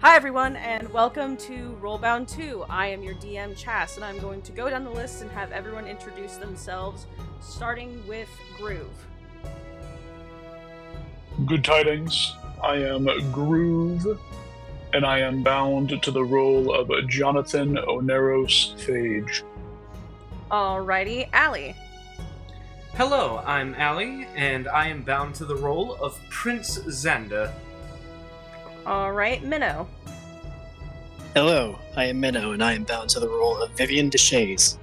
Hi everyone, and welcome to RollBound 2. I am your DM, Chas, and I'm going to go down the list and have everyone introduce themselves, starting with Groove. Good tidings. I am Groove, and I am bound to the role of Jonathan Oneros Phage. Alrighty, Allie. Hello, I'm Ali, and I am bound to the role of Prince Xander. Alright, Minnow. Hello, I am Minnow, and I am bound to the role of Vivian Deshays.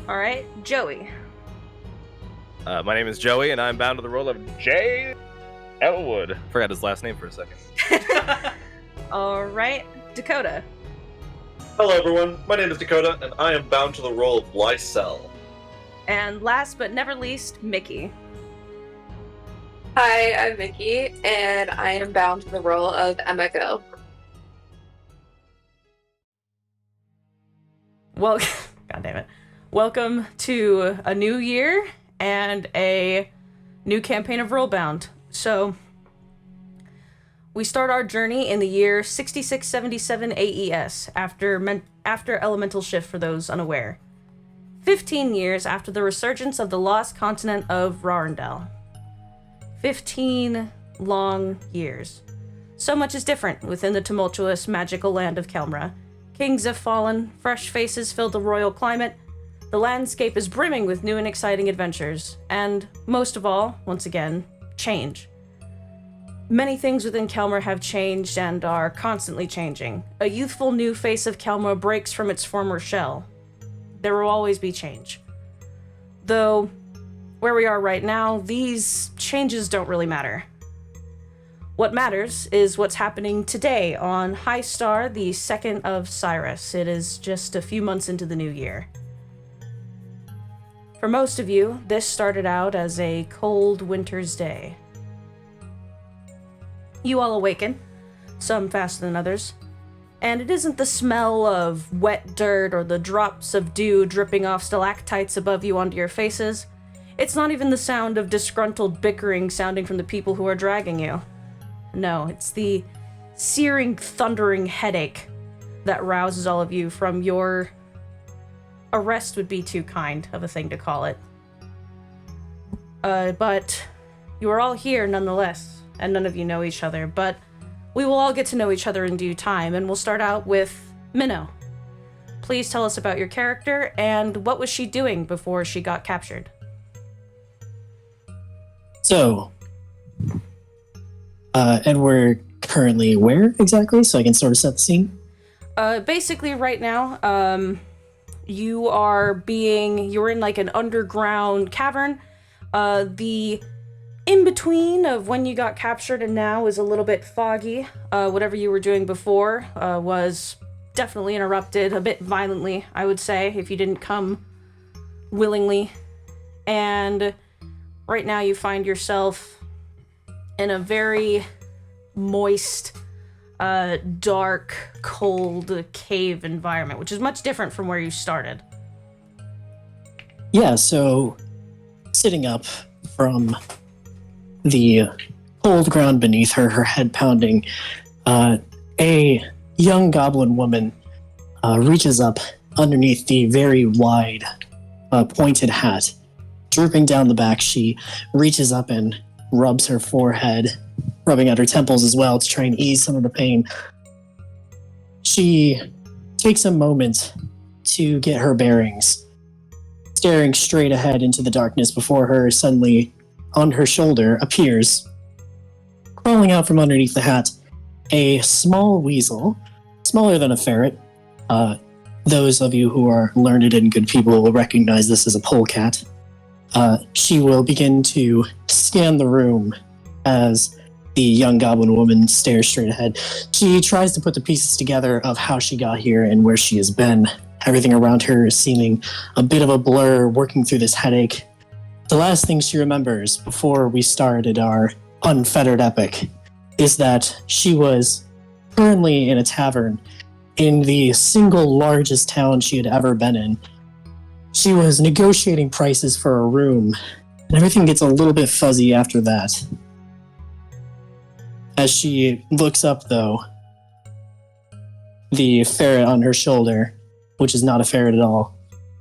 Alright, Joey. My name is Joey, and I'm bound to the role of Jay Elwood. Forgot his last name for a second. Alright, Dakota. Hello everyone, my name is Dakota, and I am bound to the role of Lysel. And last but never least, Mickey. Hi, I'm Mickey, and I am bound to the role of Emiko. Well, God damn it. Welcome to a new year and a new campaign of RollBound. So, we start our journey in the year 6677 AES, after Elemental Shift for those unaware. 15 years after the resurgence of the lost continent of Rarendal. 15 long years. So much is different within the tumultuous, magical land of Kelmra. Kings have fallen, fresh faces fill the royal climate, the landscape is brimming with new and exciting adventures, and, most of all, once again, change. Many things within Kelmra have changed and are constantly changing. A youthful new face of Kelmra breaks from its former shell. There will always be change. Though, where we are right now, these changes don't really matter. What matters is what's happening today on High Star, the 2nd of Cyrus. It is just a few months into the new year. For most of you, this started out as a cold winter's day. You all awaken, some faster than others, and it isn't the smell of wet dirt or the drops of dew dripping off stalactites above you onto your faces. It's not even the sound of disgruntled bickering sounding from the people who are dragging you. No, it's the searing, thundering headache that rouses all of you from your arrest would be too kind of a thing to call it. But you are all here nonetheless, and none of you know each other, but we will all get to know each other in due time, and we'll start out with Minnow. Please tell us about your character, and what was she doing before she got captured? So, and we're currently where exactly? So I can sort of set the scene? Basically right now, you're in like an underground cavern. The in-between of when you got captured and now is a little bit foggy. Whatever you were doing before was definitely interrupted a bit violently, I would say, if you didn't come willingly. And right now you find yourself in a very moist, dark, cold cave environment, which is much different from where you started. Yeah, so sitting up from the cold ground beneath her, her head pounding, a young goblin woman reaches up underneath the very wide, pointed hat. Drooping down the back, she reaches up and rubs her forehead, rubbing at her temples as well to try and ease some of the pain. She takes a moment to get her bearings, staring straight ahead into the darkness before her. Suddenly, on her shoulder appears, crawling out from underneath the hat, a small weasel, smaller than a ferret. Those of you who are learned and good people will recognize this as a polecat. She will begin to scan the room as the young goblin woman stares straight ahead. She tries to put the pieces together of how she got here and where she has been. Everything around her is seeming a bit of a blur, working through this headache. The last thing she remembers before we started our Unfettered epic is that she was currently in a tavern in the single largest town she had ever been in. She was negotiating prices for a room, and everything gets a little bit fuzzy after that. As she looks up, though, the ferret on her shoulder, which is not a ferret at all,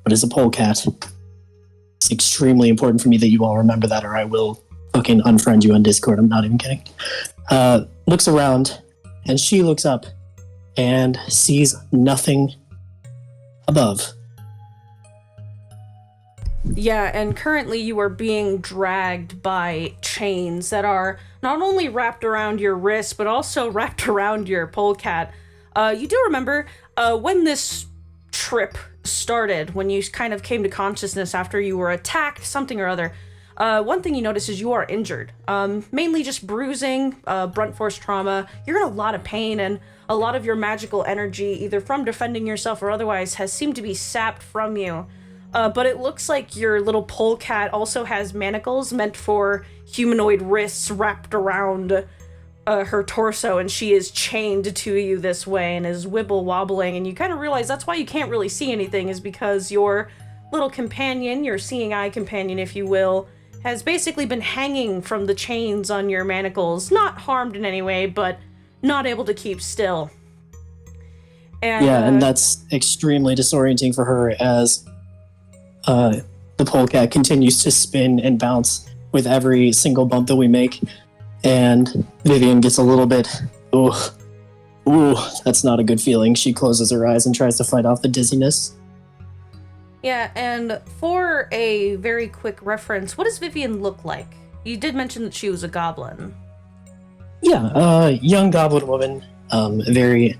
but is a polecat. It's extremely important for me that you all remember that, or I will fucking unfriend you on Discord. I'm not even kidding. Looks around, and she looks up and sees nothing above. Yeah, and currently you are being dragged by chains that are not only wrapped around your wrist, but also wrapped around your polecat. You do remember when this trip started, when you kind of came to consciousness after you were attacked, something or other. One thing you notice is you are injured. Mainly just bruising, brunt force trauma. You're in a lot of pain, and a lot of your magical energy, either from defending yourself or otherwise, has seemed to be sapped from you. But it looks like your little polecat also has manacles meant for humanoid wrists wrapped around her torso, and she is chained to you this way and is wibble-wobbling, and you kind of realize that's why you can't really see anything, is because your little companion, your seeing eye companion, if you will, has basically been hanging from the chains on your manacles, not harmed in any way, but not able to keep still. And that's extremely disorienting for her as the polecat continues to spin and bounce with every single bump that we make. And Vivian gets a little bit, ooh, that's not a good feeling. She closes her eyes and tries to fight off the dizziness. Yeah, and for a very quick reference, what does Vivian look like? You did mention that she was a goblin. Yeah, young goblin woman, very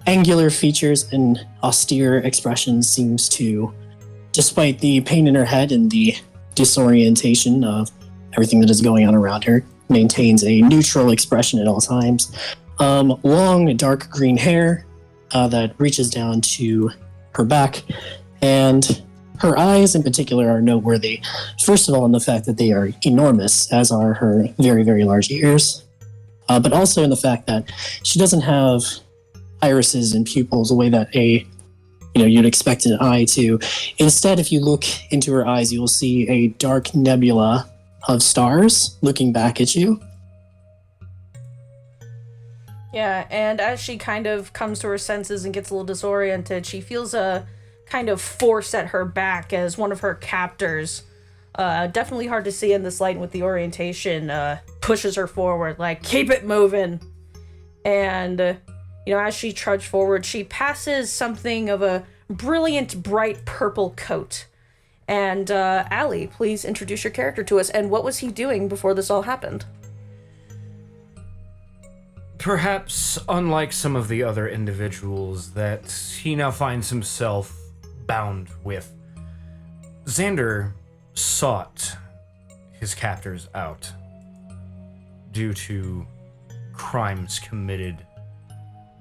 angular features and austere expression, seems to, despite the pain in her head and the disorientation of everything that is going on around her, maintains a neutral expression at all times. Long, dark green hair that reaches down to her back, and her eyes in particular are noteworthy. First of all, in the fact that they are enormous, as are her very, very large ears, but also in the fact that she doesn't have irises and pupils the way that you'd expect an eye to. Instead, if you look into her eyes, you will see a dark nebula of stars looking back at you. Yeah, and as she kind of comes to her senses and gets a little disoriented, she feels a kind of force at her back as one of her captors, definitely hard to see in this light with the orientation, pushes her forward, like, keep it moving. And, as she trudges forward, she passes something of a brilliant, bright purple coat. And, Allie, please introduce your character to us, and what was he doing before this all happened? Perhaps, unlike some of the other individuals that he now finds himself bound with, Xander sought his captors out due to crimes committed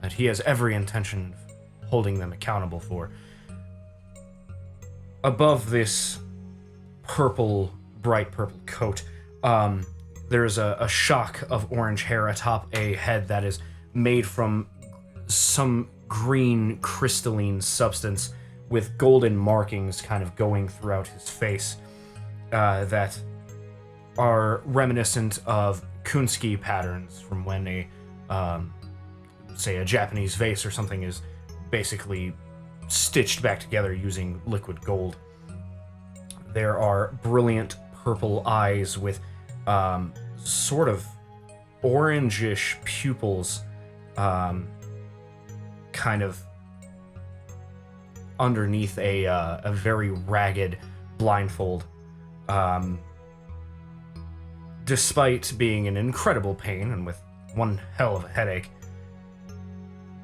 that he has every intention of holding them accountable for. Above this bright purple coat, there is a shock of orange hair atop a head that is made from some green crystalline substance with golden markings kind of going throughout his face that are reminiscent of Kunsky patterns from when a Japanese vase or something is basically stitched back together using liquid gold. There are brilliant purple eyes with sort of orangish pupils kind of underneath a very ragged blindfold. Despite being in incredible pain and with one hell of a headache,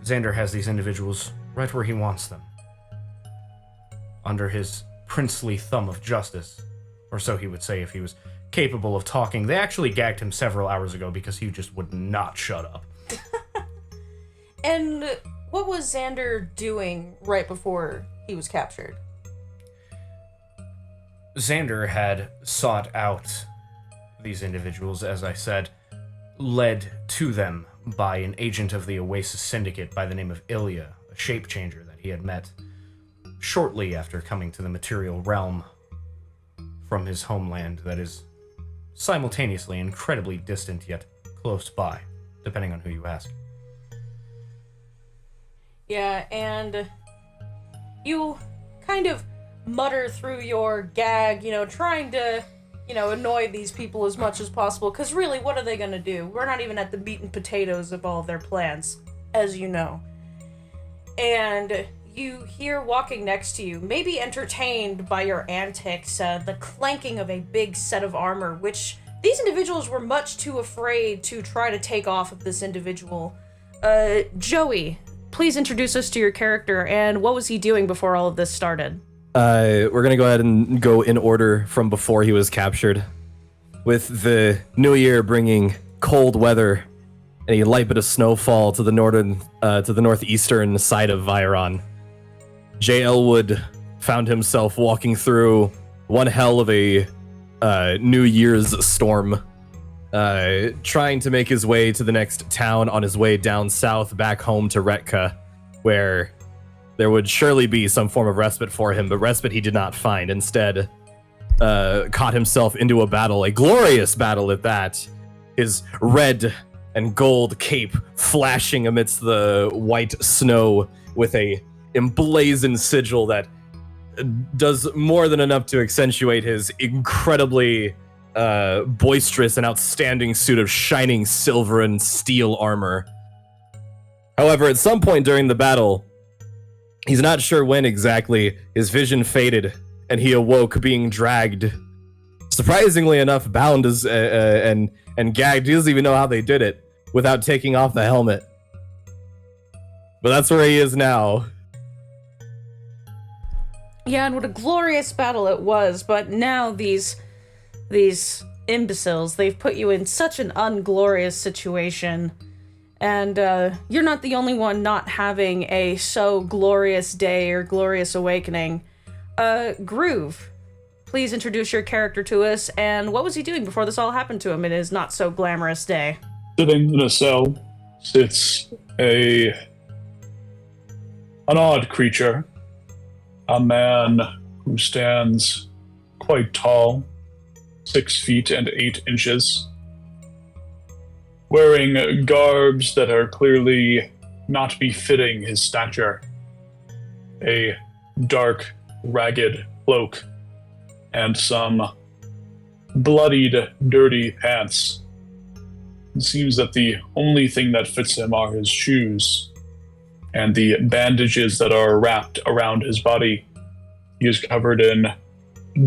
Xander has these individuals right where he wants them. Under his princely thumb of justice, or so he would say if he was capable of talking. They actually gagged him several hours ago because he just would not shut up. And what was Xander doing right before he was captured? Xander had sought out these individuals, as I said, led to them by an agent of the Oasis Syndicate by the name of Ilya, a shape changer that he had met shortly after coming to the material realm from his homeland that is simultaneously incredibly distant yet close by, depending on who you ask. Yeah, and you kind of mutter through your gag, trying to, annoy these people as much as possible, because really, what are they gonna do? We're not even at the meat and potatoes of all of their plans, as you know. And you hear walking next to you, maybe entertained by your antics, the clanking of a big set of armor, which these individuals were much too afraid to try to take off of this individual. Joey, please introduce us to your character, and what was he doing before all of this started? We're gonna go ahead and go in order from before he was captured. With the new year bringing cold weather and a light bit of snowfall to the northeastern side of Viron, J. Elwood found himself walking through one hell of a New Year's storm, trying to make his way to the next town on his way down south back home to Retka, where there would surely be some form of respite for him, but respite he did not find. Instead, caught himself into a battle, a glorious battle at that, his red and gold cape flashing amidst the white snow with a emblazoned sigil that does more than enough to accentuate his incredibly boisterous and outstanding suit of shining silver and steel armor. However, at some point during the battle, he's not sure when exactly, his vision faded and he awoke being dragged, surprisingly enough, bound as, and gagged. He doesn't even know how they did it without taking off the helmet. But that's where he is now. Yeah, and what a glorious battle it was, but now these imbeciles, they've put you in such an unglorious situation. And you're not the only one not having a so glorious day or glorious awakening. Groove, please introduce your character to us, and what was he doing before this all happened to him in his not so glamorous day? Sitting in a cell sits an odd creature, a man who stands quite tall, 6 feet and 8 inches, wearing garbs that are clearly not befitting his stature. A dark, ragged cloak and some bloodied, dirty pants. It seems that the only thing that fits him are his shoes and the bandages that are wrapped around his body. He is covered in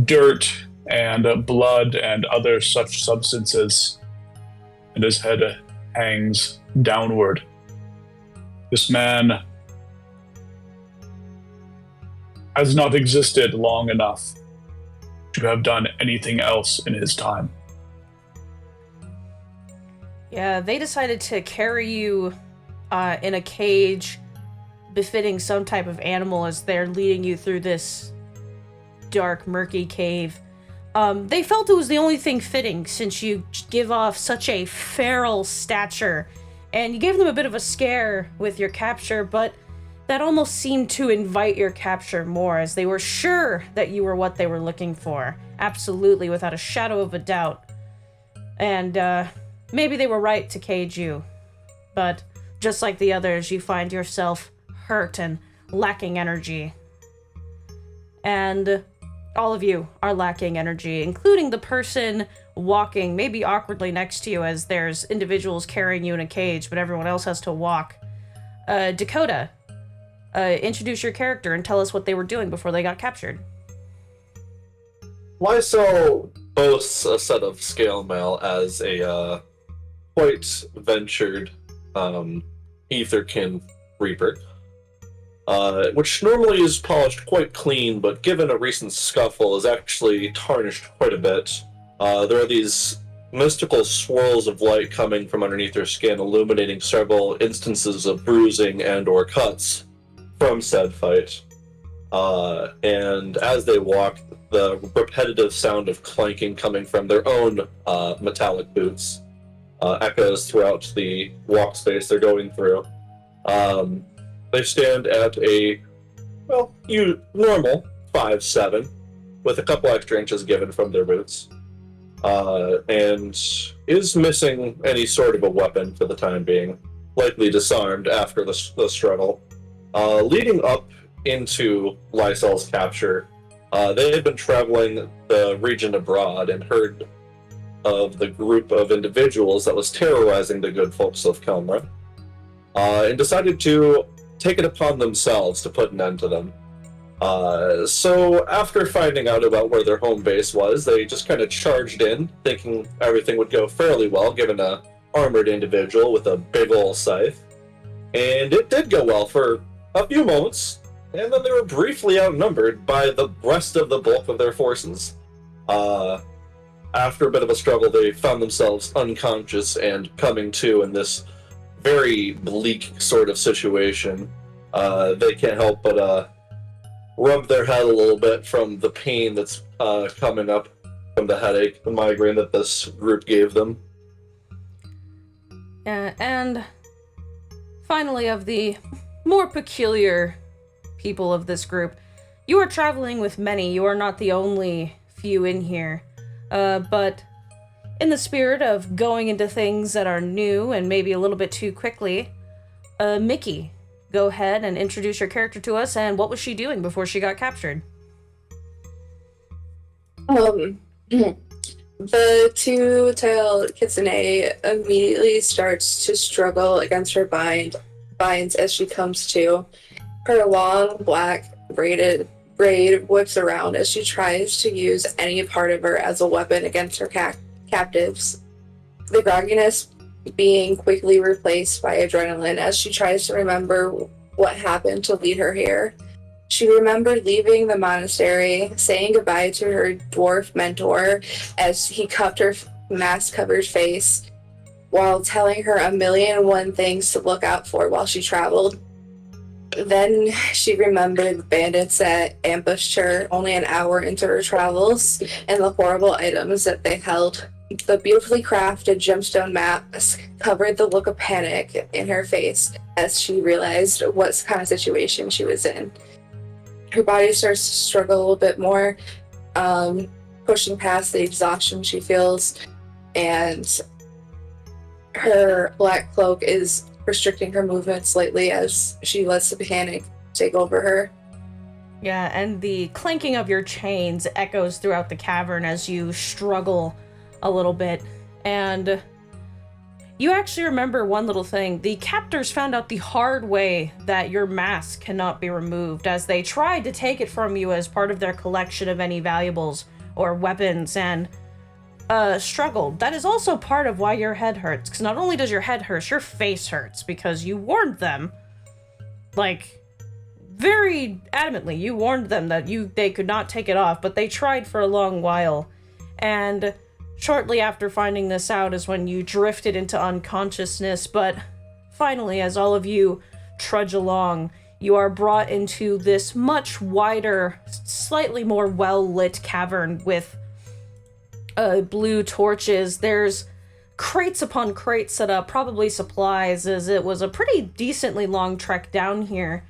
dirt and blood and other such substances, and his head hangs downward. This man has not existed long enough to have done anything else in his time. Yeah, they decided to carry you in a cage befitting some type of animal as they're leading you through this dark, murky cave. They felt it was the only thing fitting since you give off such a feral stature, and you gave them a bit of a scare with your capture, but that almost seemed to invite your capture more, as they were sure that you were what they were looking for. Absolutely, without a shadow of a doubt. And, maybe they were right to cage you, but just like the others, you find yourself hurt and lacking energy. And all of you are lacking energy, including the person walking maybe awkwardly next to you, as there's individuals carrying you in a cage, but everyone else has to walk. Dakota, introduce your character and tell us what they were doing before they got captured. Lysol boasts a set of scale mail as a quite ventured Etherkin Reaper, which normally is polished quite clean, but given a recent scuffle is actually tarnished quite a bit. There are these mystical swirls of light coming from underneath her skin, illuminating several instances of bruising and or cuts from said fight. And as they walk, the repetitive sound of clanking coming from their own metallic boots echoes throughout the walk space they're going through. They stand at a, normal 5'7", with a couple extra inches given from their boots. and is missing any sort of a weapon for the time being, likely disarmed after the struggle. Leading up into Lysol's capture, they had been traveling the region abroad and heard of the group of individuals that was terrorizing the good folks of Kelmra, and decided to take it upon themselves to put an end to them. So after finding out about where their home base was, they just kind of charged in, thinking everything would go fairly well, given a armored individual with a big ol' scythe. And it did go well for a few moments, and then they were briefly outnumbered by the rest of the bulk of their forces. After a bit of a struggle, they found themselves unconscious and coming to in this very bleak sort of situation. They can't help but rub their head a little bit from the pain that's coming up from the headache, the migraine that this group gave them. And finally, of the more peculiar people of this group, you are traveling with many. You are not the only few in here. But in the spirit of going into things that are new and maybe a little bit too quickly, Mickey, go ahead and introduce your character to us, and what was she doing before she got captured? The two-tailed kitsune immediately starts to struggle against her binds as she comes to. Her long black braid whips around as she tries to use any part of her as a weapon against her captives. The grogginess being quickly replaced by adrenaline as she tries to remember what happened to lead her here. She remembered leaving the monastery, saying goodbye to her dwarf mentor as he cupped her mask-covered face while telling her a million and one things to look out for while she traveled. Then she remembered the bandits that ambushed her only an hour into her travels and the horrible items that they held. The beautifully crafted gemstone maps covered the look of panic in her face as she realized what kind of situation she was in. Her body starts to struggle a little bit more, pushing past the exhaustion she feels, and her black cloak is restricting her movement slightly as she lets the panic take over her. Yeah, and the clanking of your chains echoes throughout the cavern as you struggle a little bit. And you actually remember one little thing. The captors found out the hard way that your mask cannot be removed, as they tried to take it from you as part of their collection of any valuables or weapons, and struggled. That is also part of why your head hurts, because not only does your head hurt, your face hurts, because you warned them, like, very adamantly, you warned them that they could not take it off, but they tried for a long while. And shortly after finding this out is when you drifted into unconsciousness, but finally, as all of you trudge along, you are brought into this much wider, slightly more well-lit cavern with blue torches. There's crates upon crates set up, probably supplies, as it was a pretty decently long trek down here.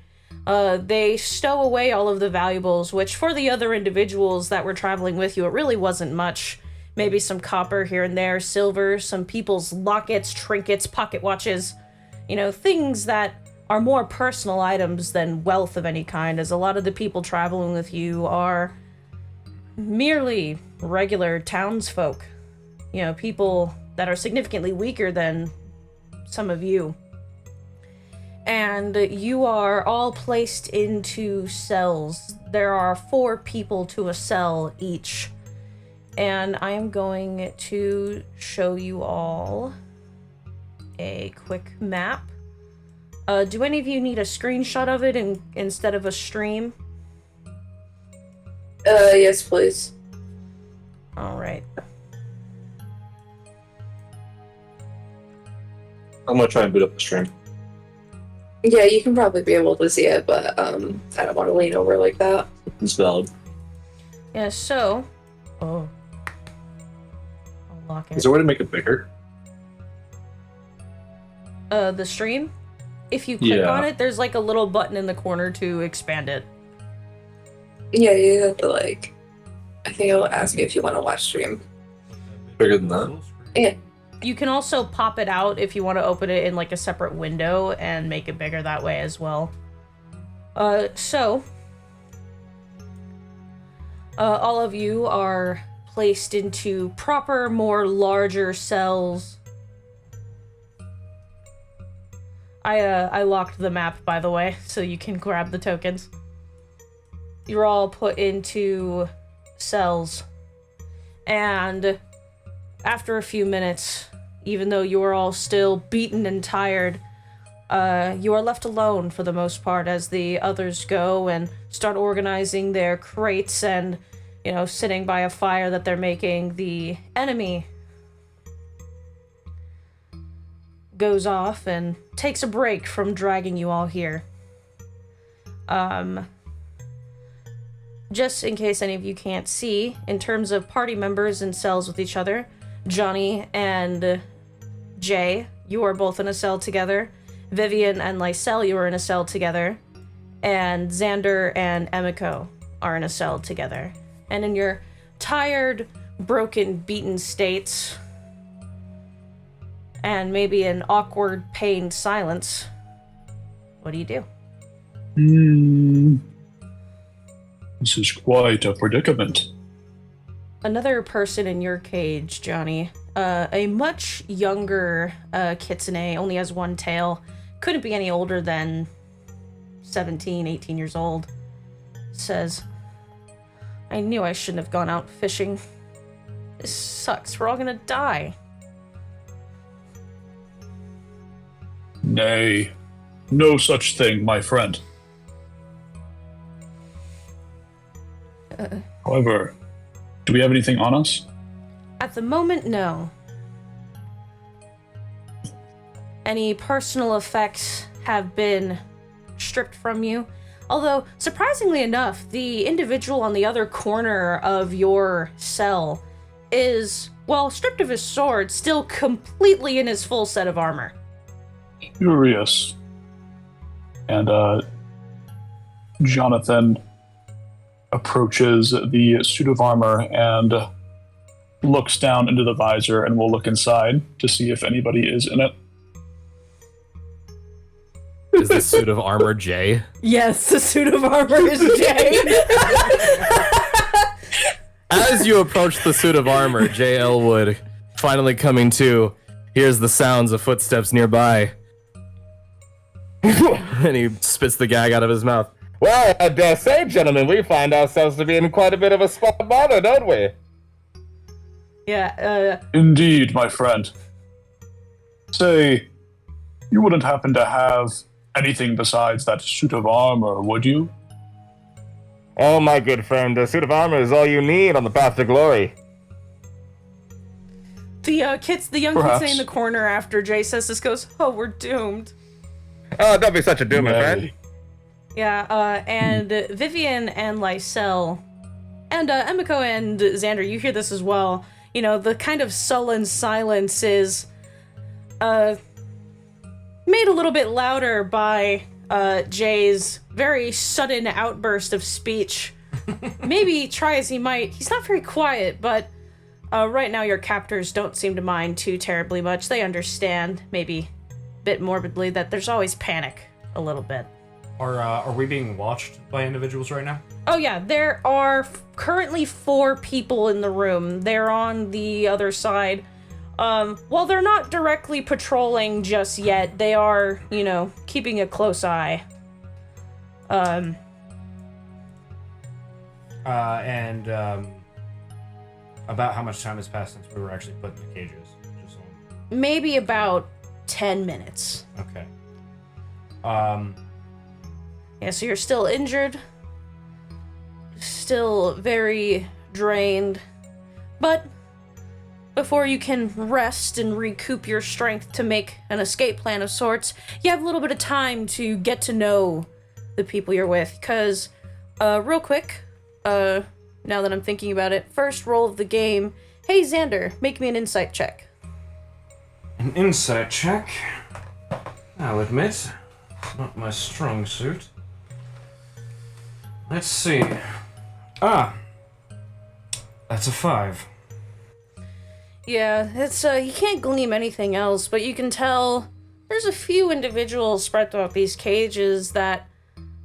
They stow away all of the valuables, which for the other individuals that were traveling with you, it really wasn't much. Maybe some copper here and there, silver, some people's lockets, trinkets, pocket watches, things that are more personal items than wealth of any kind, as a lot of the people traveling with you are merely regular townsfolk, people that are significantly weaker than some of you. And you are all placed into cells. There are 4 people to a cell each. And I am going to show you all a quick map. Do any of you need a screenshot of it instead of a stream? Yes, please. All right. I'm gonna try and boot up the stream. Yeah, you can probably be able to see it, but I don't want to lean over like that. It's valid. Yeah, so... Oh. I'll lock it. Is there a way to make it bigger? The stream? If you click on it, there's like a little button in the corner to expand it. Yeah, you have to I think it'll ask you if you want to watch stream. Bigger than that. Yeah. You can also pop it out if you want to open it in like a separate window and make it bigger that way as well. All of you are placed into proper, more larger cells. I locked the map, by the way, so you can grab the tokens. You're all put into cells. And after a few minutes, even though you are all still beaten and tired, you are left alone for the most part as the others go and start organizing their crates and, sitting by a fire that they're making. The enemy goes off and takes a break from dragging you all here. Just in case any of you can't see, in terms of party members in cells with each other, Johnny and Jay, you are both in a cell together. Vivian and Lysel, you are in a cell together. And Xander and Emiko are in a cell together. And in your tired, broken, beaten states, and maybe an awkward, pained silence, what do you do? This is quite a predicament. Another person in your cage, Johnny, a much younger kitsune, only has one tail, couldn't be any older than 17, 18 years old, says, I knew I shouldn't have gone out fishing. This sucks, we're all gonna die. Nay, no such thing, my friend. However, do we have anything on us? At the moment, no. Any personal effects have been stripped from you. Although, surprisingly enough, the individual on the other corner of your cell is, well, stripped of his sword, still completely in his full set of armor. Curious. And, Jonathan approaches the suit of armor and looks down into the visor and will look inside to see if anybody is in it. Is the suit of armor Jay? Yes, the suit of armor is Jay. As you approach the suit of armor, Jay Elwood, finally coming to, hears the sounds of footsteps nearby. And he spits the gag out of his mouth. Well, I dare say, gentlemen, we find ourselves to be in quite a bit of a spot of bother, don't we? Yeah, Indeed, my friend. Say, you wouldn't happen to have anything besides that suit of armor, would you? Oh, my good friend, the suit of armor is all you need on the path to glory. the young Perhaps. kitsune in the corner after Jay says this goes, oh, we're doomed. Oh, don't be such a doom, my friend. Yeah, and Vivian and Lysel, and Emiko and Xander, you hear this as well. The kind of sullen silence is made a little bit louder by Jay's very sudden outburst of speech. Maybe try as he might, he's not very quiet, but right now your captors don't seem to mind too terribly much. They understand, maybe a bit morbidly, that there's always panic a little bit. Are we being watched by individuals right now? Oh yeah, there are currently 4 people in the room. They're on the other side. While they're not directly patrolling just yet, they are, keeping a close eye. About how much time has passed since we were actually put in the cages? Just so Maybe about 10 minutes. okay. Yeah, so you're still injured. Still very drained. But before you can rest and recoup your strength to make an escape plan of sorts, you have a little bit of time to get to know the people you're with. Because, real quick, now that I'm thinking about it, first roll of the game. Hey, Xander, make me an insight check. An insight check. I'll admit, not my strong suit. Let's see. That's a 5. Yeah, it's, you can't glean anything else, but you can tell there's a few individuals spread throughout these cages that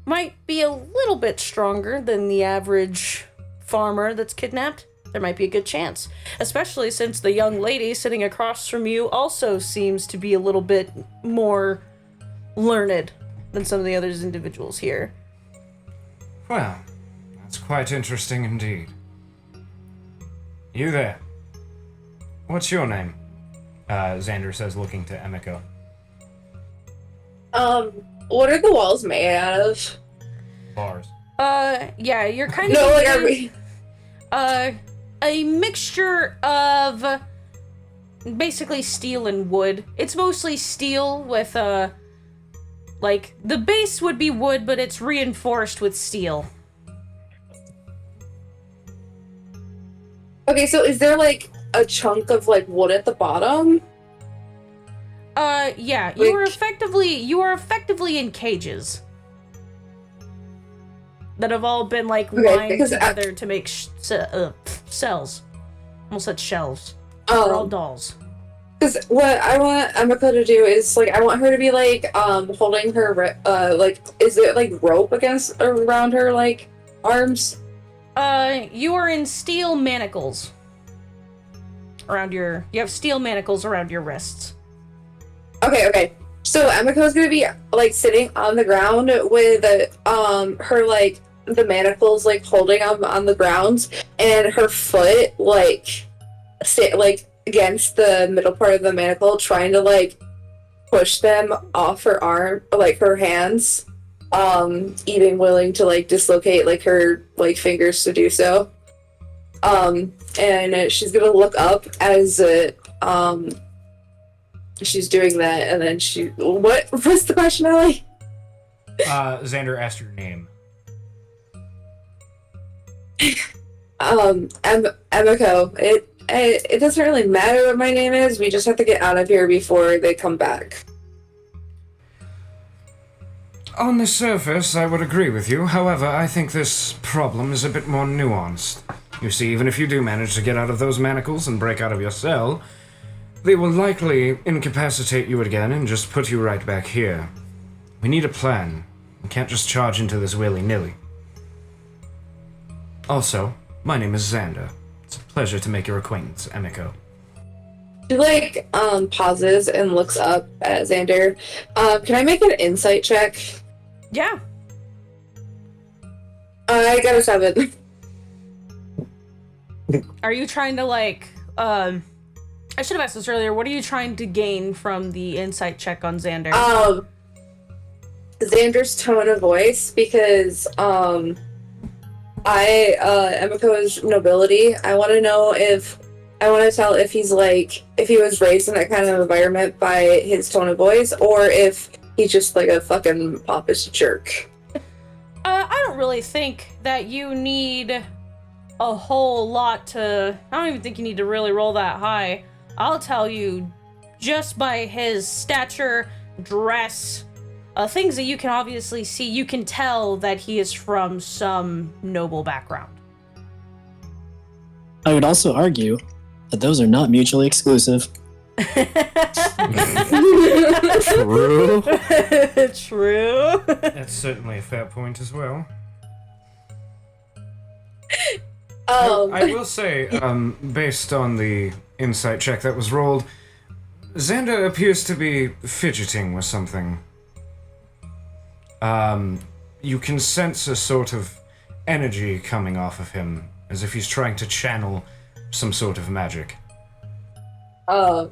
might be a little bit stronger than the average farmer that's kidnapped. There might be a good chance, especially since the young lady sitting across from you also seems to be a little bit more learned than some of the other individuals here. Well, that's quite interesting indeed. You there. What's your name? Xander says, looking to Emiko. What are the walls made out of? Bars. Yeah, you're kind of... No, like, are we... A mixture of basically steel and wood. It's mostly steel with, like, the base would be wood, but it's reinforced with steel. Okay, so is there, like, a chunk of, like, wood at the bottom? Yeah, you are effectively in cages that have all been, like, lined together to make cells. Almost said shelves. They're all dolls. Because what I want Emiko to do is, like, I want her to be, like, holding her, like, is it, like, rope around her, like, arms? You are in steel manacles you have steel manacles around your wrists. Okay. So Emiko's gonna be, like, sitting on the ground with, her, like, the manacles, like, holding them on the ground, and her foot, like, sit, like, against the middle part of the manacle, trying to, like, push them off her arm, like, her hands, even willing to, like, dislocate, like, her, like, fingers to do so. And she's gonna look up as, she's doing that, and then what's the question, Ellie? Xander asked your name. Emiko. It doesn't really matter what my name is, we just have to get out of here before they come back. On the surface, I would agree with you. However, I think this problem is a bit more nuanced. You see, even if you do manage to get out of those manacles and break out of your cell, they will likely incapacitate you again and just put you right back here. We need a plan. We can't just charge into this willy-nilly. Also, my name is Xander. It's a pleasure to make your acquaintance, Emiko. She, like, pauses and looks up at Xander. Can I make an insight check? Yeah. I got a 7. Are you trying to, like, I should have asked this earlier. What are you trying to gain from the insight check on Xander? Xander's tone of voice, because, Emiko's nobility. I want to tell if he's, like, if he was raised in that kind of environment by his tone of voice, or if he's just, like, a fucking pompous jerk. I don't really think that you need a whole lot to... I don't even think you need to really roll that high. I'll tell you, just by his stature, dress, things that you can obviously see, you can tell that he is from some noble background. I would also argue that those are not mutually exclusive. True. True. That's certainly a fair point as well. I will say, based on the insight check that was rolled, Xander appears to be fidgeting with something. You can sense a sort of energy coming off of him, as if he's trying to channel some sort of magic. Well,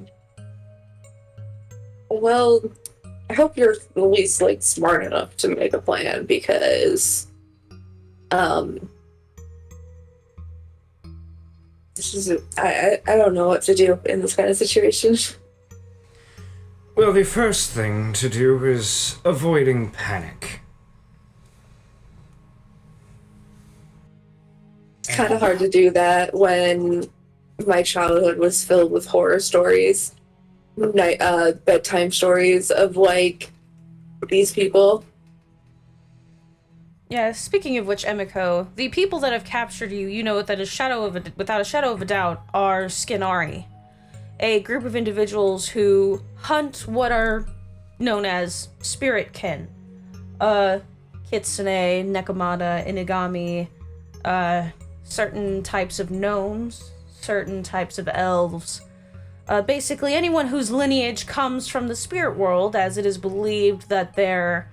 I hope you're at least, like, smart enough to make a plan, because, this is, I don't know what to do in this kind of situation. Well, the first thing to do is avoiding panic. It's kind of hard to do that when my childhood was filled with horror stories, bedtime stories of, like, these people. Yeah, speaking of which, Emiko, the people that have captured you, you know that without a shadow of a doubt, are Skinari. a group of individuals who hunt what are known as spirit kin. Kitsune, Nekomata, Inugami, certain types of gnomes, certain types of elves. Basically anyone whose lineage comes from the spirit world, as it is believed that their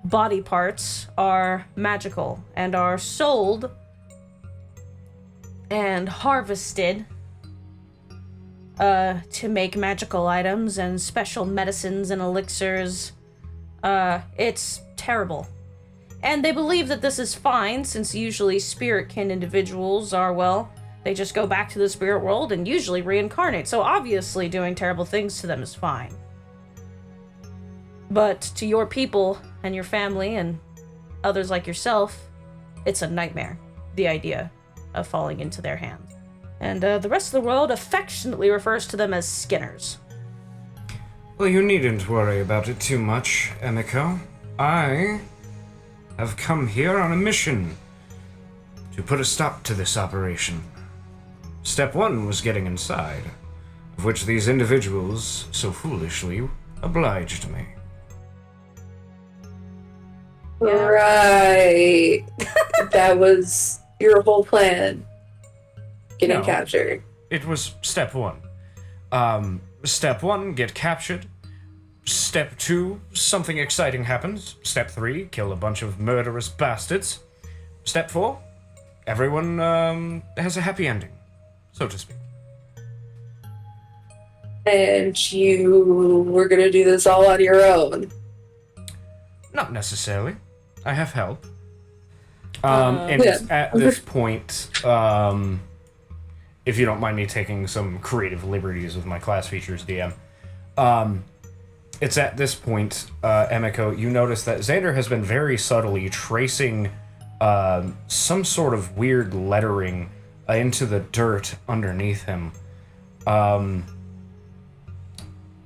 body parts are magical and are sold and harvested to make magical items and special medicines and elixirs. It's terrible. And they believe that this is fine, since usually spirit-kin individuals are, well, they just go back to the spirit world and usually reincarnate, so obviously doing terrible things to them is fine. But to your people and your family and others like yourself, it's a nightmare, the idea of falling into their hands. And the rest of the world affectionately refers to them as skinners. Well, you needn't worry about it too much, Emiko. I have come here on a mission to put a stop to this operation. Step one was getting inside, of which these individuals so foolishly obliged me. Yeah. Right. That was your whole plan. Getting No. captured. It was step one. Step one, get captured. Step two, something exciting happens. Step three, kill a bunch of murderous bastards. Step four, everyone has a happy ending, so to speak. And you were gonna do this all on your own. Not necessarily. I have help. Yeah. At this point, if you don't mind me taking some creative liberties with my class features, DM, it's at this point, Emiko, you notice that Xander has been very subtly tracing some sort of weird lettering into the dirt underneath him.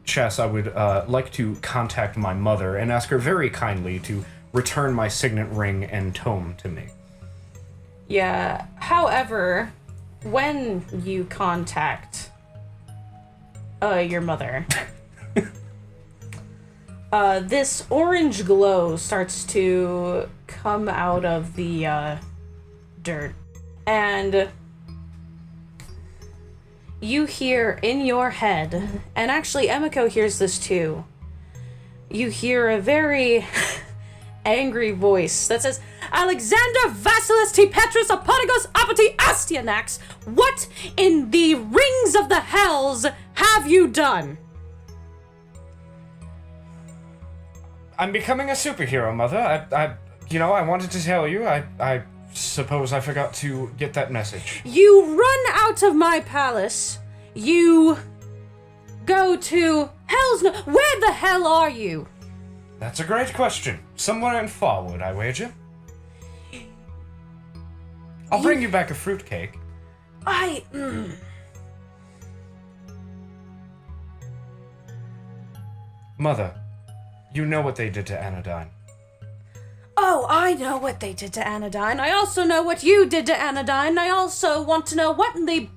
Chess, I would like to contact my mother and ask her very kindly to return my signet ring and tome to me. Yeah, however, when you contact your mother, this orange glow starts to come out of the dirt, and you hear in your head, and actually Emiko hears this too, you hear a very angry voice that says, Alexander Vasilis T. Petrus Aponigos Apati Astyanax, what in the rings of the hells have you done? I'm becoming a superhero, Mother. I wanted to tell you. I suppose I forgot to get that message. You run out of my palace. You go to hell's no. Where the hell are you? That's a great question. Somewhere in Farwood, I wager. I'll bring you back a fruitcake. Mother, you know what they did to Anodyne. Oh, I know what they did to Anodyne. I also know what you did to Anodyne. I also want to know what in the...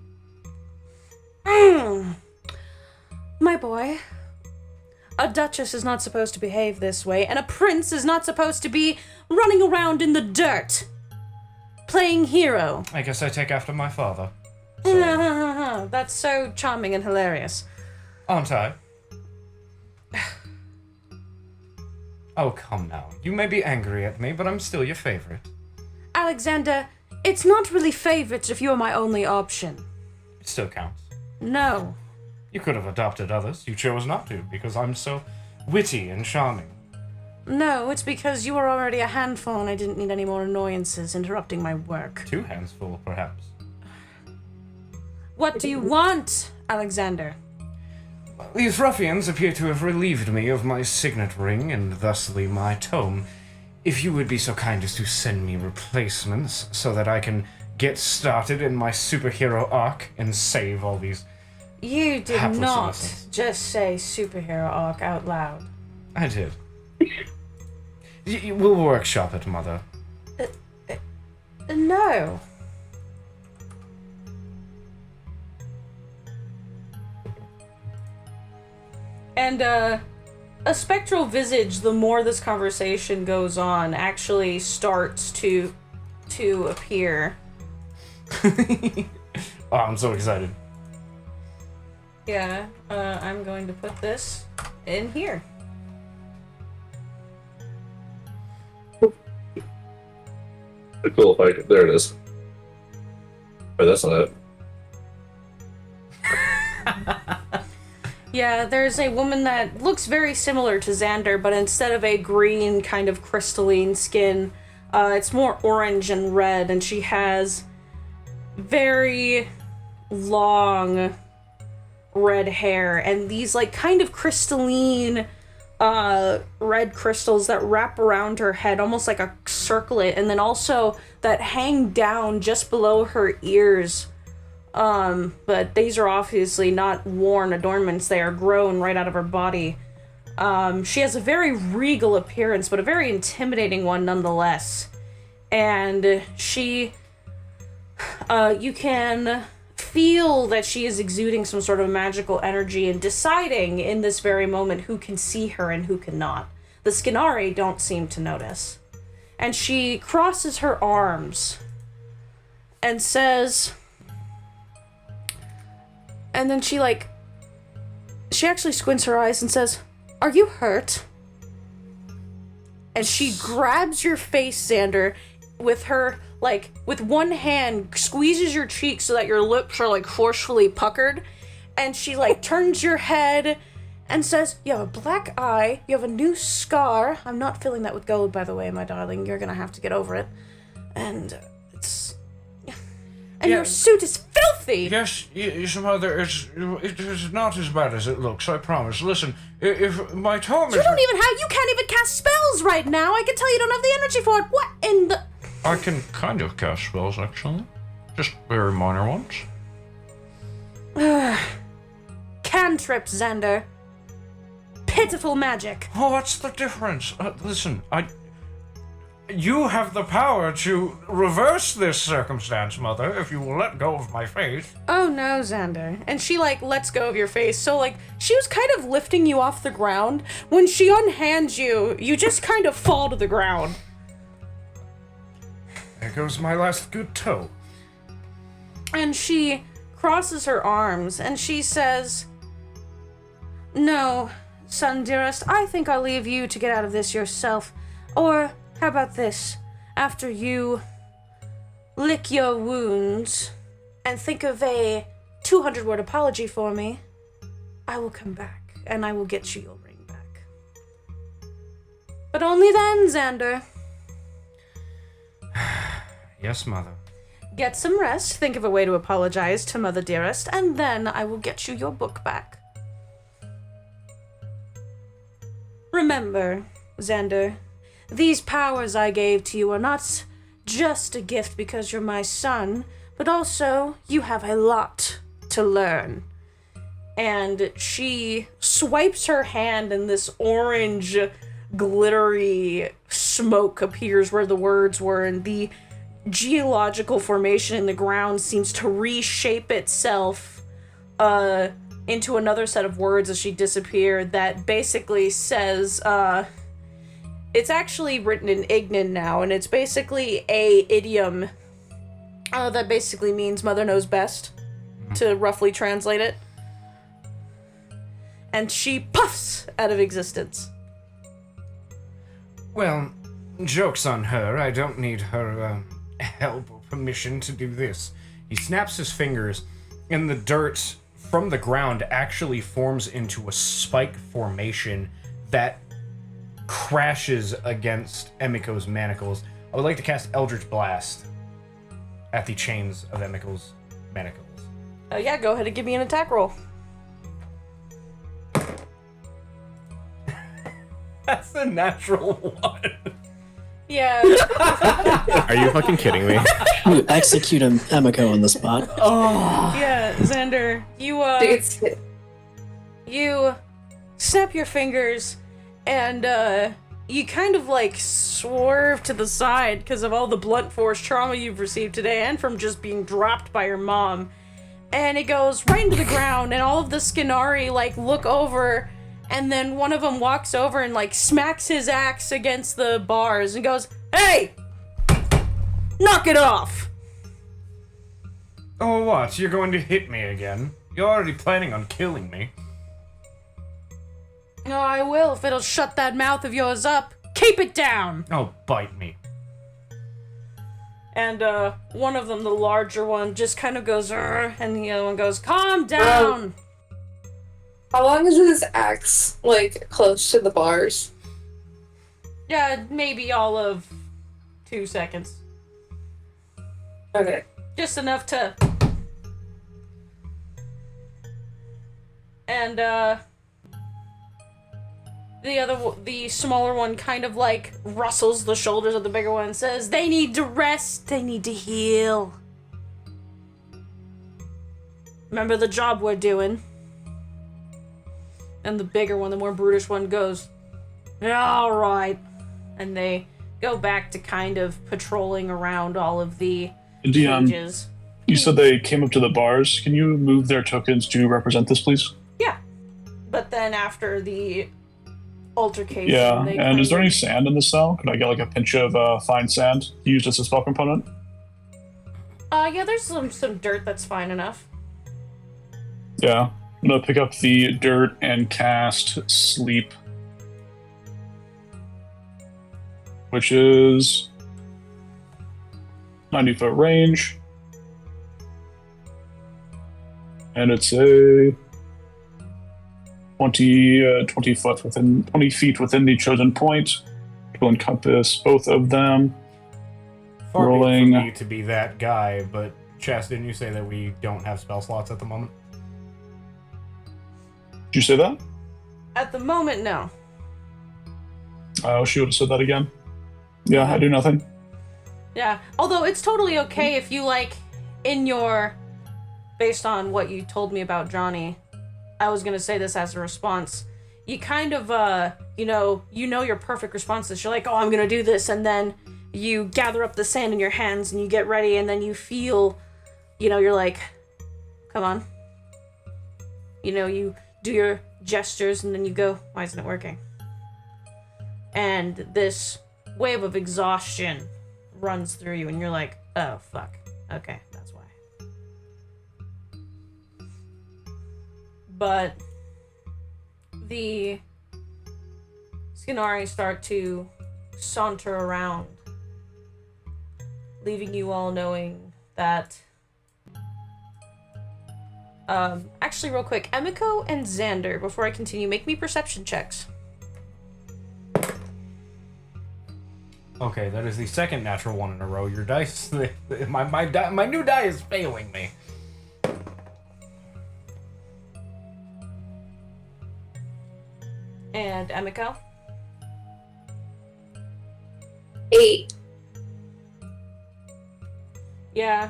My boy, a duchess is not supposed to behave this way, and a prince is not supposed to be running around in the dirt, playing hero. I guess I take after my father. That's so charming and hilarious. Aren't I? Oh, come now. You may be angry at me, but I'm still your favorite. Alexander, it's not really favorites if you're my only option. It still counts. No. You could have adopted others. You chose not to, because I'm so witty and charming. No, it's because you were already a handful and I didn't need any more annoyances interrupting my work. 2 hands full, perhaps. What do you want, Alexander? These ruffians appear to have relieved me of my signet ring and thusly my tome. If you would be so kind as to send me replacements so that I can get started in my superhero arc and save all these... You did Hapless not innocents. just say superhero arc out loud. I did. We'll workshop it, Mother. No. And a spectral visage, the more this conversation goes on, actually starts to appear. Oh, I'm so excited. Yeah, I'm going to put this in here. Cool if I could. There it is. Oh, that's not it. Yeah, there's a woman that looks very similar to Xander, but instead of a green kind of crystalline skin, it's more orange and red, and she has very long red hair and these like kind of crystalline red crystals that wrap around her head almost like a circlet, and then also that hang down just below her ears. But these are obviously not worn adornments, they are grown right out of her body. She has a very regal appearance, but a very intimidating one nonetheless. And she, you can feel that she is exuding some sort of magical energy and deciding in this very moment who can see her and who cannot. The Skinari don't seem to notice. And she crosses her arms and says... And then she actually squints her eyes and says, "Are you hurt?" And she grabs your face, Xander, with her, with one hand, squeezes your cheek so that your lips are, forcefully puckered. And she, turns your head and says, "You have a black eye, you have a new scar. I'm not filling that with gold, by the way, my darling. You're gonna have to get over it. And it's... And your suit is filthy!" Yes, Mother, it is not as bad as it looks, I promise. Listen, if my tome is... You can't even cast spells right now. I can tell you don't have the energy for it. What in the... I can kind of cast spells, actually. Just very minor ones. Cantrips, Xander. Pitiful magic. Oh, what's the difference? Listen, You have the power to reverse this circumstance, Mother, if you will let go of my faith. Oh no, Xander. And she, lets go of your face. So, she was kind of lifting you off the ground. When she unhands you, you just kind of fall to the ground. There goes my last good toe. And she crosses her arms and she says, "No, son dearest, I think I'll leave you to get out of this yourself. Or... how about this? After you lick your wounds and think of a 200-word apology for me, I will come back and I will get you your ring back. But only then, Xander. Yes, Mother. Get some rest, think of a way to apologize to Mother Dearest, and then I will get you your book back. Remember, Xander, these powers I gave to you are not just a gift because you're my son, but also you have a lot to learn." And she swipes her hand and this orange, glittery smoke appears where the words were, and the geological formation in the ground seems to reshape itself into another set of words as she disappeared that basically says, it's actually written in Ignan now, and it's basically a idiom that basically means Mother knows best, to roughly translate it. And she puffs out of existence. Well, joke's on her. I don't need her help or permission to do this. He snaps his fingers, and the dirt from the ground actually forms into a spike formation that crashes against Emiko's manacles. I would like to cast Eldritch Blast at the chains of Emiko's manacles. Yeah, go ahead and give me an attack roll. That's a natural one. Yeah. Are you fucking kidding me? You execute Emiko on the spot. Yeah, Xander, you snap your fingers and you kind of swerve to the side because of all the blunt force trauma you've received today and from just being dropped by your mom. And it goes right into the ground, and all of the Skinari look over and then one of them walks over and, like, smacks his axe against the bars and goes, "Hey! Knock it off!" Oh, what? You're going to hit me again? You're already planning on killing me. "Oh, I will if it'll shut that mouth of yours up. Keep it down!" Oh, bite me. And, one of them, the larger one, just kind of goes, "Arr," and the other one goes, "Calm down!" How long is this axe, like, close to the bars? Yeah, maybe all of 2 seconds. Okay. Just enough to... And, the smaller one kind of, like, rustles the shoulders of the bigger one and says, "They need to rest, they need to heal. Remember the job we're doing." And the bigger one, the more brutish one, goes, "Alright." And they go back to kind of patrolling around all of the cages. You said they came up to the bars. Can you move their tokens to represent this, please? Yeah. But then after the altercation, Yeah, they and is there kind any of- sand in the cell? Could I get like a pinch of fine sand used as a spell component? Yeah, there's some dirt that's fine enough. Yeah. I'm gonna pick up the dirt and cast Sleep, which is 90-foot range, and it's a 20 feet within the chosen point. It will encompass both of them. Far be it Rolling. for me to be that guy, but Chas, didn't you say that we don't have spell slots at the moment? Did you say that? At the moment, no. Oh, she would have said that again. Yeah, I do nothing. Yeah, although it's totally okay if you, like, based on what you told me about Johnny, I was gonna say this as a response, you kind of, you know your perfect responses. You're like, "Oh, I'm gonna do this," and then you gather up the sand in your hands and you get ready, and then you feel, you're like, "Come on." You do your gestures, and then you go, "Why isn't it working?" And this wave of exhaustion runs through you, and you're like, "Oh, fuck. Okay, that's why." But the Skinari start to saunter around, leaving you all knowing that... actually, real quick, Emiko and Xander, before I continue, make me perception checks. Okay, that is the second natural one in a row. Your dice, my new die is failing me. And Emiko? 8. Yeah,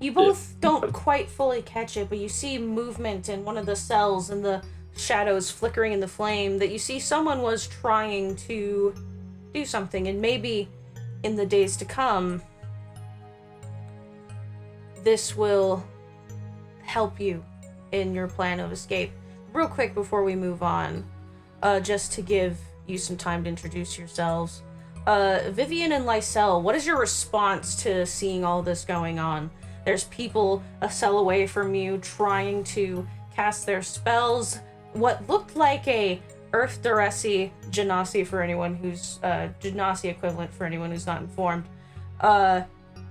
you both don't quite fully catch it, but you see movement in one of the cells and the shadows flickering in the flame, that you see someone was trying to do something, and maybe in the days to come, this will help you in your plan of escape. Real quick before we move on, just to give you some time to introduce yourselves. Vivian and Lysel, what is your response to seeing all this going on? There's people a cell away from you trying to cast their spells. What looked like a Earth Duresi Genasi for anyone who's Genasi equivalent for anyone who's not informed.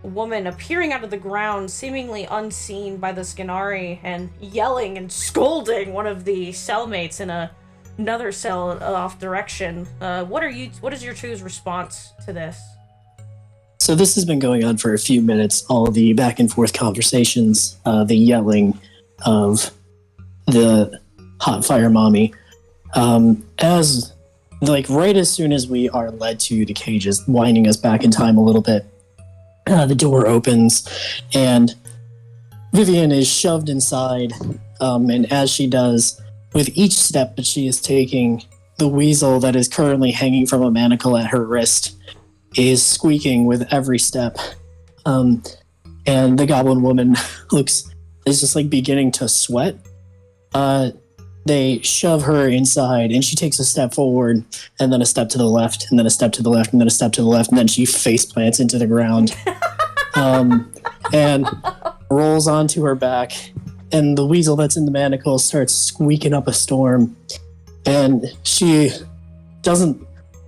Woman appearing out of the ground, seemingly unseen by the Skinari, and yelling and scolding one of the cellmates in another cell off direction. What is your two's response to this? So this has been going on for a few minutes, all the back and forth conversations, the yelling of the hot fire mommy. As right as soon as we are led to the cages, winding us back in time a little bit, the door opens and Vivian is shoved inside. And as she does, with each step that she is taking, the weasel that is currently hanging from a manacle at her wrist is squeaking with every step. And the goblin woman is just beginning to sweat. they shove her inside, and she takes a step forward, and then a step to the left, and then a step to the left, and then a step to the left, and then she face plants into the ground, and rolls onto her back. And the weasel that's in the manacle starts squeaking up a storm, and she doesn't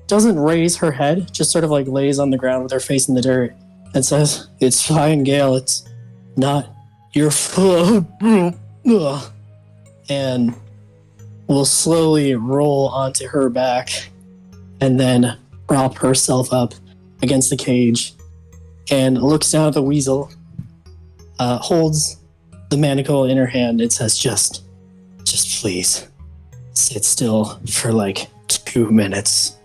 raise her head, just sort of like lays on the ground with her face in the dirt, and says, "It's fine, Gale. It's not your fault." And will slowly roll onto her back and then prop herself up against the cage and looks down at the weasel, holds the manacle in her hand and says, just please sit still for like 2 minutes.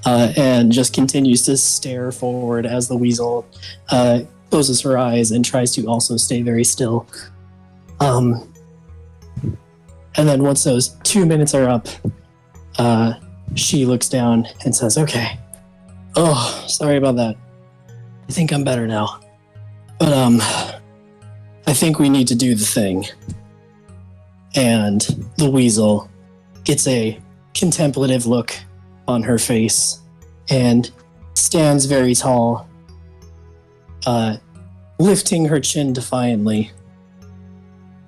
And just continues to stare forward as the weasel closes her eyes and tries to also stay very still. And then once those 2 minutes are up, she looks down and says, "Okay. Oh, sorry about that. I think I'm better now. But I think we need to do the thing." And the weasel gets a contemplative look on her face and stands very tall, lifting her chin defiantly.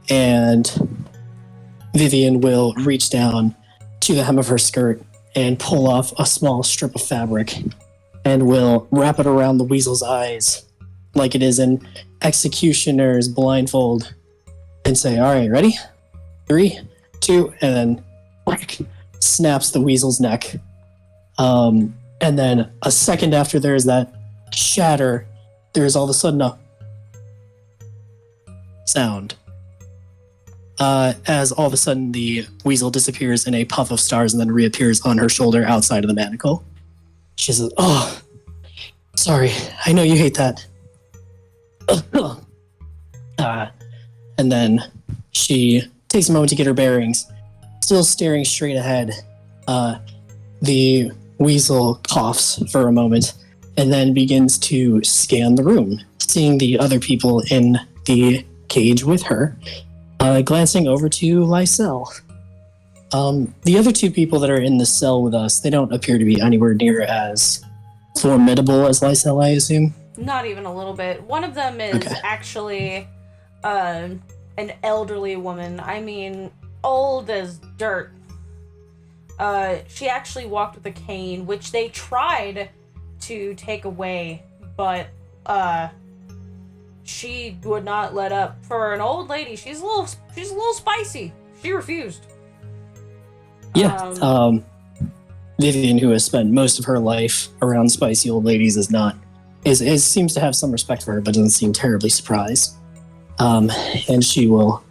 And Vivian will reach down to the hem of her skirt and pull off a small strip of fabric and will wrap it around the weasel's eyes like it is an executioner's blindfold and say, "All right, ready? 3, 2," and then whack, snaps the weasel's neck. And then a second after there's that shatter, there's all of a sudden a sound. As all of a sudden the weasel disappears in a puff of stars and then reappears on her shoulder outside of the manacle. She says, "Oh, sorry, I know you hate that." And then she takes a moment to get her bearings. Still staring straight ahead, the weasel coughs for a moment and then begins to scan the room, seeing the other people in the cage with her. Glancing over to Lysel. The other 2 people that are in the cell with us, they don't appear to be anywhere near as formidable as Lysel, I assume. Not even a little bit. One of them is actually an elderly woman. I mean, old as dirt. She actually walked with a cane, which they tried to take away, but she would not let up. For an old lady, she's a little spicy. She refused. Yeah. Vivian, who has spent most of her life around spicy old ladies, seems to have some respect for her, but doesn't seem terribly surprised. And she will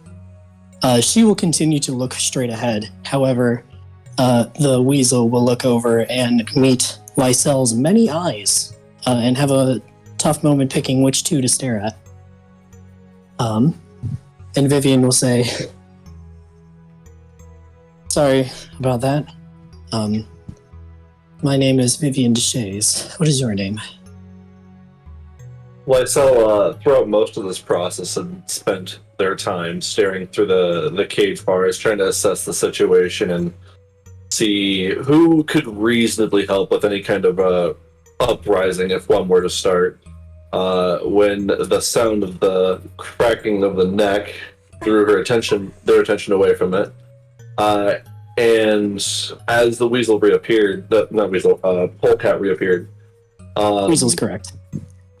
continue to look straight ahead. However, the weasel will look over and meet Lysel's many eyes, and have a tough moment picking which 2 to stare at. And Vivian will say, "Sorry about that. My name is Vivian Deshays. What is your name?" Lysel, throughout most of this process, had spent their time staring through the cage bars, trying to assess the situation and see who could reasonably help with any kind of uprising if one were to start. When the sound of the cracking of the neck drew their attention away from it, and as the weasel reappeared, polecat reappeared. Weasel's correct.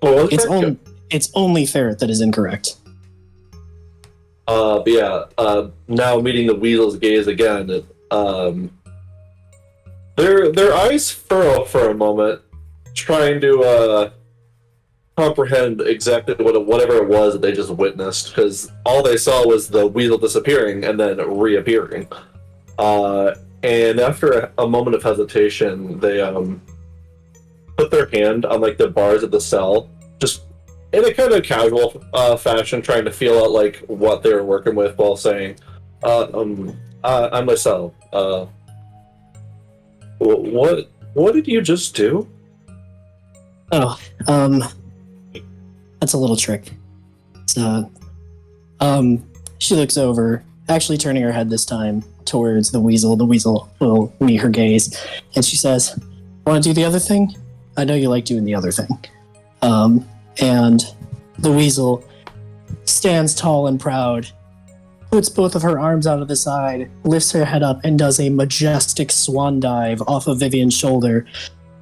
Oh, It's only ferret that is incorrect. But yeah, now meeting the weasel's gaze again, their eyes furrow for a moment, trying to comprehend exactly whatever it was that they just witnessed, because all they saw was the weasel disappearing and then reappearing. And after a moment of hesitation, they put their hand on like the bars of the cell, just in a kind of casual fashion, trying to feel out like what they were working with, while saying, "I'm Lysel. What did you just do?" Oh, that's a little trick. So, she looks over actually turning her head this time towards the weasel. The weasel will meet her gaze, and she says, "Want to do the other thing? I know you like doing the other thing." And the weasel stands tall and proud, puts both of her arms out of the side, lifts her head up, and does a majestic swan dive off of Vivian's shoulder.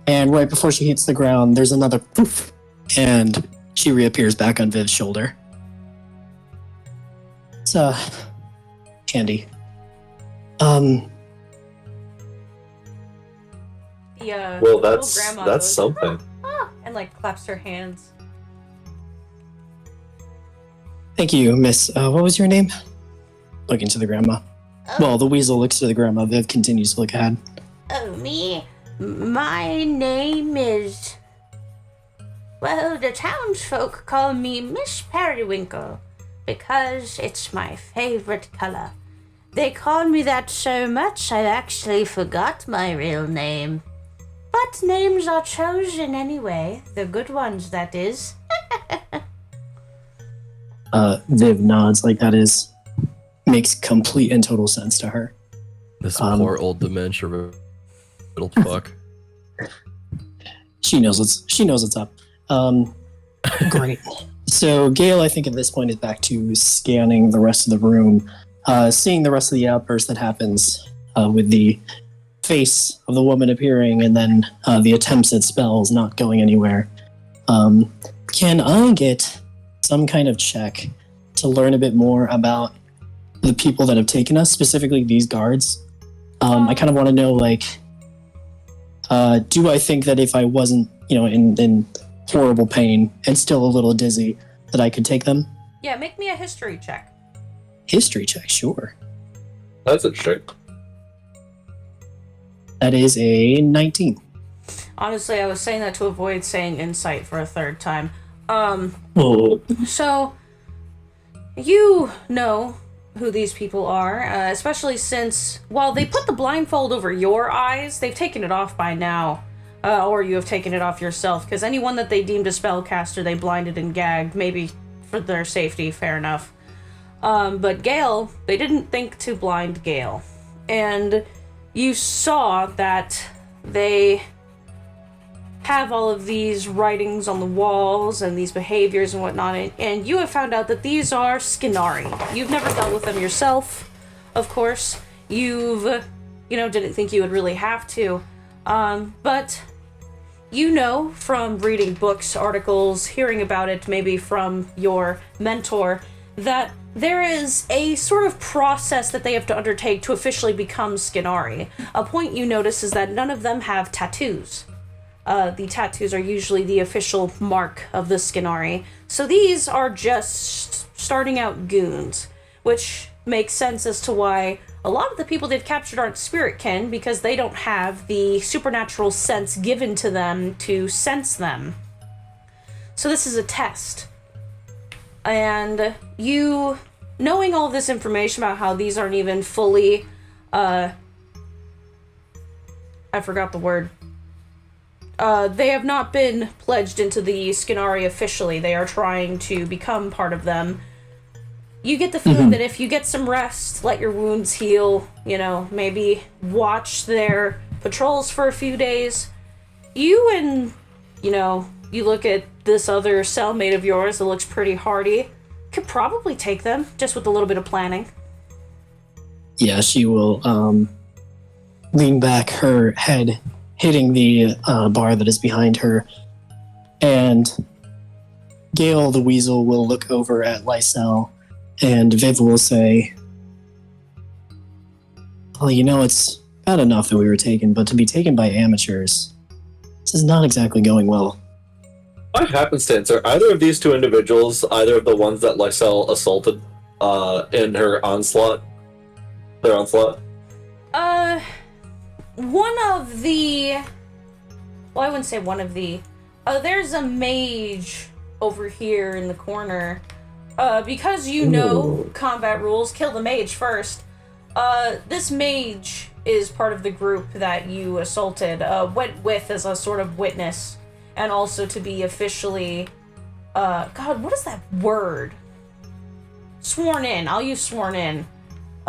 And right before she hits the ground, there's another poof, and she reappears back on Viv's shoulder. So, Candy. The, Well, little that's grandma that's goes, something. "Ah," and like claps her hands. Thank you, Miss. What was your name? Looking to the grandma. Well, the weasel looks to the grandma. Viv continues to look ahead. Oh, me? My name is... Well, the townsfolk call me Miss Periwinkle because it's my favorite color. They call me that so much I actually forgot my real name. But names are chosen anyway. The good ones, that is. Viv nods like that makes complete and total sense to her. This poor old dementia little fuck. She knows what's up. Great. So Gale, I think at this point is back to scanning the rest of the room, seeing the rest of the outburst that happens with the face of the woman appearing and then the attempts at spells not going anywhere. Can I get some kind of check to learn a bit more about the people that have taken us, specifically these guards? I kind of want to know, like, do I think that if I wasn't, in horrible pain and still a little dizzy, that I could take them? Yeah, make me a history check. History check, sure. That's interesting. That is a 19. Honestly, I was saying that to avoid saying insight for a third time. Oh. So, you know who these people are, especially since, while they put the blindfold over your eyes, they've taken it off by now. Or you have taken it off yourself, because anyone that they deemed a spellcaster, they blinded and gagged, maybe for their safety, fair enough. But Gale, they didn't think to blind Gale. And you saw that they have all of these writings on the walls and these behaviors and whatnot, and you have found out that these are Skinari. You've never dealt with them yourself, of course. You've, didn't think you would really have to. But from reading books, articles, hearing about it maybe from your mentor, that there is a sort of process that they have to undertake to officially become Skinari. A point you notice is that none of them have tattoos. The tattoos are usually the official mark of the Skinari. So these are just starting out goons, which makes sense as to why a lot of the people they've captured aren't spiritkin, because they don't have the supernatural sense given to them to sense them. So this is a test. And you, knowing all this information about how these aren't even fully, I forgot the word. They have not been pledged into the Skinari officially. They are trying to become part of them. You get the feeling that if you get some rest, let your wounds heal, maybe watch their patrols for a few days, you and, you look at this other cellmate of yours that looks pretty hardy, could probably take them, just with a little bit of planning. Yeah, she will lean back, her head hitting the bar that is behind her, and Gale the Weasel will look over at Lysel, and Viv will say, well, it's bad enough that we were taken, but to be taken by amateurs, this is not exactly going well. By happenstance, are either of these two individuals either of the ones that Lysel assaulted in her onslaught? Their onslaught? One of the... Well, I wouldn't say one of the... there's a mage over here in the corner. Because you know combat rules, kill the mage first. This mage is part of the group that you assaulted, went with as a sort of witness, and also to be officially, God, what is that word? Sworn in. I'll use sworn in.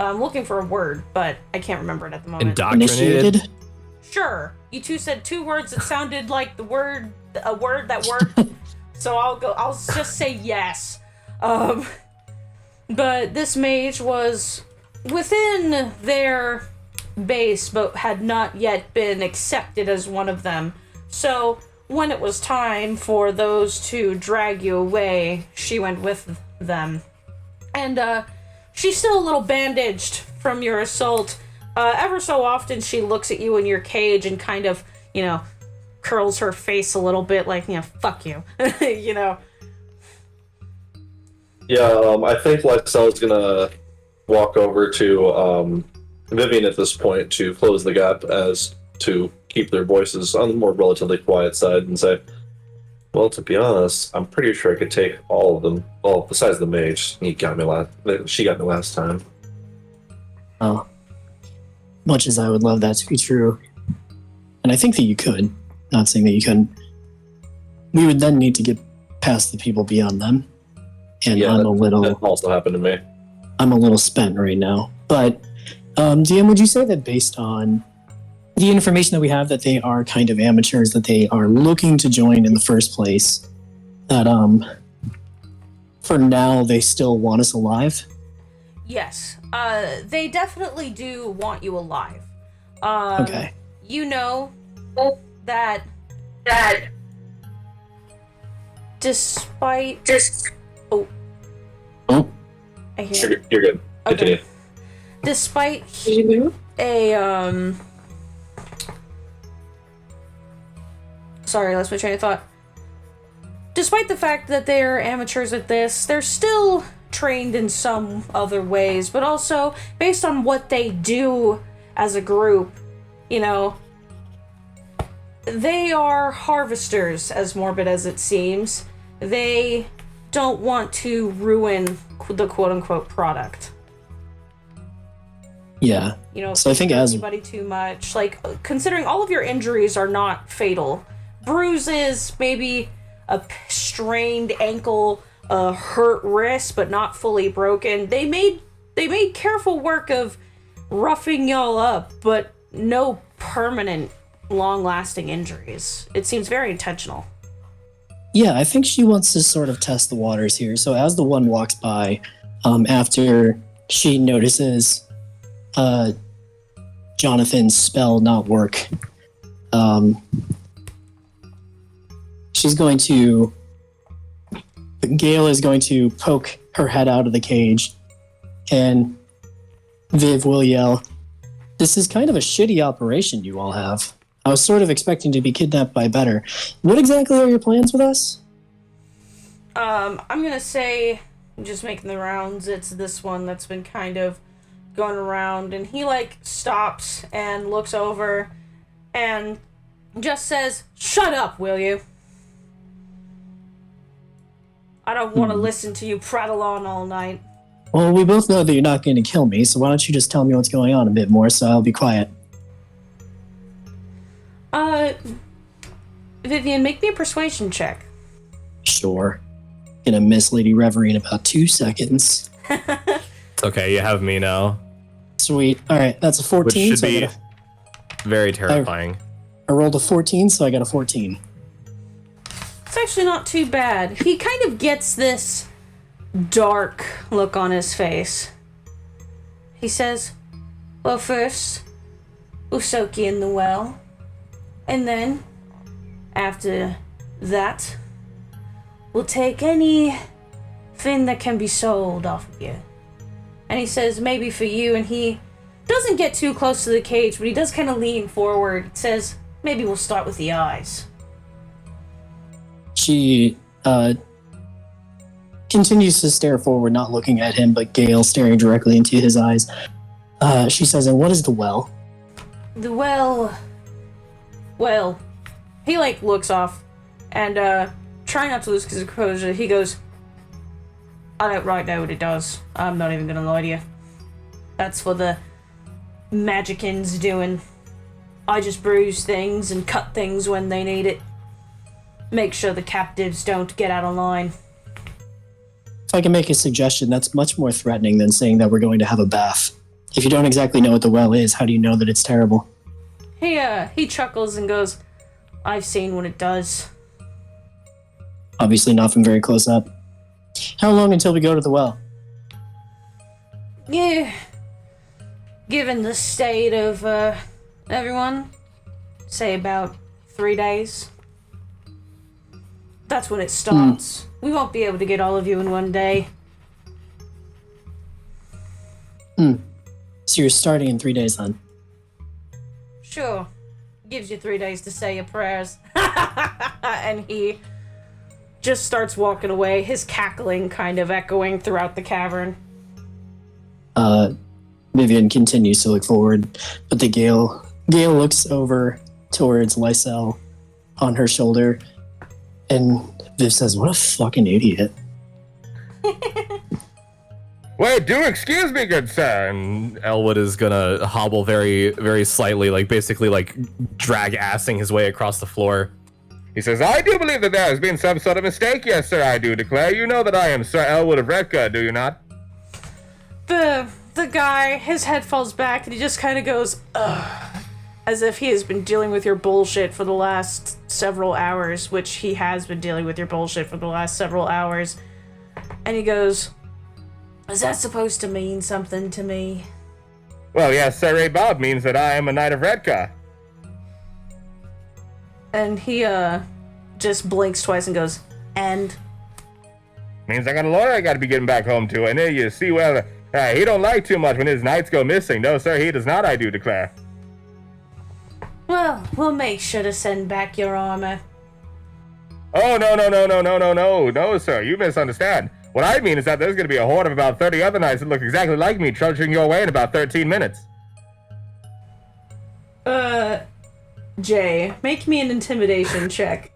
I'm looking for a word, but I can't remember it at the moment. Indoctrinated? Initiated? Sure. You two said two words that sounded like a word that worked. So I'll just say yes. But this mage was within their base, but had not yet been accepted as one of them. So when it was time for those to drag you away, she went with them. And she's still a little bandaged from your assault. Ever so often she looks at you in your cage and kind of, curls her face a little bit like, fuck you, Yeah, I think Lexel's gonna walk over to Vivian at this point to close the gap as to keep their voices on the more relatively quiet side and say, well, to be honest, I'm pretty sure I could take all of them. Well, besides the mage, she got me last time. Oh. Much as I would love that to be true, and I think that you could, not saying that you couldn't, we would then need to get past the people beyond them. And Yeah, that also happened to me. I'm a little spent right now. But, DM, would you say that based on the information that we have, that they are kind of amateurs, that they are looking to join in the first place, that for now they still want us alive? Yes. They definitely do want you alive. Okay. You know that despite Oh. I hear You're good. Continue. okay. Despite sorry, lost my train of thought. Despite the fact that they're amateurs at this, they're still trained in some other ways, but also based on what they do as a group, they are harvesters, as morbid as it seems. They don't want to ruin the quote-unquote product. Yeah. So I think as anybody too much, considering all of your injuries are not fatal, bruises, maybe a strained ankle, a hurt wrist, but not fully broken. They made careful work of roughing y'all up, but no permanent, long-lasting injuries. It seems very intentional. Yeah, I think she wants to sort of test the waters here. So as the one walks by, after she notices Jonathan's spell not work, Gale is going to poke her head out of the cage, and Viv will yell, "This is kind of a shitty operation you all have. I was sort of expecting to be kidnapped by better. What exactly are your plans with us?" I'm gonna say, just making the rounds, it's this one that's been kind of going around, and he stops and looks over and just says, "Shut up, will you? I don't want to listen to you prattle on all night." Well, we both know that you're not going to kill me, so why don't you just tell me what's going on a bit more, so I'll be quiet. Vivian, make me a persuasion check. Sure. Gonna miss Lady Reverie in about 2 seconds. Okay, you have me now. Sweet. Alright, that's a 14. Which should be very terrifying. I rolled a 14, so I got a 14. It's actually not too bad. He kind of gets this dark look on his face. He says, "Well, first, we'll soak you in the well. And then, after that, we'll take anything that can be sold off of you." And he says, "Maybe for you," and he doesn't get too close to the cage, but he does kind of lean forward. He says, "Maybe we'll start with the eyes." She continues to stare forward, not looking at him, but Gale staring directly into his eyes. She says, "And what is the well?" The well, he looks off and trying not to lose his composure, he goes, "I don't right know what it does. I'm not even gonna lie to you. That's for the magicians doing. I just bruise things and cut things when they need it. Make sure the captives don't get out of line." If I can make a suggestion, that's much more threatening than saying that we're going to have a bath. If you don't exactly know what the well is, how do you know that it's terrible? He chuckles and goes, I've seen what it does. Obviously not from very close up. How long until we go to the well? Yeah. Given the state of everyone, say about 3 days. That's when it starts. We won't be able to get all of you in one day. So you're starting in 3 days then? Sure. Gives you 3 days to say your prayers. And he just starts walking away, his cackling kind of echoing throughout the cavern. Vivian continues to look forward, but the Gale looks over towards Lysel on her shoulder, and Viv says, "What a fucking idiot." Wait, do excuse me, good sir. And Elwood is gonna hobble very, very slightly, like basically like drag-assing his way across the floor. He says, I do believe that there has been some sort of mistake. Yes, sir, I do declare. You know that I am Sir Elwood of Redka, do you not? The guy, his head falls back and he just kind of goes, ugh, as if he has been dealing with your bullshit for the last several hours, which he has been dealing with your bullshit for the last several hours. And he goes, is that supposed to mean something to me? Well, yes, Sir Ray Bob means that I am a knight of Redka. And he, just blinks twice and goes, and? Means I got a lawyer I gotta be getting back home to, and there you see, well, he don't like too much when his knights go missing. No, sir, he does not, I do declare. Well, we'll make sure to send back your armor. Oh, no, sir, you misunderstand. What I mean is that there's gonna be a horde of about 30 other knights that look exactly like me trudging your way in about 13 minutes. Jay, make me an intimidation check.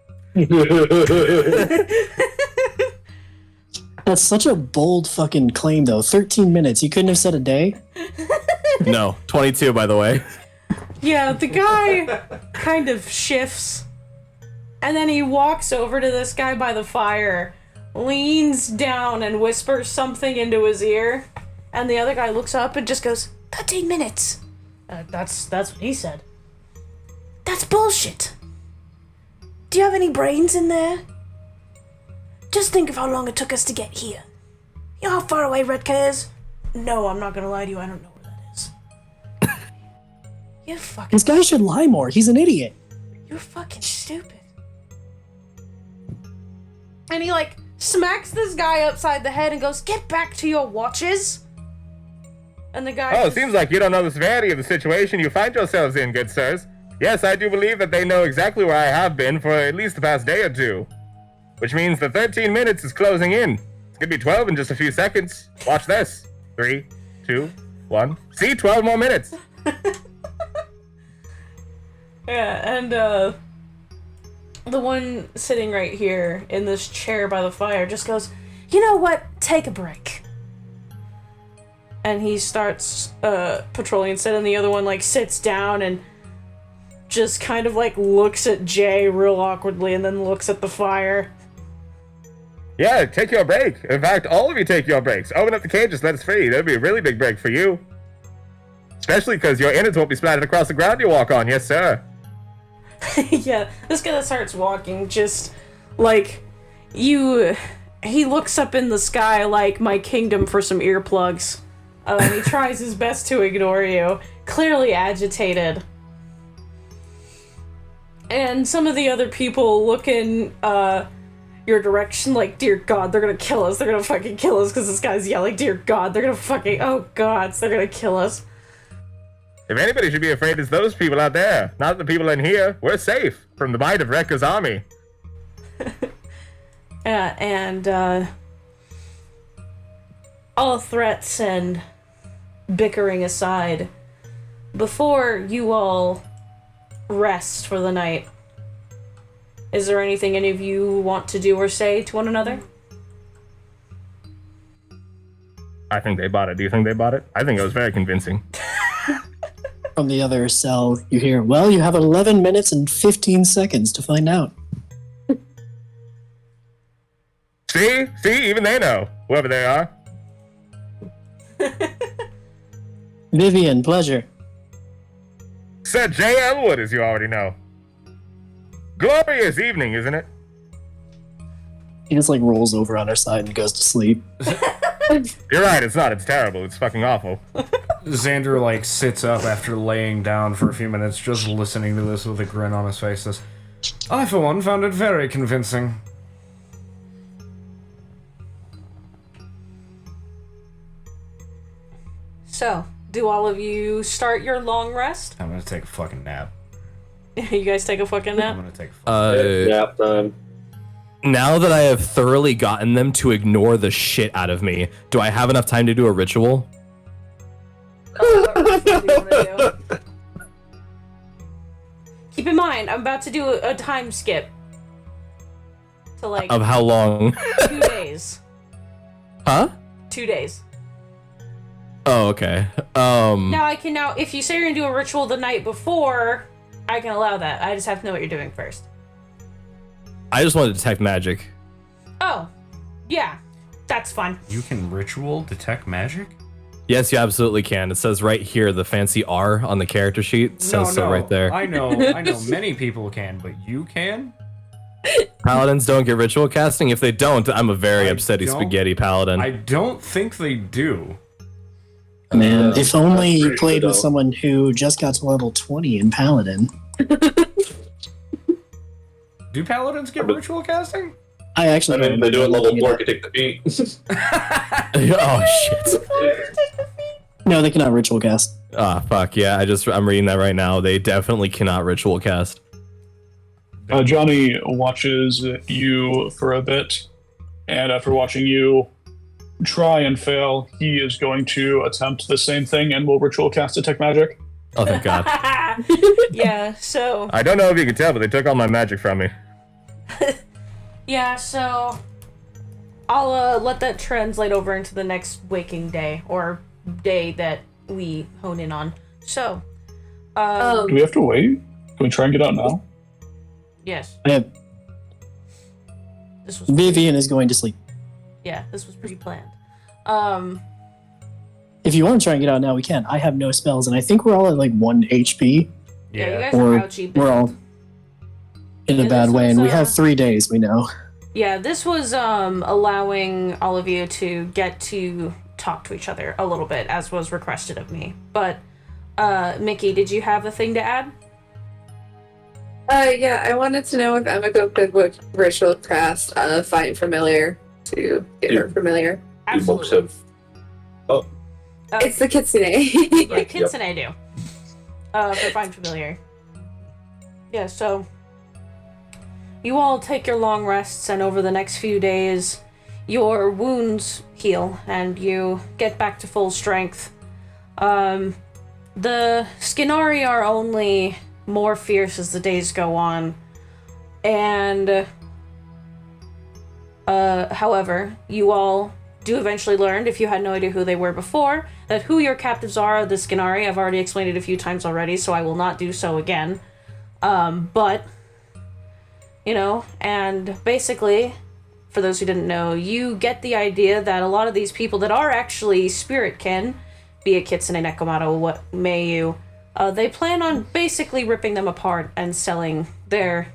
That's such a bold fucking claim, though. 13 minutes. You couldn't have said a day? No, 22, by the way. Yeah, the guy kind of shifts, and then he walks over to this guy by the fire, leans down and whispers something into his ear, and the other guy looks up and just goes, 13 minutes. That's what he said. That's bullshit. Do you have any brains in there? Just think of how long it took us to get here. You know how far away Redka is? No, I'm not gonna lie to you, I don't know where that is. You fucking... This guy should lie more. He's an idiot. You're fucking stupid. And he, like, smacks this guy upside the head and goes, get back to your watches. And the guy... Oh, it seems like you don't know the severity of the situation you find yourselves in, good sirs. Yes, I do believe that they know exactly where I have been for at least the past day or two. Which means the 13 minutes is closing in. It's gonna be 12 in just a few seconds. Watch this. 3, 2, 1. See, 12 more minutes. Yeah, and the one sitting right here in this chair by the fire just goes, you know what? Take a break. And he starts patrolling instead, and the other one like sits down and just kind of like looks at Jay real awkwardly and then looks at the fire. Yeah, take your break. In fact, all of you take your breaks. Open up the cages, let us free. That'll be a really big break for you. Especially because your innards won't be splattered across the ground you walk on. Yes, sir. Yeah, this guy that starts walking just like he looks up in the sky like my kingdom for some earplugs. He tries his best to ignore you, clearly agitated. And some of the other people look in your direction like, dear God, they're gonna kill us. They're gonna fucking kill us because this guy's yelling, dear God, they're gonna fucking, oh God, they're gonna kill us. If anybody should be afraid, it's those people out there, not the people in here. We're safe from the might of Rekka's army. And all threats and bickering aside, before you all rest for the night, is there anything any of you want to do or say to one another? I think they bought it. Do you think they bought it? I think it was very convincing. From the other cell, you hear, well, you have 11 minutes and 15 seconds to find out. See, even they know, whoever they are. Vivian, pleasure. Sir J. Elwood, as you already know. Glorious evening, isn't it? He just like rolls over on her side and goes to sleep. You're right, it's not. It's terrible. It's fucking awful. Xander like sits up after laying down for a few minutes, just listening to this with a grin on his face. Says, "I, for one, found it very convincing." So, do all of you start your long rest? I'm gonna take a fucking nap. You guys take a fucking I'm nap? gonna take a fucking Nap time. Now that I have thoroughly gotten them to ignore the shit out of me, do I have enough time to do a ritual? What do you wanna do? Keep in mind, I'm about to do a time skip. To like Of how long? 2 days. Huh? 2 days. Oh, okay. Now I can if you say you're gonna do a ritual the night before, I can allow that. I just have to know what you're doing first. I just want to detect magic. Oh, yeah, that's fine. You can ritual detect magic? Yes, you absolutely can. It says right here, the fancy R on the character sheet says so right there. I know many people can, but you can? Paladins don't get ritual casting. If they don't, I'm a very upsetty spaghetti paladin. I don't think they do. Man, if only you pretty played sure with though. someone who just got to level 20 in Paladin. Do paladins get ritual casting? I actually I mean, they do it level 4 can take the beat. Oh shit. No, they cannot ritual cast. Ah, fuck yeah. I'm reading that right now. They definitely cannot ritual cast. Johnny watches you for a bit, and after watching you try and fail, he is going to attempt the same thing and will ritual cast detect magic. Oh, thank God. Yeah, so I don't know if you can tell, but they took all my magic from me. yeah, so I'll let that translate over into the next waking day or day that we hone in on. So, Do we have to wait? Can we try and get out now? yes, I have, this was Vivian is going to sleep. yeah, this was pre-planned. If you want to try and get out now, we can. I have no spells, and I think we're all at like 1 HP, Yeah, you Yeah. guys or are ouchie. we're all in a Yeah, bad this way, was, and we have 3 days, we know. Yeah, this was allowing all of you to get to talk to each other a little bit, as was requested of me. But Mickey, did you have a thing to add? Yeah, I wanted to know if Emiko could ritual cast Find Familiar to get her familiar. You books have. Oh, It's the Kitsune. Yeah, Kitsune do. For Find Familiar. Yeah, so you all take your long rests, and over the next few days, your wounds heal, and you get back to full strength. The Skinari are only more fierce as the days go on, and however, you all do eventually learn, if you had no idea who they were before, that who your captives are the Skinari. I've already explained it a few times already, so I will not do so again. But, you know, and basically, for those who didn't know, you get the idea that a lot of these people that are actually spirit kin, be it Kitsune, Nekomato, what may you, they plan on basically ripping them apart and selling their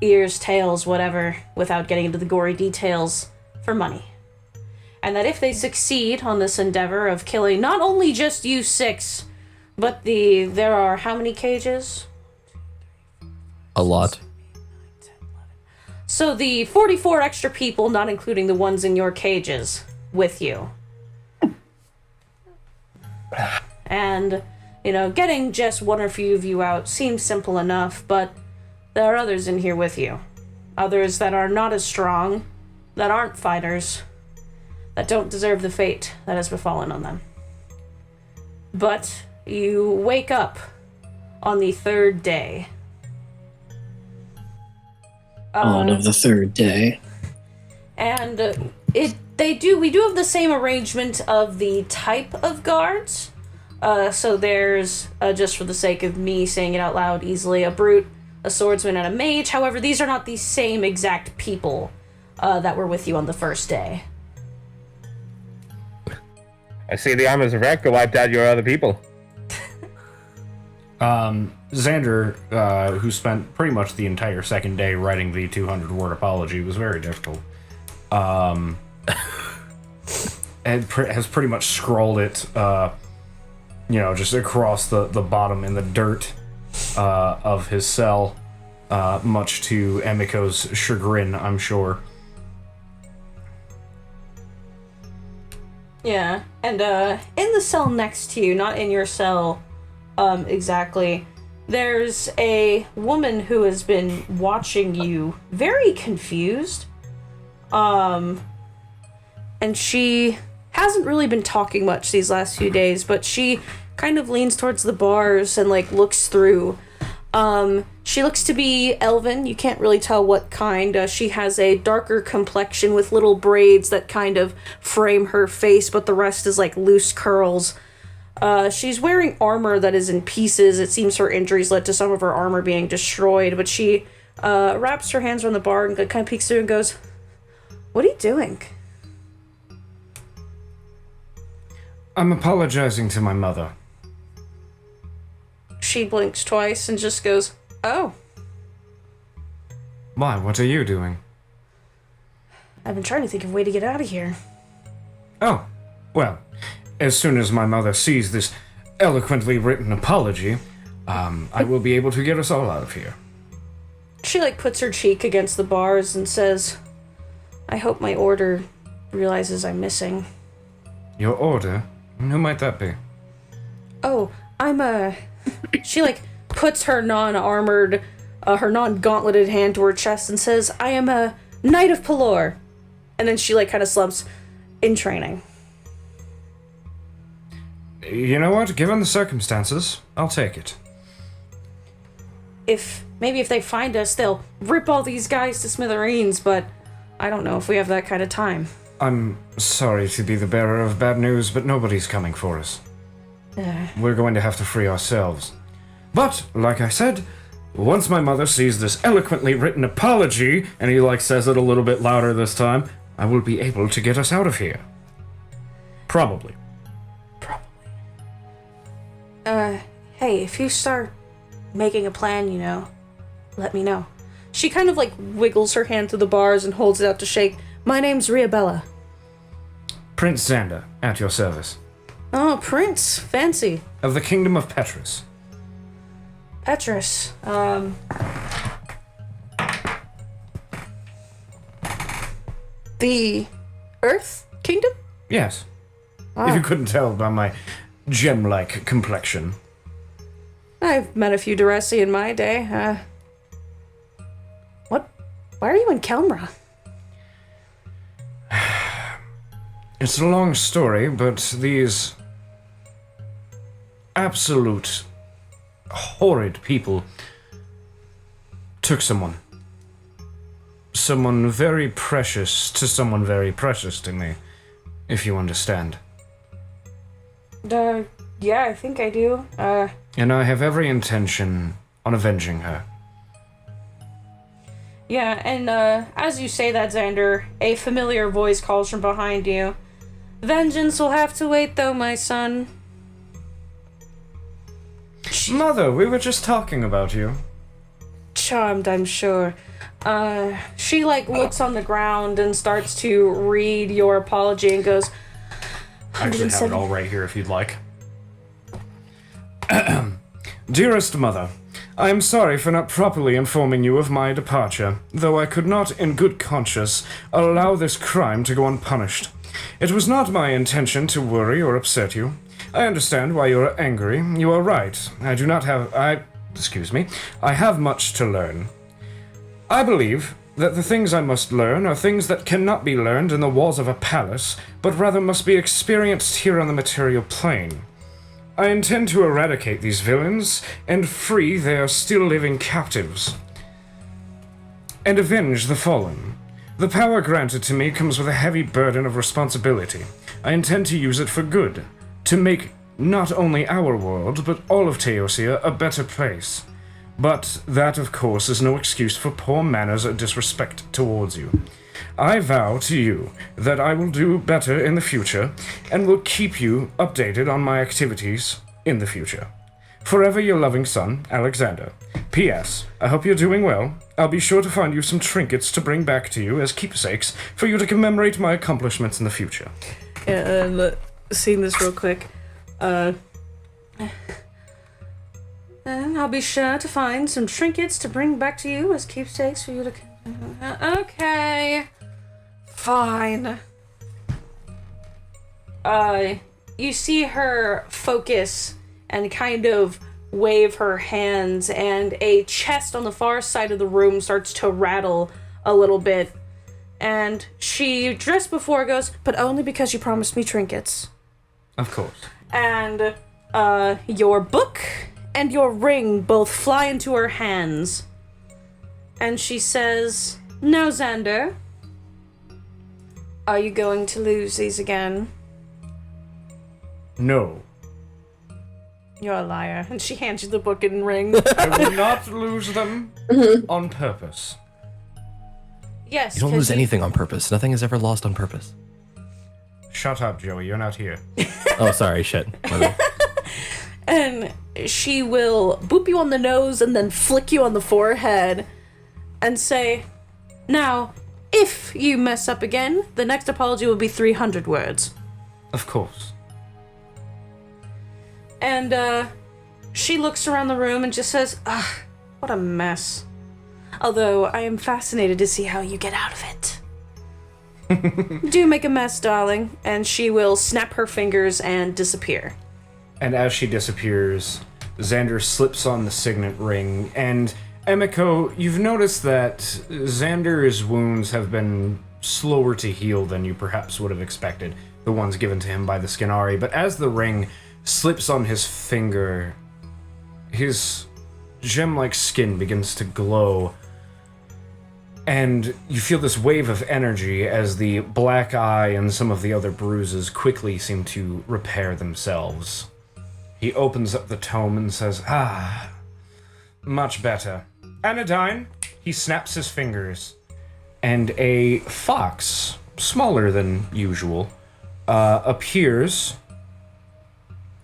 ears, tails, whatever, without getting into the gory details, for money. And that if they succeed on this endeavor of killing not only just you 6, but there are how many cages? A lot. So the 44 extra people, not including the ones in your cages, with you. And, you know, getting just one or few of you out seems simple enough, but there are others in here with you. Others that are not as strong, that aren't fighters, that don't deserve the fate that has befallen on them. But you wake up on the 3rd day. On of the 3rd day. And we do have the same arrangement of the type of guards. So there's, just for the sake of me saying it out loud easily, a brute, a swordsman, and a mage. However, these are not the same exact people that were with you on the 1st day. I see the armors of Rekka wiped out your other people. Xander, who spent pretty much the entire second day writing the 200-word apology, was very difficult. And has pretty much scrawled it, just across the bottom in the dirt of his cell, much to Emiko's chagrin, I'm sure. Yeah, and in the cell next to you, not in your cell exactly, there's a woman who has been watching you, very confused. And she hasn't really been talking much these last few days, but she kind of leans towards the bars and, like, looks through. She looks to be elven. You can't really tell what kind. She has a darker complexion with little braids that kind of frame her face, but the rest is, like, loose curls. She's wearing armor that is in pieces. It seems her injuries led to some of her armor being destroyed, but she wraps her hands around the bar and kind of peeks through and goes, "What are you doing?" I'm apologizing to my mother. She blinks twice and just goes, "Oh, Why, what are you doing? I've been trying to think of a way to get out of here." Oh, well, as soon as my mother sees this eloquently written apology, I will be able to get us all out of here. She, like, puts her cheek against the bars and says, "I hope my order realizes I'm missing." Your order? Who might that be? "Oh, I'm She, like, puts her non-armored, her non-gauntleted hand to her chest and says, "I am a Knight of Pelor." And then she, like, kind of slumps, "In training." You know what? Given the circumstances, I'll take it. Maybe if they find us, they'll rip all these guys to smithereens, but I don't know if we have that kind of time. I'm sorry to be the bearer of bad news, but nobody's coming for us. We're going to have to free ourselves. But, like I said, once my mother sees this eloquently written apology, and he, like, says it a little bit louder this time, I will be able to get us out of here. Probably. Hey, if you start making a plan, let me know. She kind of, like, wiggles her hand through the bars and holds it out to shake. "My name's Riabella." Prince Xander, at your service. "Oh, Prince. Fancy." Of the Kingdom of Petrus. Petrus. The Earth Kingdom? Yes. If you couldn't tell by my gem-like complexion. I've met a few Duresi in my day. Why are you in Kelmra? It's a long story, but these absolute horrid people took someone. Someone very precious to someone very precious to me, if you understand. Yeah, I think I do. And I have every intention on avenging her. Yeah, and as you say that, Xander, a familiar voice calls from behind you. "Vengeance will have to wait, though, my son." Mother, we were just talking about you. Charmed, I'm sure. She, like, looks on the ground and starts to read your apology and goes, I actually have it all right here if you'd like. Dearest Mother, I am sorry for not properly informing you of my departure, though I could not, in good conscience, allow this crime to go unpunished. It was not my intention to worry or upset you. I understand why you are angry. You are right. I have much to learn. I believe that the things I must learn are things that cannot be learned in the walls of a palace, but rather must be experienced here on the material plane. I intend to eradicate these villains and free their still living captives, and avenge the fallen. The power granted to me comes with a heavy burden of responsibility. I intend to use it for good, to make not only our world, but all of Teosia a better place. But that, of course, is no excuse for poor manners or disrespect towards you. I vow to you that I will do better in the future and will keep you updated on my activities in the future. Forever your loving son, Alexander. P.S. I hope you're doing well. I'll be sure to find you some trinkets to bring back to you as keepsakes for you to commemorate my accomplishments in the future. And seeing this real quick. And I'll be sure to find some trinkets to bring back to you as keepsakes for you to... Okay. Fine. You see her focus and kind of wave her hands, and a chest on the far side of the room starts to rattle a little bit. And she, just before, goes, but only because you promised me trinkets. Of course. And your book and your ring both fly into her hands. And she says, no, Xander. Are you going to lose these again? No. You're a liar. And she hands you the book and ring. I will not lose them on purpose. Yes. You don't lose anything on purpose. Nothing is ever lost on purpose. Shut up, Joey. You're not here. Oh, sorry. Shit. My bad. And she will boop you on the nose and then flick you on the forehead and say, now, if you mess up again, the next apology will be 300 words. Of course. And, she looks around the room and just says, ugh, what a mess. Although, I am fascinated to see how you get out of it. Do make a mess, darling. And she will snap her fingers and disappear. And as she disappears, Xander slips on the signet ring, and Emiko, you've noticed that Xander's wounds have been slower to heal than you perhaps would have expected, the ones given to him by the Skinari, but as the ring slips on his finger, his gem-like skin begins to glow, and you feel this wave of energy as the black eye and some of the other bruises quickly seem to repair themselves. He opens up the tome and says, much better. Anodyne, he snaps his fingers, and a fox, smaller than usual, appears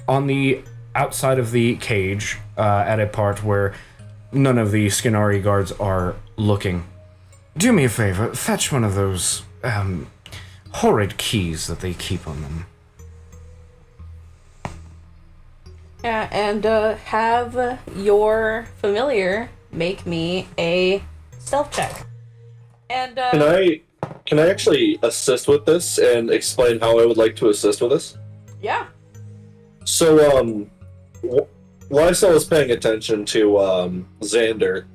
on the outside of the cage at a part where none of the Skinari guards are looking. Do me a favor, fetch one of those horrid keys that they keep on them. Yeah, and have your familiar make me a stealth check. And Can I actually assist with this and explain how I would like to assist with this? yeah. So, Lysel was paying attention to Xander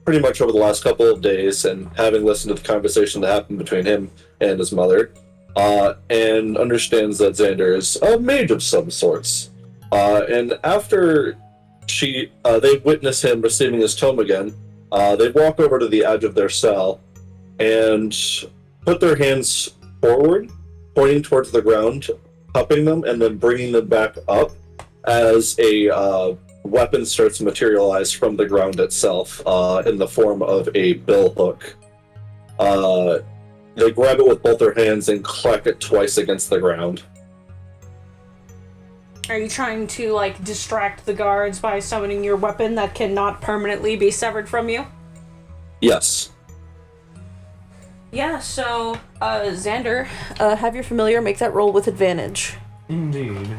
pretty much over the last couple of days, and having listened to the conversation that happened between him and his mother, and understands that Xander is a mage of some sorts. And after they witness him receiving his tome again, they walk over to the edge of their cell and put their hands forward, pointing towards the ground, cupping them, and then bringing them back up as a weapon starts to materialize from the ground itself in the form of a bill hook. They grab it with both their hands and clack it twice against the ground. Are you trying to, like, distract the guards by summoning your weapon that cannot permanently be severed from you? Yes. Yeah, so, Xander, have your familiar make that roll with advantage. Indeed.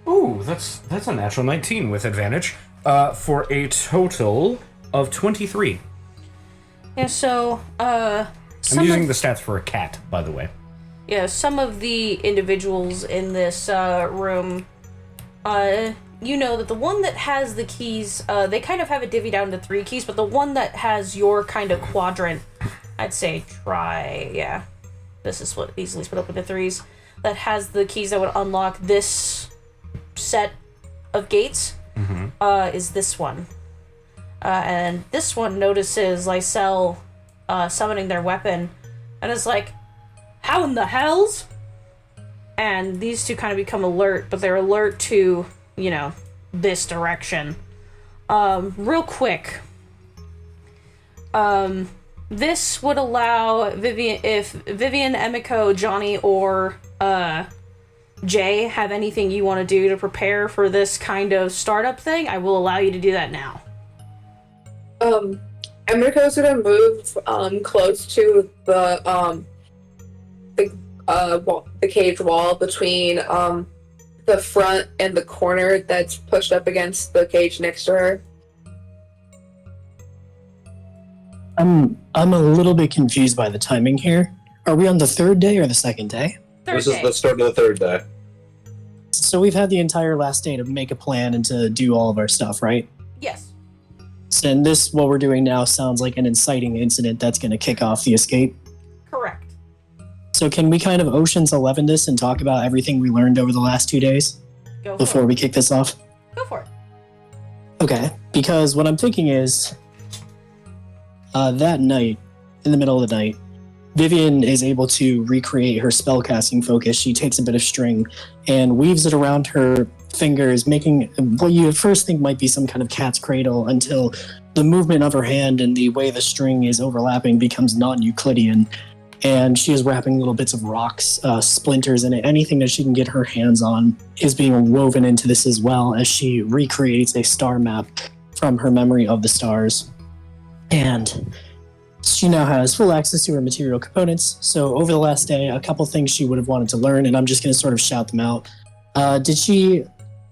Ooh, that's a natural 19 with advantage, for a total of 23. Yeah, so, I'm using the stats for a cat, by the way. Yeah, some of the individuals in this room, you know that the one that has the keys, they kind of have it divvied down to 3 keys, but the one that has your kind of quadrant, I'd say this is what easily split up into 3s, that has the keys that would unlock this set of gates, is this one. And this one notices Lysel summoning their weapon, and is like, how in the hells? And these two kind of become alert, but they're alert to, you know, this direction. Real quick. this would allow Vivian, if Vivian, Emiko, Johnny, or Jay have anything you want to do to prepare for this kind of startup thing, I will allow you to do that now. Emiko's gonna move close to the cage wall between the front and the corner that's pushed up against the cage next to her. I'm a little bit confused by the timing here. Are we on the third day or the second day? This is the start of the third day. So we've had the entire last day to make a plan and to do all of our stuff, right? Yes. So, and this, what we're doing now, sounds like an inciting incident that's going to kick off the escape. Correct. So can we kind of Ocean's 11 this and talk about everything we learned over the last 2 days Go for before it. we kick this off? Go for it. Okay, because what I'm thinking is that night, in the middle of the night, Vivian is able to recreate her spellcasting focus. She takes a bit of string and weaves it around her fingers, making what you at first think might be some kind of cat's cradle until the movement of her hand and the way the string is overlapping becomes non-Euclidean. And she is wrapping little bits of rocks, splinters in it. Anything that she can get her hands on is being woven into this as well as she recreates a star map from her memory of the stars. And she now has full access to her material components. So over the last day, a couple things she would have wanted to learn, and I'm just going to sort of shout them out. Did she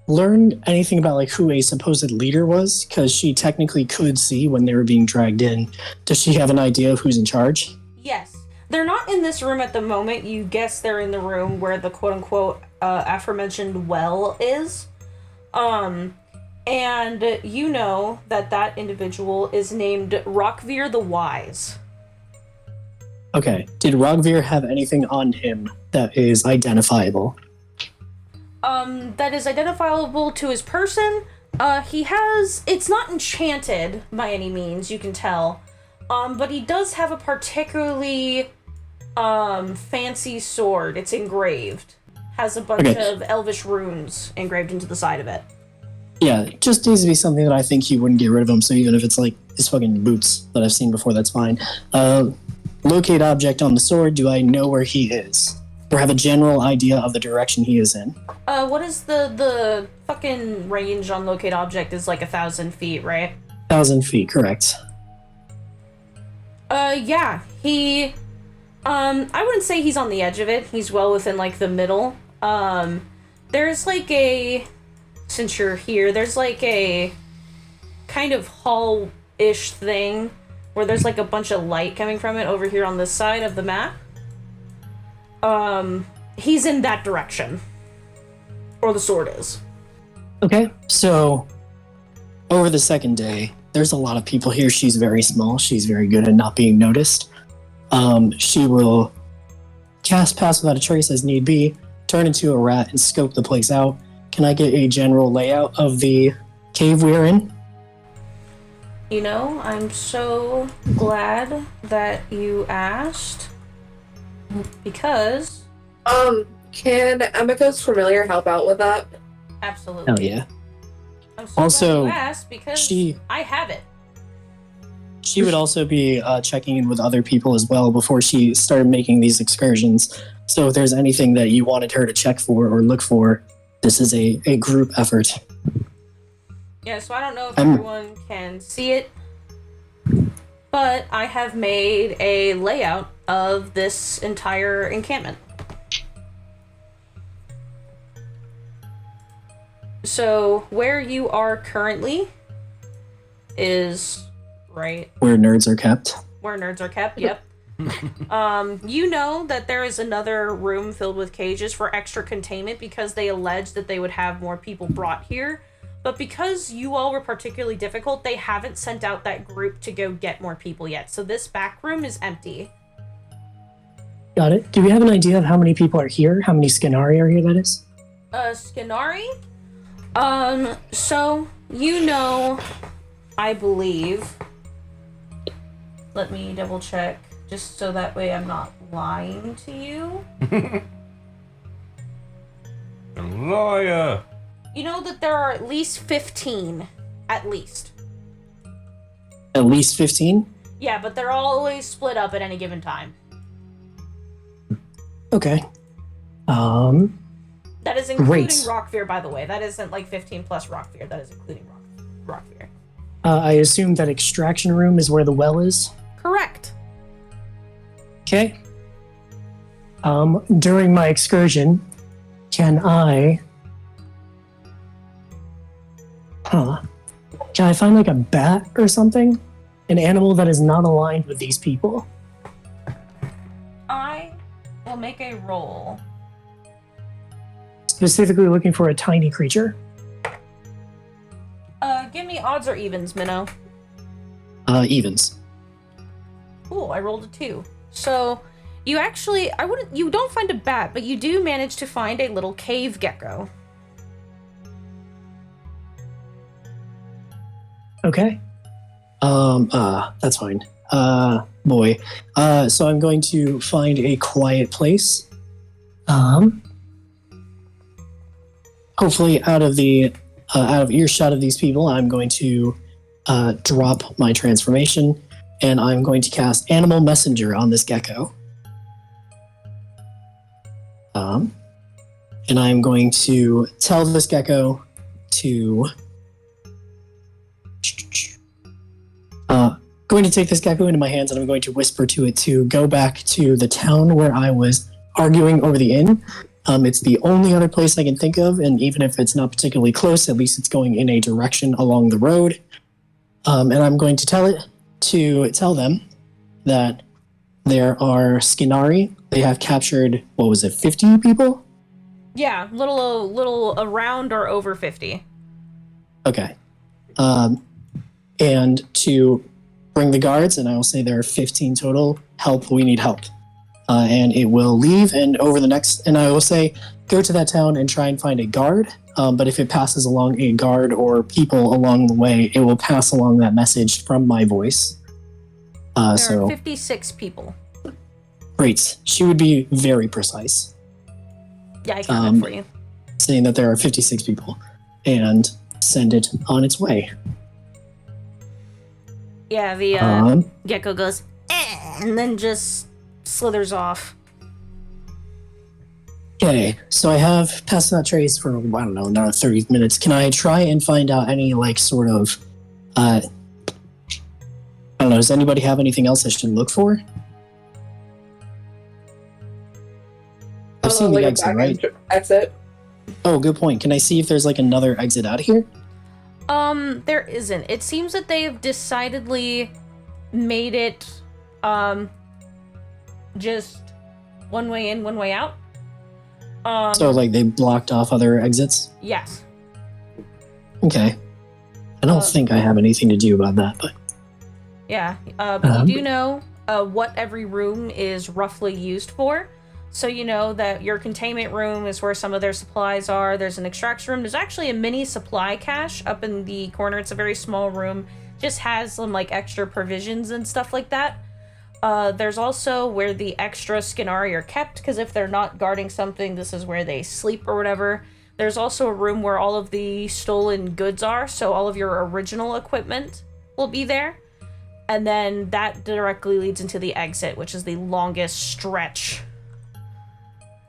learn anything about like who a supposed leader was? Because she technically could see when they were being dragged in. Does she have an idea of who's in charge? Yes. They're not in this room at the moment. You guess they're in the room where the quote-unquote aforementioned well is. And you know that individual is named Rockveer the Wise. Okay. Did Rogveer have anything on him that is identifiable? That is identifiable to his person. He has... It's not enchanted by any means, you can tell. But he does have a particularly fancy sword. It's engraved. Has a bunch of elvish runes engraved into the side of it. Yeah, it just needs to be something that I think he wouldn't get rid of him, so even if it's like his fucking boots that I've seen before, that's fine. Locate object on the sword, do I know where he is? Or have a general idea of the direction he is in? What is the fucking range on locate object is like 1,000 feet, right? 1,000 feet, correct. Yeah, he... I wouldn't say he's on the edge of it. He's well within, like, the middle. There's, like, since you're here, there's, like, a kind of hall-ish thing where there's, like, a bunch of light coming from it over here on this side of the map. He's in that direction. Or the sword is. Okay, so over the second day, there's a lot of people here. She's very small. She's very good at not being noticed. She will cast Pass Without a Trace as need be, turn into a rat, and scope the place out. Can I get a general layout of the cave we're in? You know, I'm so glad that you asked. Because... Can Emiko's familiar help out with that? Absolutely. Hell yeah. I'm so Also, glad you asked because I have it. She would also be checking in with other people as well before she started making these excursions. So if there's anything that you wanted her to check for or look for, this is a group effort. Yeah, so I don't know if everyone can see it, but I have made a layout of this entire encampment. So where you are currently is right where nerds are kept. Where nerds are kept, yep. You know that there is another room filled with cages for extra containment because they alleged that they would have more people brought here. But because you all were particularly difficult, they haven't sent out that group to go get more people yet. So this back room is empty. Got it. Do we have an idea of how many people are here? How many Skinari are here, that is? Skinari? So, you know, I believe... Let me double check, just so that way I'm not lying to you. Lawyer! You know that there are at least 15. At least. At least 15? Yeah, but they're always split up at any given time. Okay. That is including Great. rock fear, by the way. That isn't like 15 plus rock fear. That is including rock fear. I assume that extraction room is where the well is. Correct. Okay. During my excursion, can I find like a bat or something? An animal that is not aligned with these people? I will make a roll. Specifically looking for a tiny creature. Give me odds or evens, Minnow. Evens. Cool, I rolled a 2. So, you actually, you don't find a bat, but you do manage to find a little cave gecko. Okay. That's fine. Boy. So I'm going to find a quiet place. Hopefully out of earshot of these people, I'm going to drop my transformation, and I'm going to cast Animal Messenger on this gecko. And I'm going to tell this gecko to going to take this gecko into my hands, and I'm going to whisper to it to go back to the town where I was arguing over the inn. It's the only other place I can think of, and even if it's not particularly close, at least it's going in a direction along the road. And I'm going to tell them that there are Skinari. They have captured, 50 people? Yeah, little around or over 50. Okay. And to bring the guards, and I will say there are 15 total. Help, we need help. And it will leave, and I will say, go to that town and try and find a guard. But if it passes along a guard or people along the way, it will pass along that message from my voice. There are 56 people. Great. She would be very precise. Yeah, I counted for you. Saying that there are 56 people, and send it on its way. Yeah, the gecko goes, and then just slithers off. Okay, so I have passed that trace for, another 30 minutes. Can I try and find out any, does anybody have anything else I should look for? I've seen the exit, right? Exit. Oh, good point. Can I see if there's, another exit out of here? There isn't. It seems that they've decidedly made it, just one way in, one way out. So, they blocked off other exits? Yes. Okay. I don't think I have anything to do about that, but... Yeah, but you do know what every room is roughly used for. So you know that your containment room is where some of their supplies are. There's an extraction room. There's actually a mini supply cache up in the corner. It's a very small room. Just has some extra provisions and stuff like that. There's also where the extra Skinari are kept, because if they're not guarding something, this is where they sleep or whatever. There's also a room where all of the stolen goods are, so all of your original equipment will be there. And then that directly leads into the exit, which is the longest stretch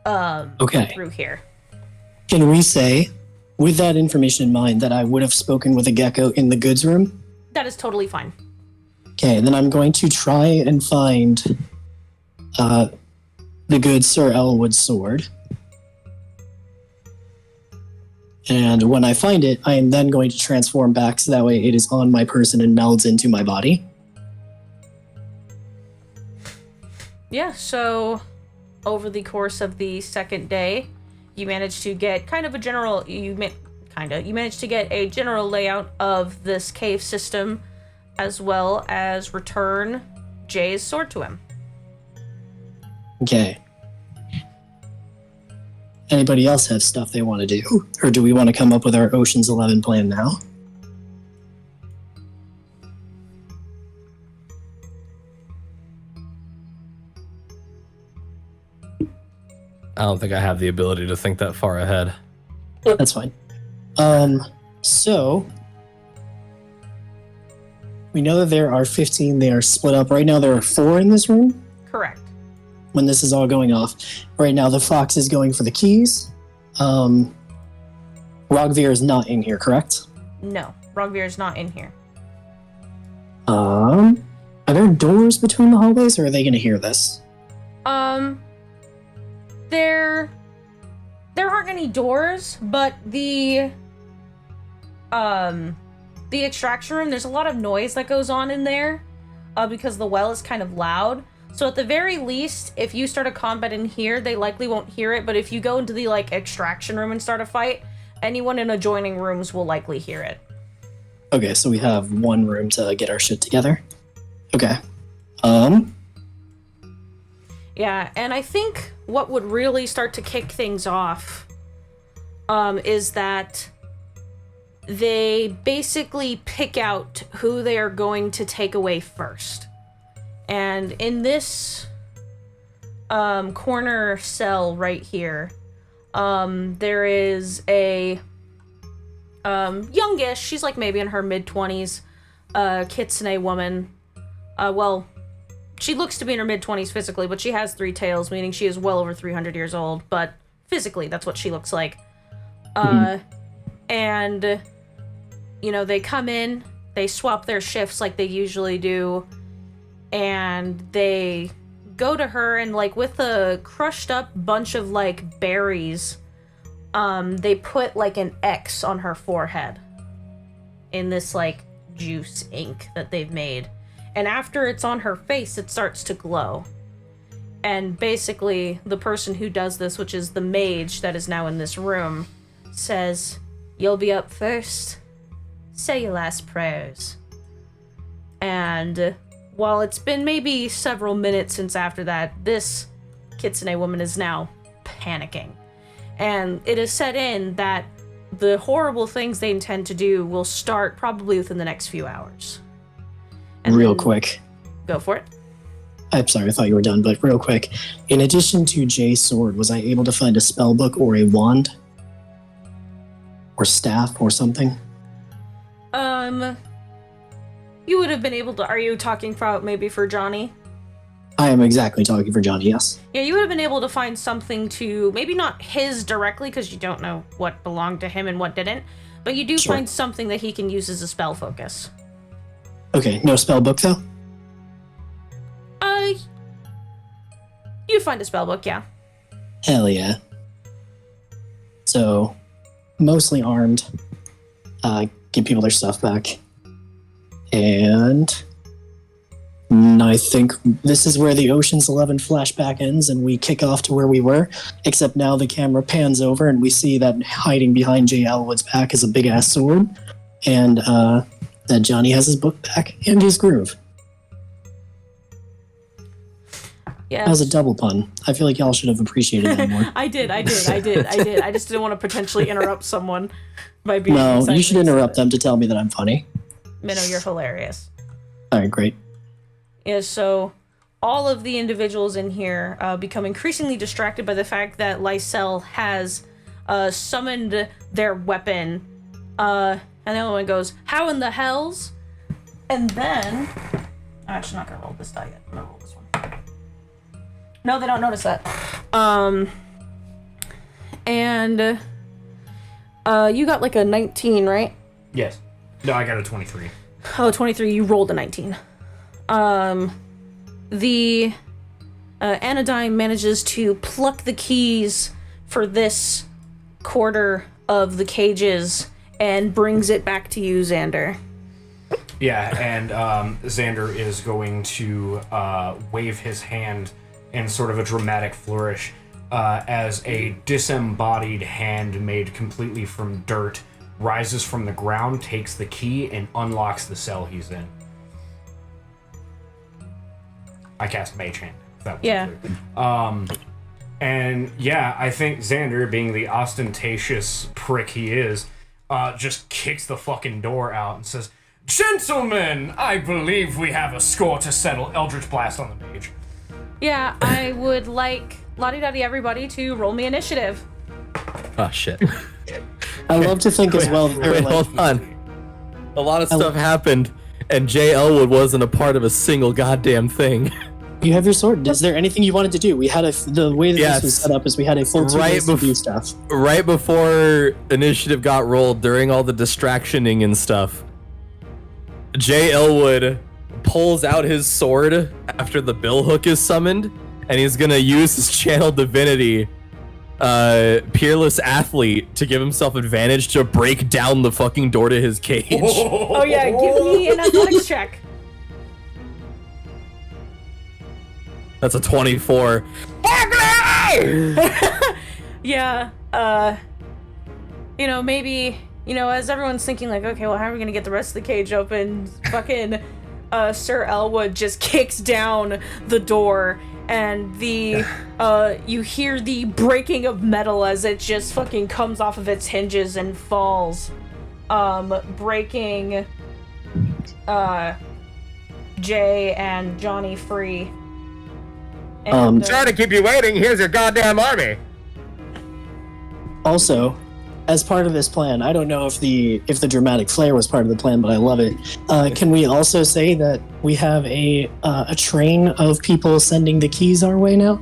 through here. Can we say, with that information in mind, that I would have spoken with a gecko in the goods room? That is totally fine. Okay, then I'm going to try and find the good Sir Elwood's sword. And when I find it, I am then going to transform back so that way it is on my person and melds into my body. Yeah, so over the course of the second day, you managed to get you managed to get a general layout of this cave system, as well as return Jay's sword to him. Okay. Anybody else have stuff they want to do? Or do we want to come up with our Ocean's 11 plan now? I don't think I have the ability to think that far ahead. That's fine. So We know that there are 15. They are split up. Right now, there are 4 in this room Correct. when this is all going off. Right now, the fox is going for the keys. Rogvir is not in here, correct? No, Rogvir is not in here. Are there doors between the hallways, or are they going to hear this? There aren't any doors, but the extraction room, there's a lot of noise that goes on in there, because the well is kind of loud. So at the very least, if you start a combat in here, they likely won't hear it, but if you go into the, like, extraction room and start a fight, anyone in adjoining rooms will likely hear it. Okay, so we have one room to get our shit together. Okay. Yeah, and I think what would really start to kick things off is that they basically pick out who they are going to take away first. And in this corner cell right here, there is a youngish, she's like maybe in her mid-20s, kitsune woman. Well, she looks to be in her mid-20s physically, but she has 3 tails, meaning she is well over 300 years old, but physically, that's what she looks like. And, you know, they come in, they swap their shifts like they usually do, and they go to her, and, like, with a crushed up bunch of, like, berries, they put, like, an X on her forehead in this, like, juice ink that they've made. And after it's on her face, it starts to glow. And basically, the person who does this, which is the mage that is now in this room, says, "You'll be up first. Say your last prayers." And while it's been maybe several minutes since after that, this kitsune woman is now panicking. And it is set in that the horrible things they intend to do will start probably within the next few hours. And real then- quick. Go for it. I'm sorry, I thought you were done, but real quick. In addition to Jay's sword, was I able to find a spell book or a wand? Or staff or something? You would have been able to, are you talking about maybe for Johnny? I am exactly talking for Johnny, yes. Yeah, you would have been able to find something to, maybe not his directly, because you don't know what belonged to him and what didn't, but you do Sure. find something that he can use as a spell focus. Okay, no spell book though? You find a spell book, yeah. Hell yeah. So, mostly armed. Give people their stuff back. And I think this is where the Ocean's 11 flashback ends and we kick off to where we were, except now the camera pans over and we see that hiding behind Jay Alwood's back is a big-ass sword, and that Johnny has his book back and his groove. Yeah. That was a double pun. I feel like y'all should have appreciated that more. I did. I just didn't want to potentially interrupt someone by being No, you excited should to interrupt say them to tell me that I'm funny. that. Minnow, you're hilarious. Alright, great. Yeah, so all of the individuals in here become increasingly distracted by the fact that Lysel has summoned their weapon. And the other one goes, "How in the hells?" And then... I'm actually not going to roll this die yet. I'm going to roll this one. No, they don't notice that. And you got like a 19, right? Yes. No, I got a 23. Oh, 23, you rolled a 19. The Anodyne manages to pluck the keys for this quarter of the cages and brings it back to you, Xander. Yeah, and Xander is going to wave his hand in sort of a dramatic flourish as a disembodied hand made completely from dirt rises from the ground, takes the key, and unlocks the cell he's in. I cast Mage Hand. If that was clear. And yeah, I think Xander, being the ostentatious prick he is, just kicks the fucking door out and says, "Gentlemen, I believe we have a score to settle. Eldritch Blast on the mage." Yeah, I would like lottie-dottie everybody to roll me initiative. Oh shit. I love to think as well that they're Wait, like, hold on. A lot of stuff happened, and Jay Elwood wasn't a part of a single goddamn thing. You have your sword. Is there anything you wanted to do? We had the way that Yes. this was set up is we had a full 2 days to do stuff. Right before initiative got rolled, during all the distractioning and stuff, Jay Elwood pulls out his sword after the billhook is summoned, and he's gonna use his channel divinity, Peerless Athlete, to give himself advantage to break down the fucking door to his cage. Oh yeah, give me an athletics check. That's a 24. Yeah, maybe, as everyone's thinking, like, okay, well, how are we gonna get the rest of the cage open? Fucking, Sir Elwood just kicks down the door, and you hear the breaking of metal as it just fucking comes off of its hinges and falls, breaking, Jay and Johnny free. And, Sorry to keep you waiting. Here's your goddamn army. Also, as part of this plan, I don't know if the dramatic flair was part of the plan, but I love it. Can we also say that we have a train of people sending the keys our way now?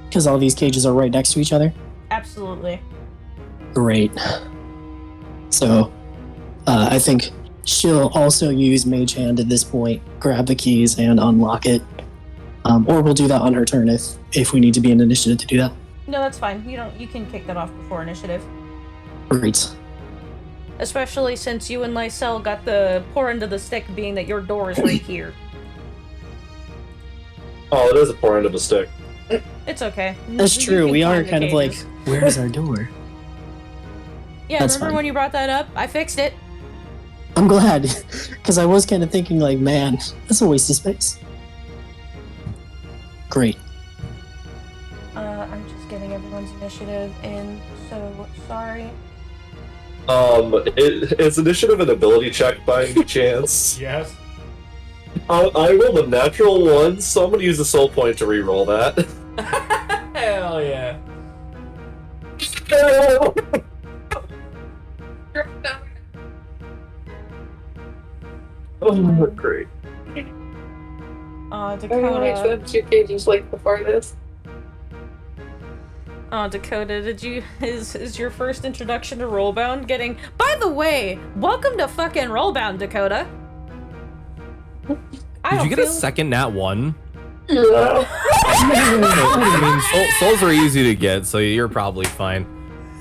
Because all these cages are right next to each other. absolutely. Great. So, I think she'll also use Mage Hand at this point, grab the keys and unlock it. Or we'll do that on her turn if we need to be in initiative to do that. No, that's fine. You can kick that off before initiative. Great. Especially since you and Lysel got the poor end of the stick, being that your door is right here. Oh, it is a poor end of a stick. It's okay. That's You true. can We are climb the kind of like, cages. where's our door? Yeah, That's remember fine. when you brought that up? I fixed it. I'm glad, because I was kind of thinking like, man, that's a waste of space. Great. I'm just getting everyone's initiative in, so sorry. Is initiative an ability check by any chance? Yes. I rolled a natural 1, so I'm gonna use a soul point to re-roll that. Hell yeah. Oh, great. Dakota. 2 cages like before this. Dakota, is your first introduction to RollBound getting... By the way, welcome to fucking RollBound, Dakota. Did you get a second nat 1? No. I mean, souls are easy to get, so you're probably fine.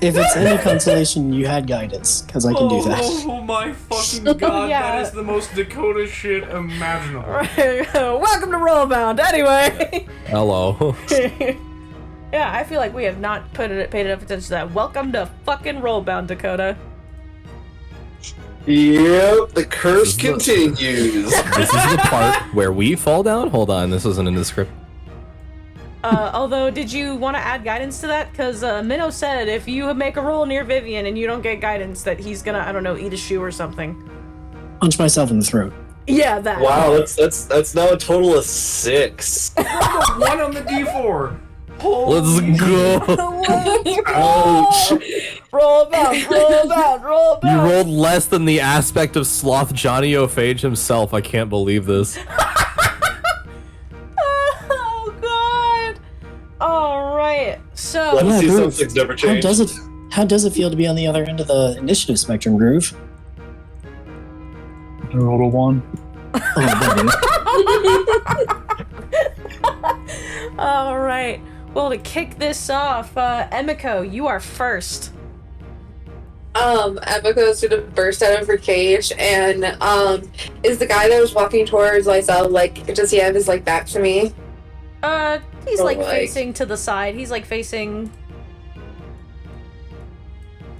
If it's any consolation, you had guidance, because I can do that. Oh my fucking god, Yeah. that is the most Dakota shit imaginable. Welcome to RollBound, anyway. Hello. Yeah, I feel like we have not paid enough attention to that. Welcome to fucking RollBound, Dakota. Yep, the curse This is continues. This is the part where we fall down? Hold on, this isn't in the script. Although, did you want to add guidance to that? Because Minnow said if you make a roll near Vivian and you don't get guidance, that he's gonna, I don't know, eat a shoe or something. Punch myself in the throat. Yeah, that. Wow, that's now a total of 6. 1 on the D4. Let's go. Ouch. RollBound. You rolled less than the aspect of Sloth Johnny O'Phage himself. I can't believe this. Oh god. All right. So. Let's Yeah, see, some Groove. things never change. How does it feel to be on the other end of the initiative spectrum, Groove? I rolled a 1. All right. Well, to kick this off, Emiko, you are first. Emma goes to burst out of her cage, and is the guy that was walking towards Lysel, like, does he have his like back to me? He's Oh, like like- facing to the side. He's like facing.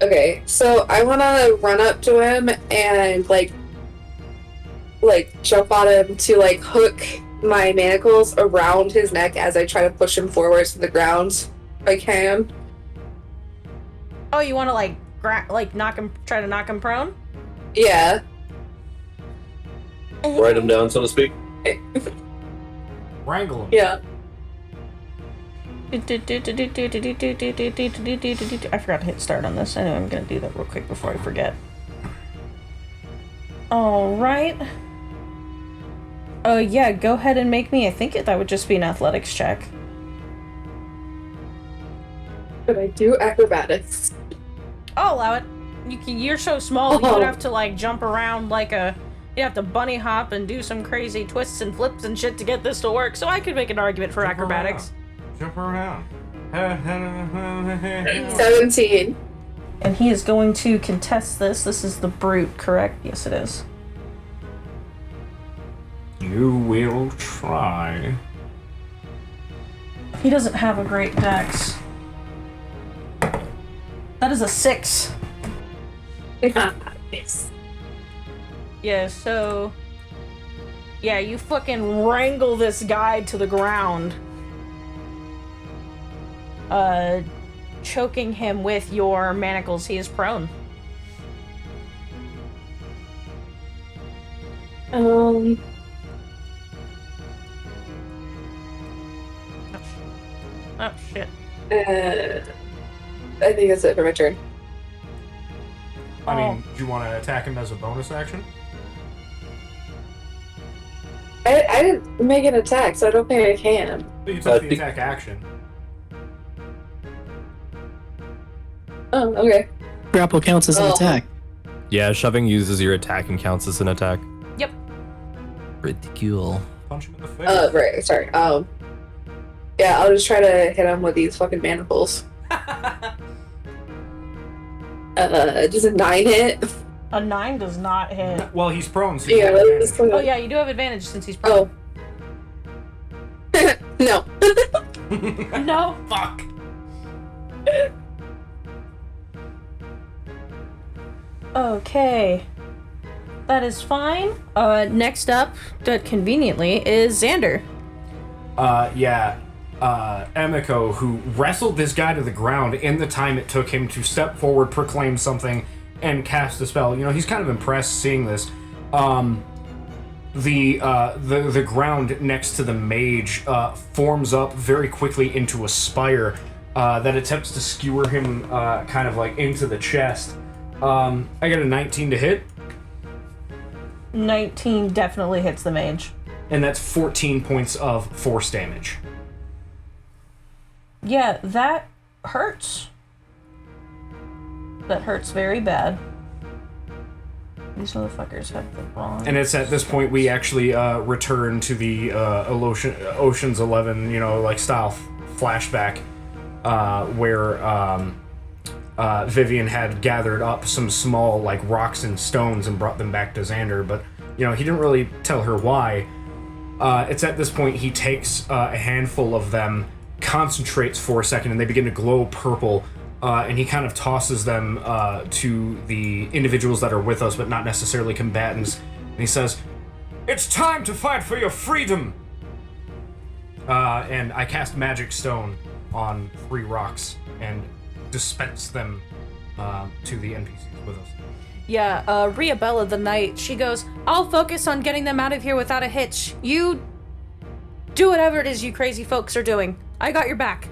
Okay, so I want to run up to him and like jump on him to like hook my manacles around his neck as I try to push him forwards to the ground. If I can. Oh, you want to like knock him, try to knock him prone? Yeah. Write him down, so to speak. Wrangle him. Yeah. I forgot to hit start on this. I know I'm gonna do that real quick before I forget. All right. Yeah, go ahead and make me. I think that would just be an athletics check. But I do acrobatics. I'll allow it. You're so small, you would have to, like, jump around like a... You have to bunny hop and do some crazy twists and flips and shit to get this to work, so I could make an argument for acrobatics. Jump around. 17. And he is going to contest this. This is the brute, correct? Yes, it is. You will try. He doesn't have a great dex. That is a 6. Yes. Yeah, so... Yeah, you fucking wrangle this guy to the ground. Choking him with your manacles. He is prone. Oh shit. I think that's it for my turn. I mean, do you want to attack him as a bonus action? I didn't make an attack, so I don't think I can. But you took the attack action. Oh, okay. Grapple counts as an attack. Yeah, shoving uses your attack and counts as an attack. Yep. Ridicule. Punch him in the face. Right, sorry. Yeah, I'll just try to hit him with these fucking manacles. Does a 9 hit? A 9 does not hit. Well, he's prone, so you Yeah, have let's advantage. Oh yeah, you do have advantage since he's prone. Oh. No. No. Fuck. Okay. That is fine. Next up, conveniently, is Xander. Emiko, who wrestled this guy to the ground in the time it took him to step forward, proclaim something, and cast a spell. You know, he's kind of impressed seeing this. The ground next to the mage forms up very quickly into a spire that attempts to skewer him kind of like into the chest. I got a 19 to hit. 19 definitely hits the mage. And that's 14 points of force damage. Yeah, that hurts. That hurts very bad. These motherfuckers have the wrong... And it's at this point we actually return to the Ocean's 11, you know, like style flashback, where Vivian had gathered up some small like rocks and stones and brought them back to Xander, but you know he didn't really tell her why. It's at this point he takes a handful of them, concentrates for a second, and they begin to glow purple. And he kind of tosses them to the individuals that are with us, but not necessarily combatants. And he says, "It's time to fight for your freedom!" And I cast Magic Stone on 3 rocks and dispense them to the NPCs with us. Yeah, Riabella the Knight, she goes, "I'll focus on getting them out of here without a hitch. You do whatever it is you crazy folks are doing. I got your back."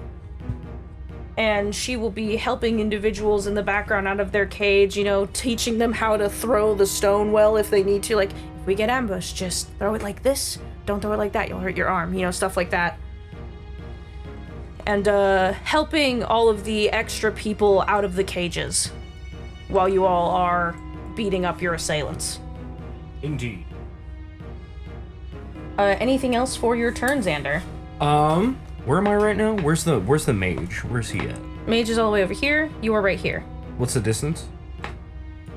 And she will be helping individuals in the background out of their cage, you know, teaching them how to throw the stone well if they need to. Like, if we get ambushed, just throw it like this. Don't throw it like that, you'll hurt your arm, you know, stuff like that. And helping all of the extra people out of the cages while you all are beating up your assailants. Indeed. Anything else for your turn, Xander? Where am I right now? Where's the mage? Where's he at? Mage is all the way over here. You are right here. What's the distance?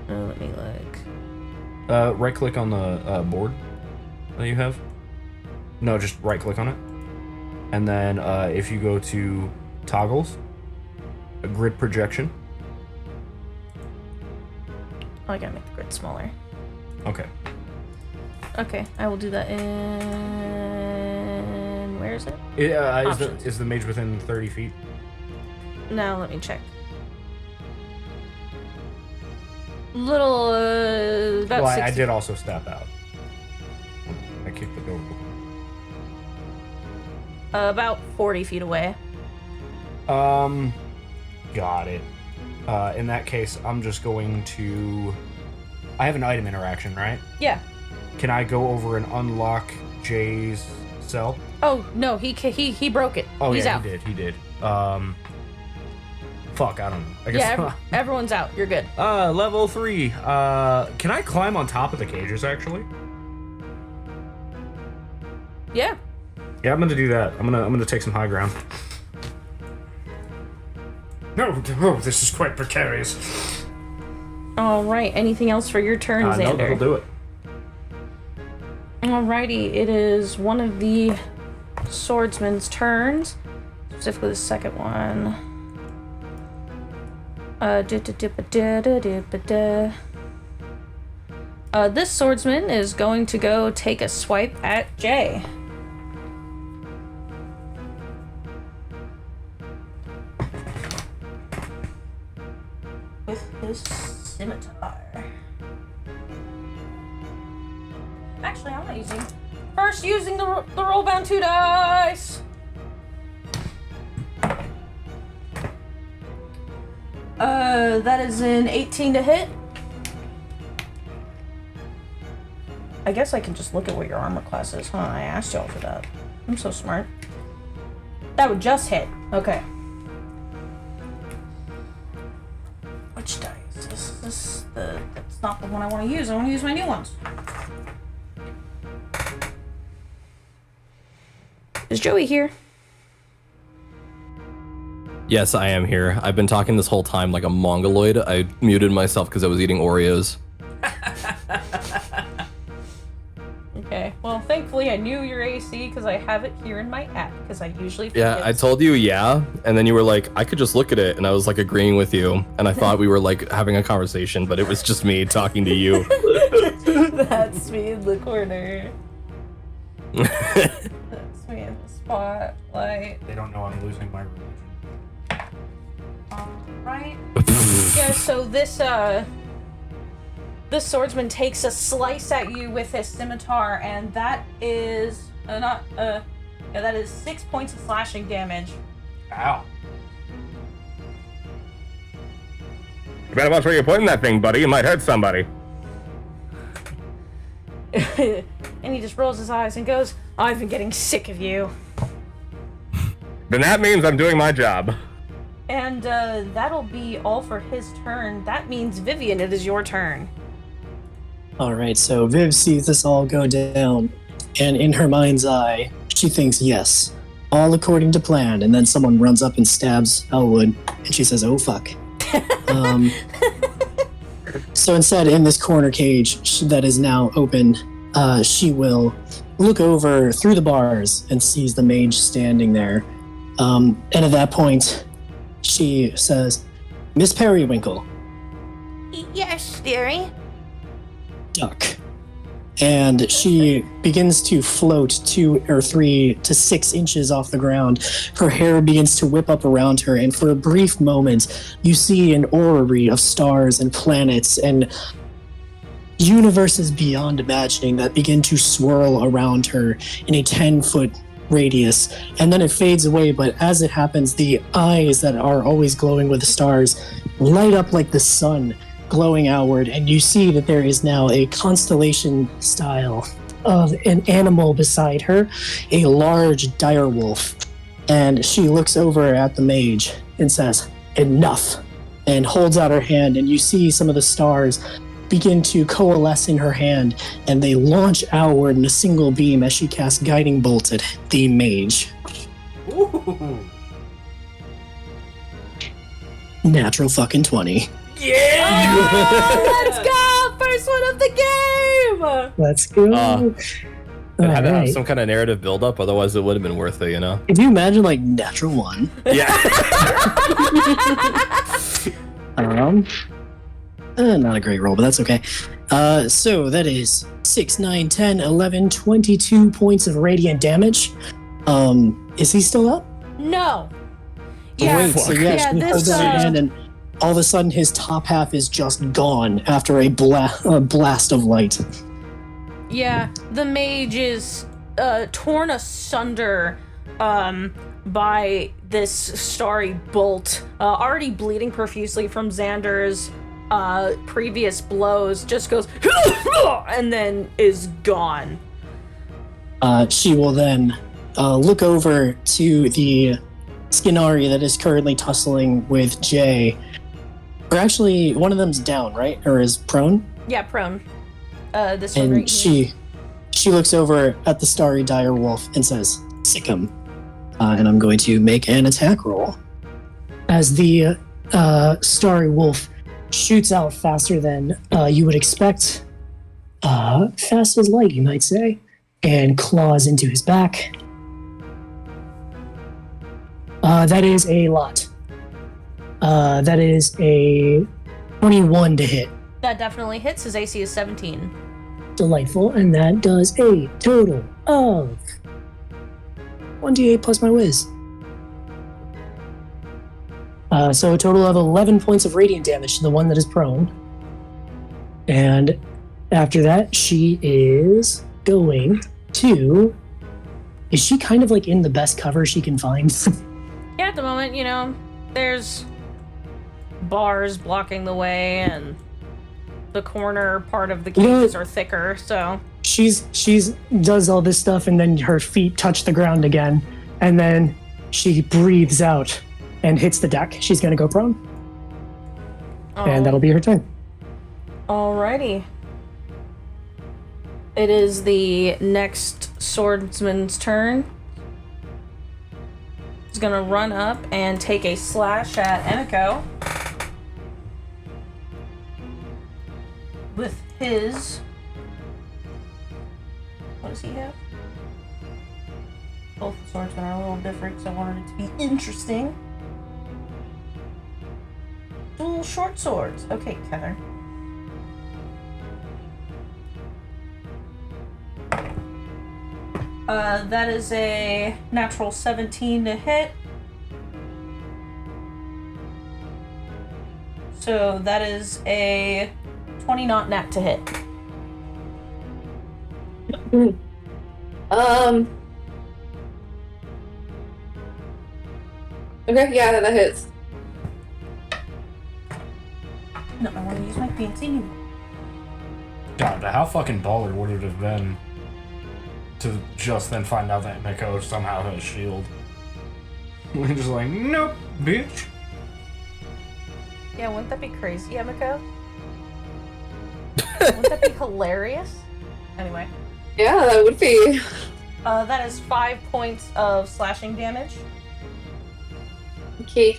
Let me look. Right click on the board that you have. No, just right click on it. And then if you go to toggles, a grid projection. Oh, I gotta make the grid smaller. Okay. Okay, I will do that in... Where is it? Is the mage within 30 feet? No, let me check. Little, about well, 60. I did also step out. I kicked the door. About 40 feet away. Got it. In that case, I'm just going to... I have an item interaction, right? Yeah. Can I go over and unlock Jay's cell? Oh no, he broke it. Oh He's yeah, out. he did. Fuck, I don't know. I guess. Yeah, everyone's out. You're good. Level 3. Can I climb on top of the cages actually? Yeah. Yeah, I'm gonna do that. I'm gonna take some high ground. No, this is quite precarious. All right. Anything else for your turn, Xander? No, that'll do it. Alrighty, it is one of the swordsman's turns, specifically the second one. This swordsman is going to go take a swipe at Jay. With his scimitar. Actually, I'm not using. First, using the RollBound 2 dice. That is an 18 to hit. I guess I can just look at what your armor class is, huh? I asked y'all for that. I'm so smart. That would just hit. Okay. Which dice? That's not the one I want to use. I want to use my new ones. Is Joey here? Yes, I am here. I've been talking this whole time like a mongoloid. I muted myself because I was eating Oreos. Okay. Well, thankfully I knew your AC because I have it here in my app because I usually forget. Yeah, I told you, yeah, and then you were like, I could just look at it, and I was like agreeing with you, and I thought we were like having a conversation, but it was just me talking to you. That's me in the corner. That's me in the spotlight. They don't know I'm losing my religion. Alright. Yeah, so this swordsman takes a slice at you with his scimitar, and that is that is 6 points of slashing damage. Ow. You better watch where you're putting that thing, buddy. You might hurt somebody. And he just rolls his eyes and goes, I've been getting sick of you. Then that means I'm doing my job. And that'll be all for his turn. That means, Vivian, it is your turn. Alright, so Viv sees this all go down, and in her mind's eye, she thinks, yes, all according to plan, and then someone runs up and stabs Elwood, and she says, oh fuck. So instead, in this corner cage that is now open, she will look over through the bars and sees the mage standing there. And at that point, she says, Miss Periwinkle, Yes, dearie. duck. And she begins to float 2 or 3 to 6 inches off the ground. Her hair begins to whip up around her, and for a brief moment, you see an orrery of stars and planets and universes beyond imagining that begin to swirl around her in a 10-foot radius. And then it fades away, but as it happens, the eyes that are always glowing with the stars light up like the sun, glowing outward, and you see that there is now a constellation style of an animal beside her, a large direwolf. And she looks over at the mage and says, enough, and holds out her hand, and you see some of the stars begin to coalesce in her hand, and they launch outward in a single beam as she casts guiding bolts at the mage. Ooh. Natural fucking 20. Oh, let's go! First one of the game! Let's go. It had to have Alright. some kind of narrative build-up, otherwise it would have been worth it, you know? Could you imagine, like, natural 1? Yeah. Not a great roll, but that's okay. So that is 6, 9, 10, 11, 22 points of radiant damage. Is he still up? No. Yeah, Wait, so yeah, she holds this, out her hand, and all of a sudden his top half is just gone after a blast of light. yeah, the mage is torn asunder by this starry bolt, already bleeding profusely from Xander's previous blows, just goes and then is gone. She will then look over to the Skinari that is currently tussling with Jay. Or actually, one of them's down, right? Or is prone? Yeah, prone. This one And right here. she looks over at the starry dire wolf and says, "Sick him." And I'm going to make an attack roll. As the starry wolf shoots out faster than you would expect, fast as light, you might say, and claws into his back. That is a lot. That is a 21 to hit. That definitely hits. His AC is 17. Delightful, and that does a total of 1d8 plus my whiz. So a total of 11 points of radiant damage to the one that is prone. And after that, she is going to... Is she kind of like in the best cover she can find? Yeah, at the moment, there's bars blocking the way, and the corner part of the cages are thicker, so... She's does all this stuff, and then her feet touch the ground again, and then she breathes out and hits the deck. She's gonna go prone, and that'll be her turn. Alrighty. It is the next swordsman's turn. He's gonna run up and take a slash at Emiko with his... What does he have? Both the swordsmen are a little different, so I wanted it to be interesting. Dual short swords. Okay, Heather. That is a natural 17 to hit. So that is a 20 not nat to hit. Okay, yeah, that hits. No, I want to use my fancy new one. God, how fucking baller would it have been to just then find out that Miko somehow has shield? We're just like, nope, bitch. Yeah, wouldn't that be crazy, Emiko? Wouldn't that be hilarious? Anyway. Yeah, that would be. That is 5 points of slashing damage. Okay.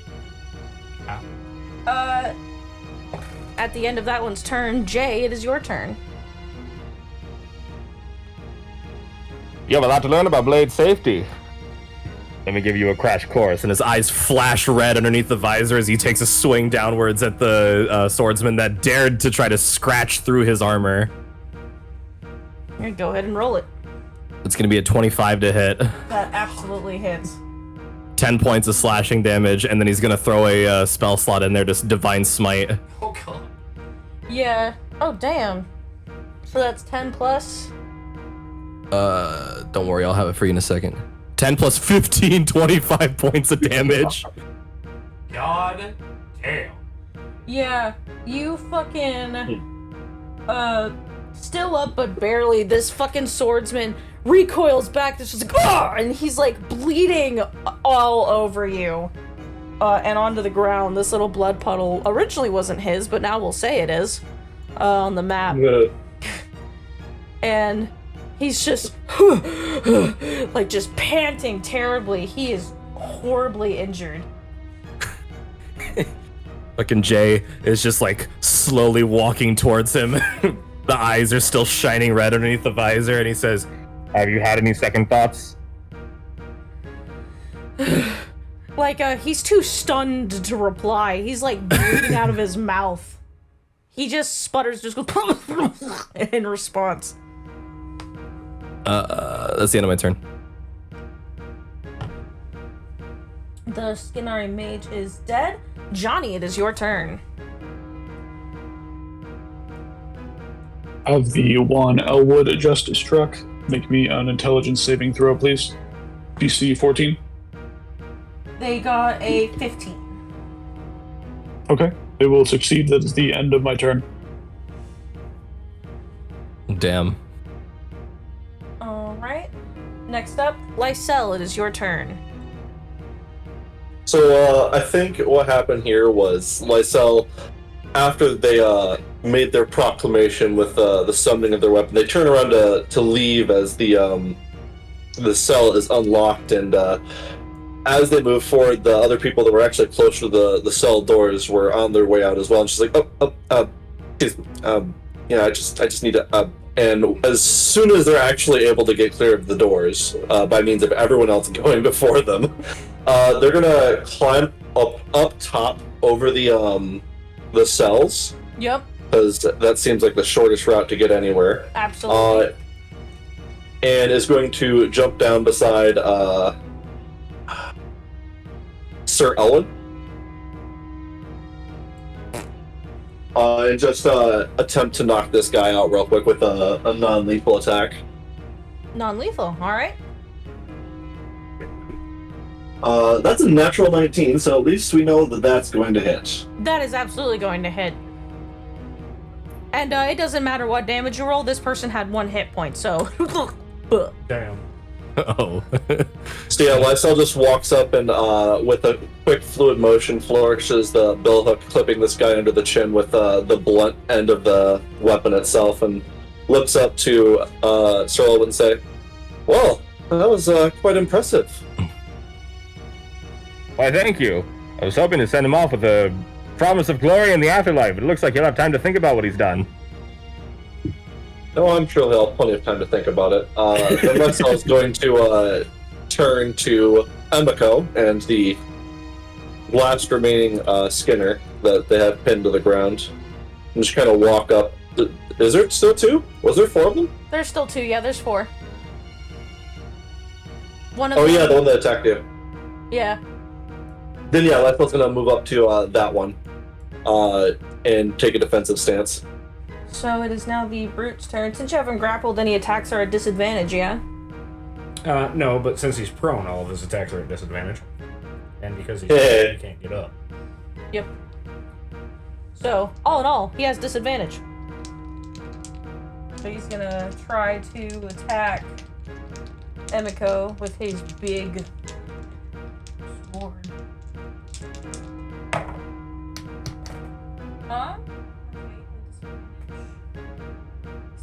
At the end of that one's turn, Jay, it is your turn. You have a lot to learn about blade safety. Let me give you a crash course. And his eyes flash red underneath the visor as he takes a swing downwards at the swordsman that dared to try to scratch through his armor. Here, go ahead and roll it. It's going to be a 25 to hit. That absolutely hits. 10 points of slashing damage, and then he's going to throw a spell slot in there, just Divine Smite. Oh, God. Yeah. Oh, damn. So that's 10 plus? Don't worry, I'll have it for you in a second. 10 plus 15, 25 points of damage. God damn. Yeah, you fucking... still up but barely, this fucking swordsman recoils back, this was like, ah! And he's like bleeding all over you. And onto the ground. This little blood puddle originally wasn't his, but now we'll say it is. On the map. And he's just like just panting terribly. He is horribly injured. Fucking Jay is just like slowly walking towards him. The eyes are still shining red underneath the visor, and he says, Have you had any second thoughts? Like, he's too stunned to reply. He's like bleeding out of his mouth. He just sputters, just goes in response. that's the end of my turn. The Skinari mage is dead. Johnny, it is your turn. Of the one Elwood just struck, make me an intelligence saving throw, please. DC 14. They got a 15. Okay, it will succeed. That is the end of my turn. Damn. Alright. Next up, Lysel, it is your turn. So I think what happened here was Lysel, after they made their proclamation with the summoning of their weapon, they turn around to leave as the cell is unlocked, and as they move forward, the other people that were actually closer to the cell doors were on their way out as well. And she's like, excuse me, I just need to. And as soon as they're actually able to get clear of the doors, by means of everyone else going before them, they're gonna climb up top over the cells. Yep. Because that seems like the shortest route to get anywhere. Absolutely. And is going to jump down beside Sir Elwin. And just attempt to knock this guy out real quick with a non-lethal attack. Non-lethal, alright. That's a natural 19, so at least we know that that's going to hit. That is absolutely going to hit. And it doesn't matter what damage you roll, this person had 1 hit point, so... Damn. Oh. So yeah, Lysel just walks up and with a quick fluid motion flourishes the billhook, clipping this guy under the chin with the blunt end of the weapon itself, and looks up to Sir Elwin and say, "Well, that was quite impressive." Why, thank you. I was hoping to send him off with a promise of glory in the afterlife, but it looks like he'll have time to think about what he's done. No, I'm sure he'll have plenty of time to think about it. Then Lysel is going to turn to Emiko and the last remaining Skinner that they have pinned to the ground, and just kind of walk up. Is there still 2? Was there 4 of them? There's still 2, yeah, there's 4. One of Oh them... yeah, the one that attacked you. Yeah. Then yeah, Lysel's gonna move up to that one, and take a defensive stance. So it is now the Brute's turn. Since you haven't grappled, any attacks are at disadvantage, yeah? No, but since he's prone, all of his attacks are at disadvantage. And because he's Yeah. he can't get up. Yep. So, all in all, he has disadvantage. So he's gonna try to attack Emiko with his big sword. Huh?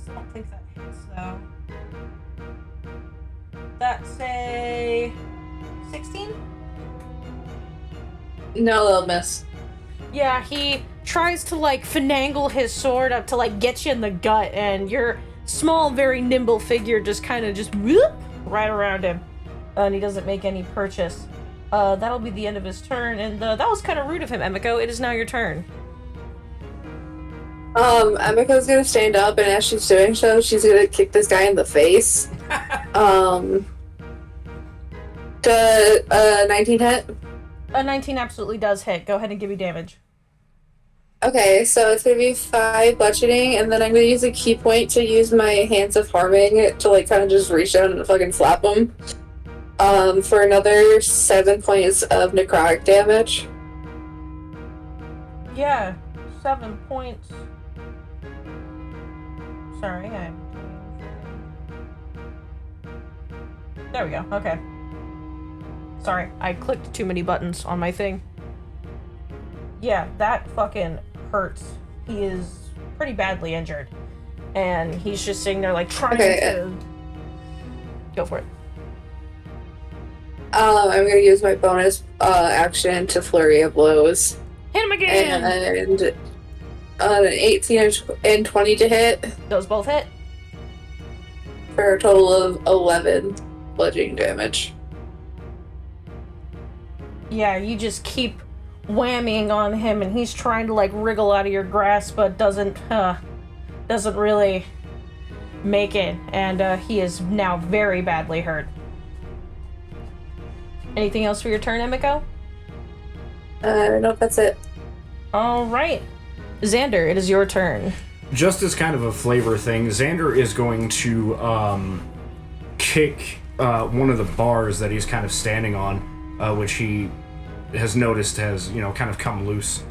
I don't think that hits though. That's a 16? No, they'll miss. Yeah, he tries to like finagle his sword up to like get you in the gut, and your small, very nimble figure just kind of just whoop right around him, and he doesn't make any purchase. That'll be the end of his turn, and that was kind of rude of him, Emiko. It is now your turn. Emiko's gonna stand up, and as she's doing so, she's gonna kick this guy in the face. Does 19 hit? A 19 absolutely does hit. Go ahead and give me damage. Okay, so it's gonna be 5 bludgeoning, and then I'm gonna use a key point to use my Hands of Harming to like kind of just reach down and fucking slap him. For another 7 points of necrotic damage. Yeah, 7 points. Sorry, I'm... There we go, okay. Sorry, I clicked too many buttons on my thing. Yeah, that fucking hurts. He is pretty badly injured. And he's just sitting there like trying to... Go for it. I'm gonna use my bonus action to Flurry of Blows. Hit him again! And an 18 and 20 to hit. Those both hit. For a total of 11 bludgeoning damage. Yeah, you just keep whamming on him, and he's trying to like wriggle out of your grasp, but doesn't really make it, and he is now very badly hurt. Anything else for your turn, Emiko? No, that's it. All right, Xander, it is your turn. Just as kind of a flavor thing, Xander is going to kick one of the bars that he's kind of standing on, which he has noticed has, kind of come loose,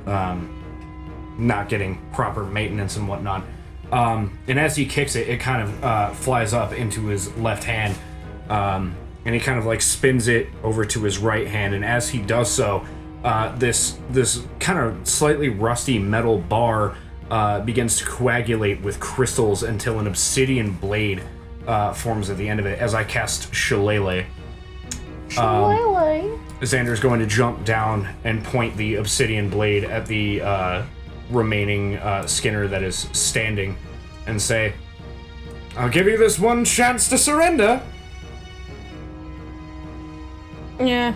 not getting proper maintenance and whatnot. And as he kicks it, it kind of flies up into his left hand, and he kind of like spins it over to his right hand, and as he does so, this kind of slightly rusty metal bar begins to coagulate with crystals until an obsidian blade forms at the end of it. As I cast Shillelagh. Xander's going to jump down and point the obsidian blade at the remaining Skinner that is standing and say, "I'll give you this one chance to surrender." Yeah.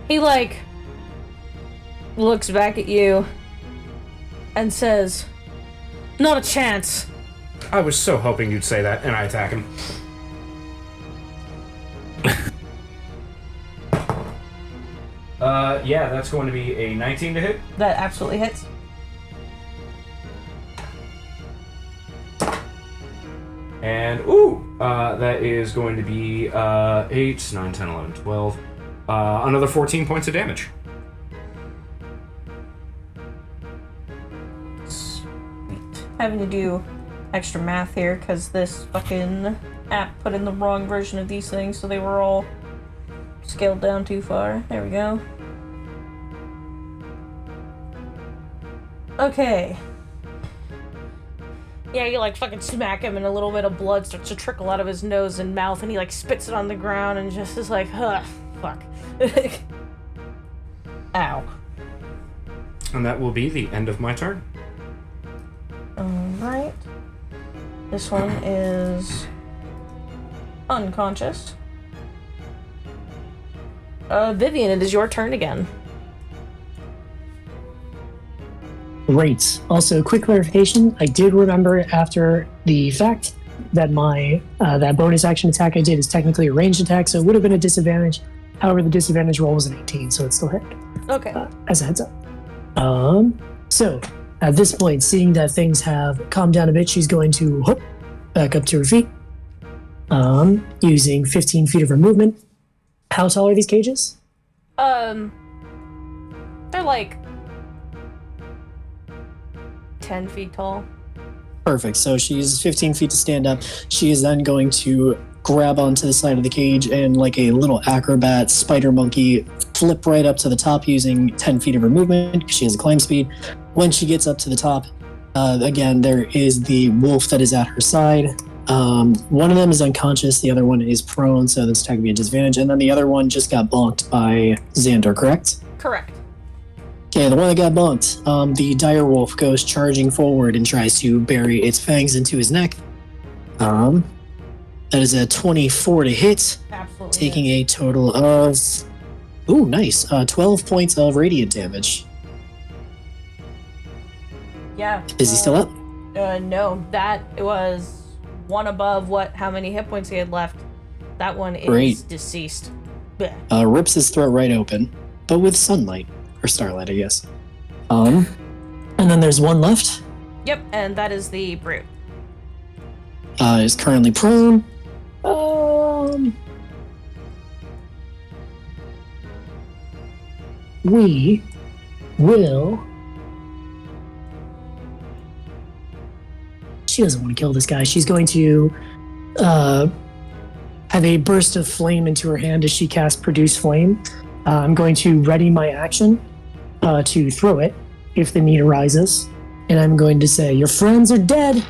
He, like, looks back at you and says, "Not a chance." I was so hoping you'd say that, and I attack him. Yeah, that's going to be a 19 to hit. That absolutely hits. And, that is going to be 8, 9, 10, 11, 12. Another 14 points of damage. Sweet. Having to do extra math here because this fucking app put in the wrong version of these things, so they were all scaled down too far. There we go. Okay. Yeah, you like fucking smack him and a little bit of blood starts to trickle out of his nose and mouth and he like spits it on the ground and just is like, huh, fuck. Ow. And that will be the end of my turn. Alright. This one is unconscious. Vivian, it is your turn again. Great. Also, quick clarification, I did remember after the fact that my that bonus action attack I did is technically a ranged attack, so it would have been a disadvantage. However, the disadvantage roll was an 18, so it still hit. Okay. As a heads up. So, at this point, seeing that things have calmed down a bit, she's going to hop back up to her feet, using 15 feet of her movement. How tall are these cages? They're like 10 feet tall. Perfect. So she uses 15 feet to stand up. She is then going to grab onto the side of the cage and, like a little acrobat spider monkey, flip right up to the top using 10 feet of her movement because she has a climb speed. When she gets up to the top, again, there is the wolf that is at her side. One of them is unconscious, the other one is prone, so this attack would be a disadvantage. And then the other one just got bonked by Xander, correct? Correct. Okay, the one that got bumped, the dire wolf goes charging forward and tries to bury its fangs into his neck. That is a 24 to hit, Absolutely. taking a total of, ooh, nice, 12 points of radiant damage. Yeah. Is he still up? No, that was one above how many hit points he had left. That one is Great. deceased. Blech. Rips his throat right open, but with sunlight, or starlight, I guess. And then there's one left. Yep, and that is the brute. Is currently prone. We will. She doesn't want to kill this guy. She's going to have a burst of flame into her hand as she casts Produce Flame. I'm going to ready my action to throw it if the need arises. And I'm going to say, your friends are dead.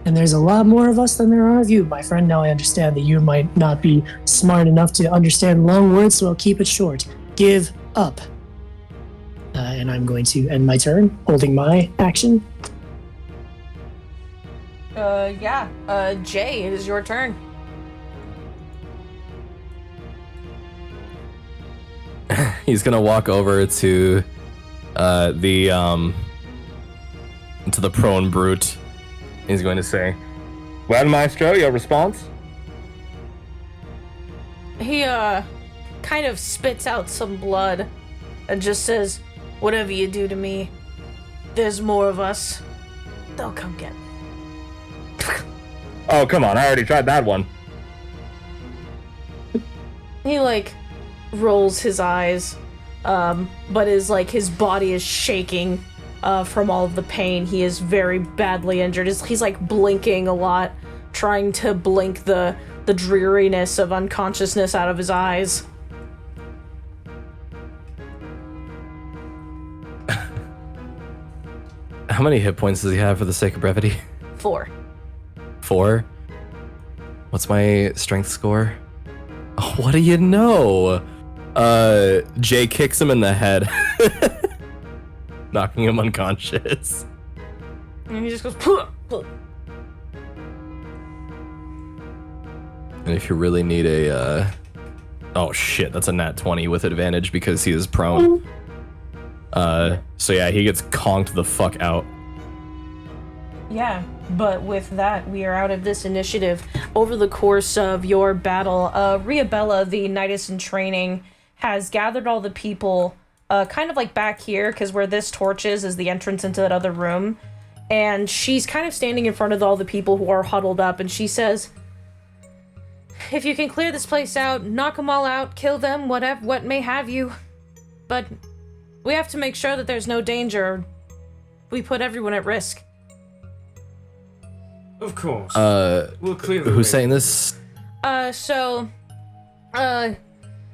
And there's a lot more of us than there are of you, my friend. Now I understand that you might not be smart enough to understand long words, so I'll keep it short. Give up. And I'm going to end my turn, holding my action. Jay, it is your turn. He's gonna walk over to the prone brute. He's going to say, Well, Maestro, your response? He, kind of spits out some blood and just says, whatever you do to me, there's more of us. They'll come get me. Oh, come on, I already tried that one. He, like, rolls his eyes, but his body is shaking from all of the pain. He is very badly injured. He's like blinking a lot, trying to blink the dreariness of unconsciousness out of his eyes. How many hit points does he have for the sake of brevity? 4. 4? What's my strength score? Oh, what do you know? Jay kicks him in the head, knocking him unconscious. And he just goes, "Puh, puh." And if you really need a, oh shit, that's a nat 20 with advantage because he is prone. So yeah, he gets conked the fuck out. Yeah, but with that, we are out of this initiative. Over the course of your battle, Riabella, the Knights in training, has gathered all the people, kind of like back here, because where this torch is the entrance into that other room. And she's kind of standing in front of all the people who are huddled up, and she says, "If you can clear this place out, knock them all out, kill them, whatever, what may have you. But we have to make sure that there's no danger. We put everyone at risk." Of course. We'll clear the who's way. saying this?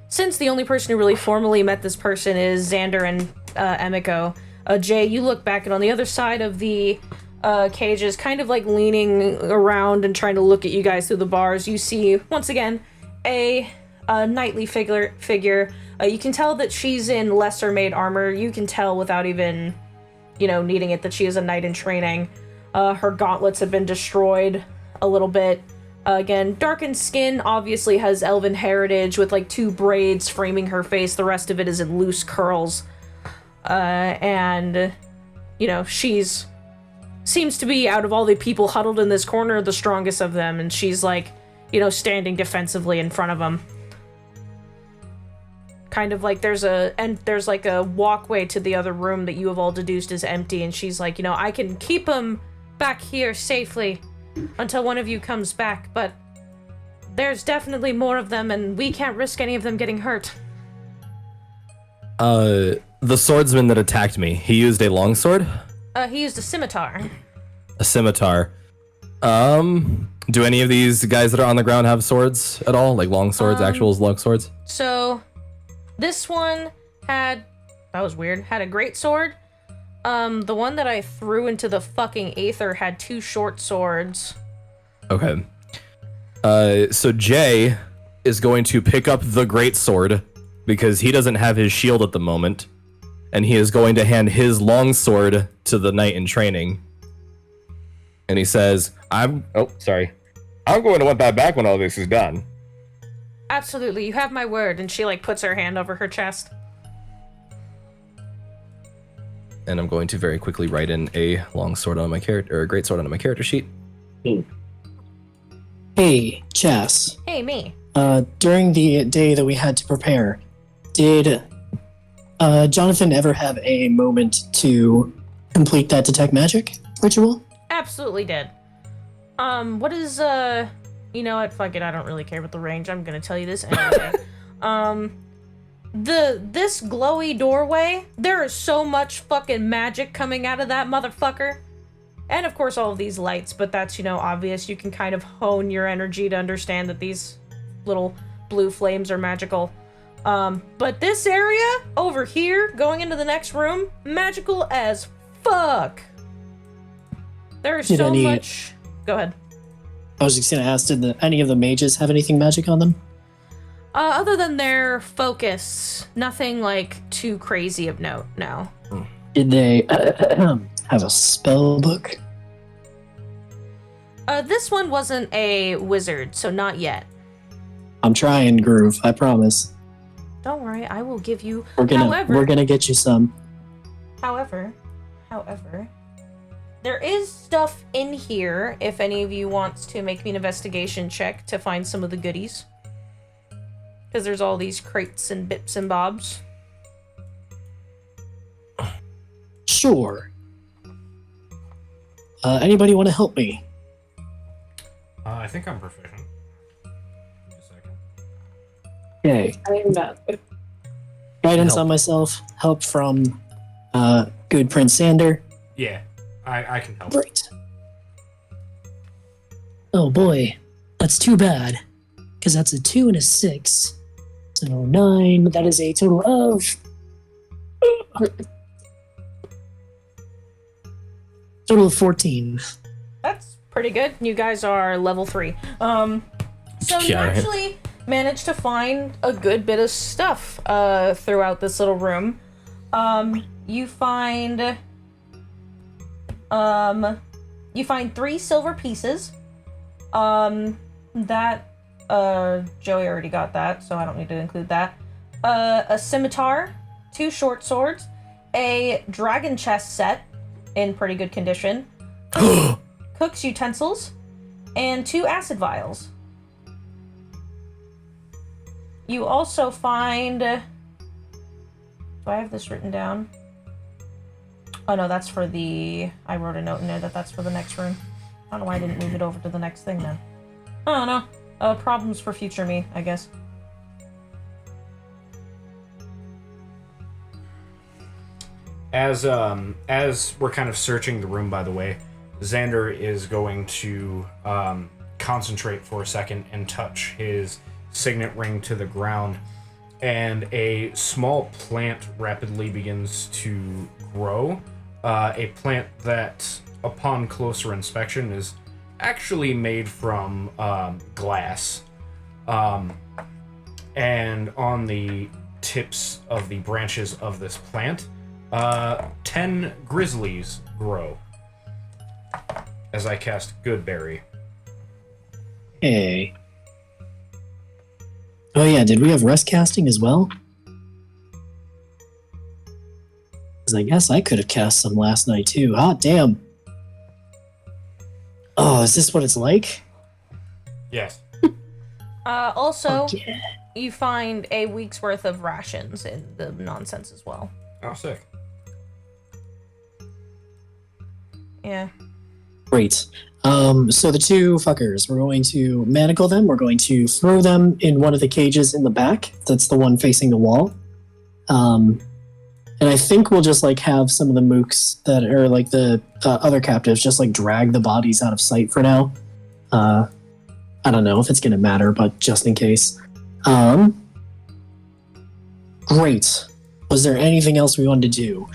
Since the only person who really formally met this person is Xander and Emiko, Jay, you look back, and on the other side of the cages, kind of like leaning around and trying to look at you guys through the bars, you see, once again, a knightly figure. You can tell that she's in lesser-made armor. You can tell without even, needing it, that she is a knight in training. Her gauntlets have been destroyed a little bit. Again, darkened skin, obviously has elven heritage with like 2 braids framing her face. The rest of it is in loose curls. And she's seems to be, out of all the people huddled in this corner, the strongest of them. And she's like, standing defensively in front of them. Kind of like there's like a walkway to the other room that you have all deduced is empty. And she's like, I can keep them back here safely until one of you comes back, but there's definitely more of them, and we can't risk any of them getting hurt. The swordsman that attacked me, he used a longsword? He used a scimitar. A scimitar. Do any of these guys that are on the ground have swords at all? Like long swords, actual long swords? So, this one had a great sword. The one that I threw into the fucking aether had 2 short swords. Okay. So Jay is going to pick up the great sword because he doesn't have his shield at the moment, and he is going to hand his long sword to the knight in training. And he says, I'm going to want that back when all this is done. Absolutely, you have my word. And she puts her hand over her chest. and I'm going to very quickly write in a long sword on my character, or a great sword on my character sheet. Hey, Chess. Hey, me. During the day that we had to prepare, did Jonathan ever have a moment to complete that detect magic ritual? Absolutely did. What is, you know what, fuck it, I don't really care about the range, I'm gonna tell you this anyway. This glowy doorway, there is so much fucking magic coming out of that motherfucker. And of course all of these lights, but that's, you know, obvious. You can kind of hone your energy to understand that these little blue flames are magical. But this area over here, going into the next room, magical as fuck. There is so much. Go ahead. I was just gonna ask, did any of the mages have anything magic on them? Other than their focus, nothing like too crazy of note, no. Did they have a spell book? This one wasn't a wizard, so not yet. I'm trying, Groove, I promise. Don't worry, I will give you. We're gonna get you some. However, there is stuff in here if any of you wants to make me an investigation check to find some of the goodies. Because there's all these crates and bits and bobs. Sure. Anybody want to help me? I think I'm proficient. Give me a second. Okay. I am not. Guidance on myself. Help from good Prince Sander. Yeah, I can help. Great. Oh boy, that's too bad. Because that's a 2 and a 6. So 9, that is a total of... total of 14. That's pretty good. You guys are level 3. So you Yeah, right. actually managed to find a good bit of stuff throughout this little room. You find 3 silver pieces. That Joey already got that, so I don't need to include that. A scimitar, 2 short swords, a dragon chest set in pretty good condition, cook's utensils, and 2 acid vials. You also find... do I have this written down? Oh no, that's for the... I wrote a note in there that's for the next room. I don't know why I didn't move it over to the next thing then. I don't know. Problems for future me, I guess. As we're kind of searching the room, by the way, Xander is going to concentrate for a second and touch his signet ring to the ground, and a small plant rapidly begins to grow. A plant that, upon closer inspection, is actually made from glass. And on the tips of the branches of this plant, 10 grizzlies grow. As I cast Goodberry. Hey. Oh yeah, did we have rest casting as well? Because I guess I could have cast some last night too. Hot damn. Oh, is this what it's like? Yes. Also, Oh, yeah. you find a week's worth of rations in the nonsense as well. Oh, sick. Yeah. Great. So the 2 fuckers, we're going to manacle them. We're going to throw them in one of the cages in the back. That's the one facing the wall. And I think we'll just like have some of the mooks that are like the other captives just like drag the bodies out of sight for now. I don't know if it's going to matter, but just in case. Great. Was there anything else we wanted to do?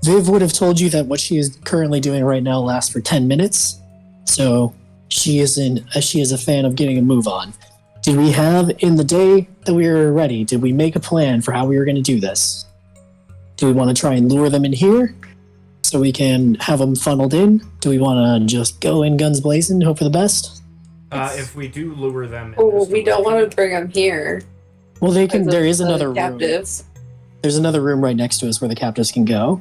Viv would have told you that what she is currently doing right now lasts for 10 minutes. So she is a fan of getting a move on. Did we have, in the day that we were ready, did we make a plan for how we were going to do this? Do we want to try and lure them in here so we can have them funneled in? Do we want to just go in guns blazing, hope for the best? If we do lure them... Oh, we don't want to bring them here. Well, they can. There is another room. Captives. There's another room right next to us where the captives can go.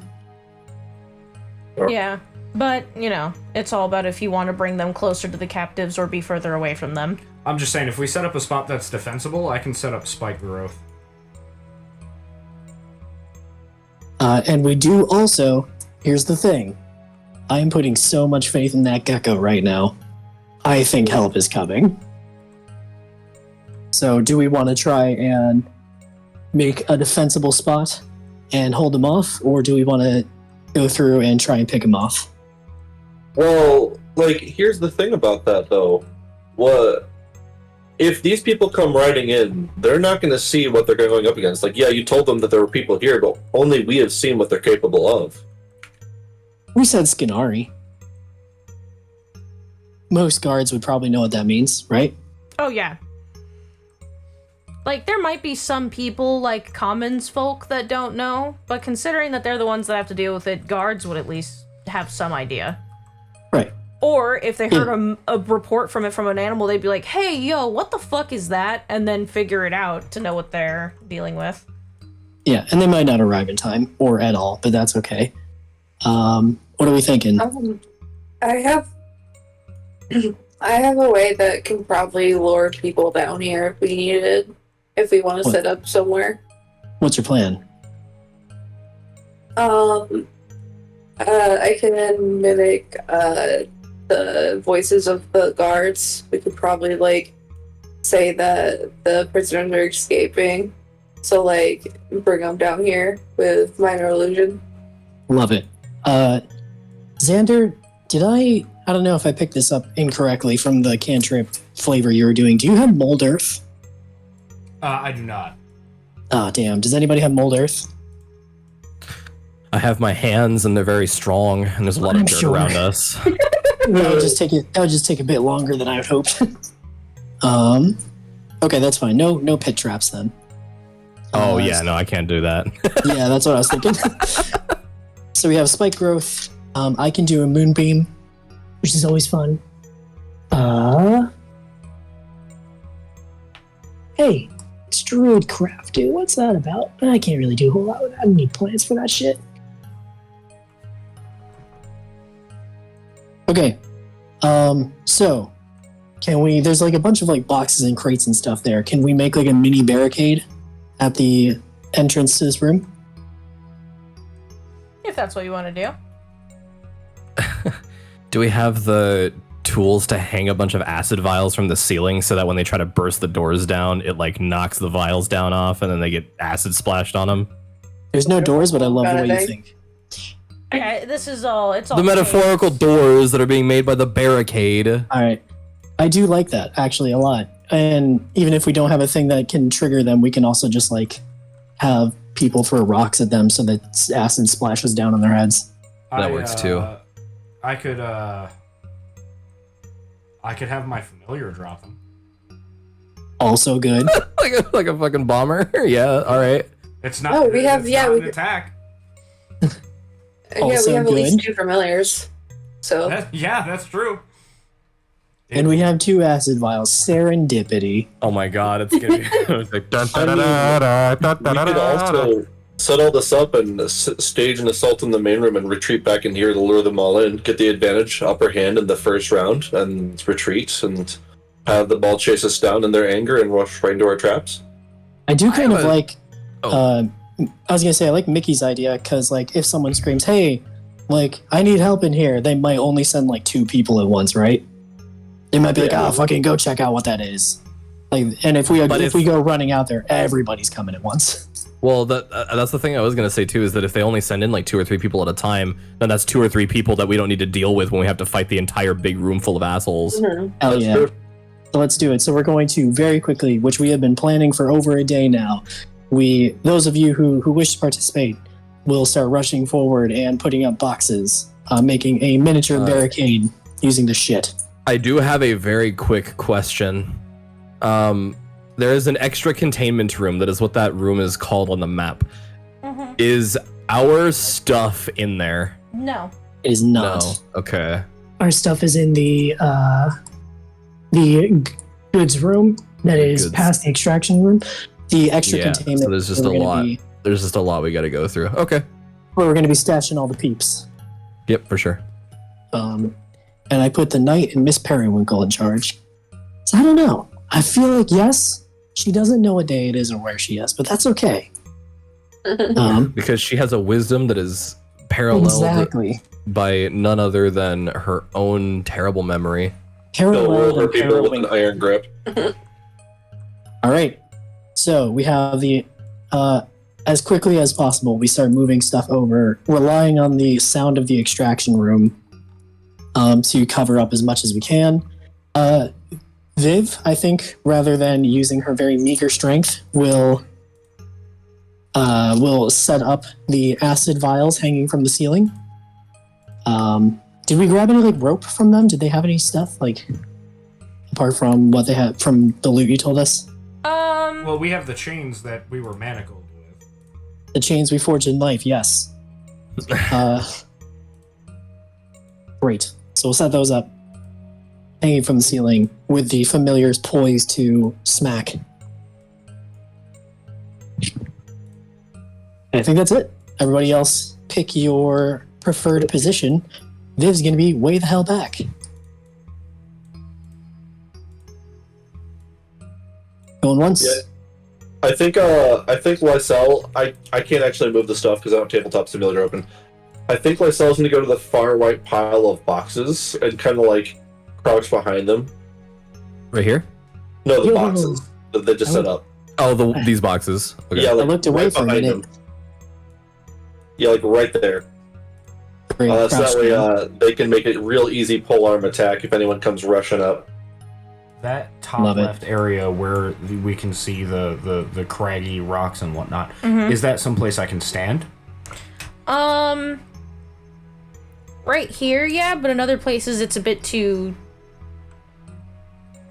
Yeah. But, you know, it's all about if you want to bring them closer to the captives or be further away from them. I'm just saying, if we set up a spot that's defensible, I can set up spike growth. And we do also, here's the thing. I am putting so much faith in that gecko right now. I think help is coming. So do we want to try and make a defensible spot and hold them off, or do we want to go through and try and pick them off? Well, like, here's the thing about that, though. What if these people come riding in? They're not going to see what they're going up against. Like, yeah, you told them that there were people here, but only we have seen what they're capable of. We said Skinari. Most guards would probably know what that means, right? Oh, yeah. Like, there might be some people, like commons folk, that don't know, but considering that they're the ones that have to deal with it, guards would at least have some idea. Right. Or if they heard a report from an animal, they'd be like, hey, yo, what the fuck is that? And then figure it out to know what they're dealing with. Yeah, and they might not arrive in time, or at all, but that's okay. What are we thinking? I have a way that can probably lure people down here if we needed, if we want to set up somewhere. What's your plan? I can mimic the voices of the guards. We could probably like say that the prisoners are escaping, so like bring them down here with minor illusion. Love it. Xander, I don't know if I picked this up incorrectly from the cantrip flavor you were doing. Do you have mold earth? I do not. Ah, damn. Does anybody have mold earth? I have my hands, and they're very strong, and there's a lot of I'm dirt sure. around us. That would just take a bit longer than I had hoped. Okay, that's fine. No pit traps then. Oh yeah, no, I can't do that. Yeah, that's what I was thinking. So we have spike growth. I can do a moonbeam, which is always fun. Hey, it's druid craft, dude. What's that about? I can't really do a whole lot with that. I need plants for that shit. Okay. So can we? There's like a bunch of like boxes and crates and stuff there. Can we make like a mini barricade at the entrance to this room? If that's what you want to do. Do we have the tools to hang a bunch of acid vials from the ceiling so that when they try to burst the doors down, it like knocks the vials down off and then they get acid splashed on them? There's no doors, but I love the way you think. Okay, it's all The metaphorical doors that are being made by the barricade. All right. I do like that actually a lot. And even if we don't have a thing that can trigger them, we can also just like have people throw rocks at them so that acid splashes down on their heads. That works too. I could have my familiar drop them. Also good. like a fucking bomber. Yeah, all right. It's not. Oh, we have it's yeah, not we an attack. yeah, Also we have at least good. 2 familiars. So Yeah, that's true. And we have 2 acid vials. Serendipity. Oh my god, it's gonna be it's like, dun, dun, dun, dun, dun, dun, We dun, could dun, dun. also set all this up and stage an assault in the main room and retreat back in here to lure them all in, get the advantage, upper hand in the first round, and retreat and have the ball chase us down in their anger and rush right into our traps. I do kind of have a- like Oh. I was gonna say I like Mickey's idea because like if someone screams, "Hey, like I need help in here," they might only send like 2 people at once, right? They might be like, "Oh, fucking go check out what that is." Like, and if we go running out there, everybody's coming at once. Well, that's the thing I was gonna say too, is that if they only send in like 2 or 3 people at a time, then that's 2 or 3 people that we don't need to deal with when we have to fight the entire big room full of assholes. mhm. Hell That's yeah! true. So let's do it. So we're going to very quickly, which we have been planning for over a day now. Those of you who wish to participate, will start rushing forward and putting up boxes, making a miniature barricade using the shit. I do have a very quick question. There is an extra containment room. That is what that room is called on the map. Mhm. Is our stuff in there? No. It is not. No. Okay. Our stuff is in the goods room that is Goods. past the extraction room. The extra Yeah, containment. so there's just we're a gonna lot. be- There's just a lot we got to go through. Okay. where we're going to be stashing all the peeps. Yep, for sure. And I put the knight and Miss Periwinkle in charge. So I don't know. I feel like yes, she doesn't know what day it is or where she is, but that's okay. Because she has a wisdom that is paralleled Exactly. by none other than her own terrible memory. They'll Parallel roll her and people with an Periwinkle. iron grip. All right. So we have the as quickly as possible, we start moving stuff over, relying on the sound of the extraction room to cover up as much as we can. Viv, I think, rather than using her very meager strength, will set up the acid vials hanging from the ceiling. Did we grab any like rope from them? Did they have any stuff like apart from what they had from the loot you told us? Well, we have the chains that we were manacled with. The chains we forged in life, yes. Great. So we'll set those up, hanging from the ceiling, with the familiars poised to smack. I think that's it. Everybody else, pick your preferred position. Viv's gonna be way the hell back. Going once. Yeah. I think Lysel, I can't actually move the stuff because I don't have tabletop simulator open. I think Lysel's gonna go to the far right pile of boxes and kind of like crouch behind them. Right here? No, the Yo. boxes that they just set up. Oh, these boxes. Okay. Yeah, like looked away right for a behind minute. them. Yeah, like right there. Great. So crouch that way down. they can make a real easy polearm attack if anyone comes rushing up. That top Love it. left area where we can see the craggy rocks and whatnot, Mm-hmm. is that someplace I can stand? Right here, yeah, but in other places it's a bit too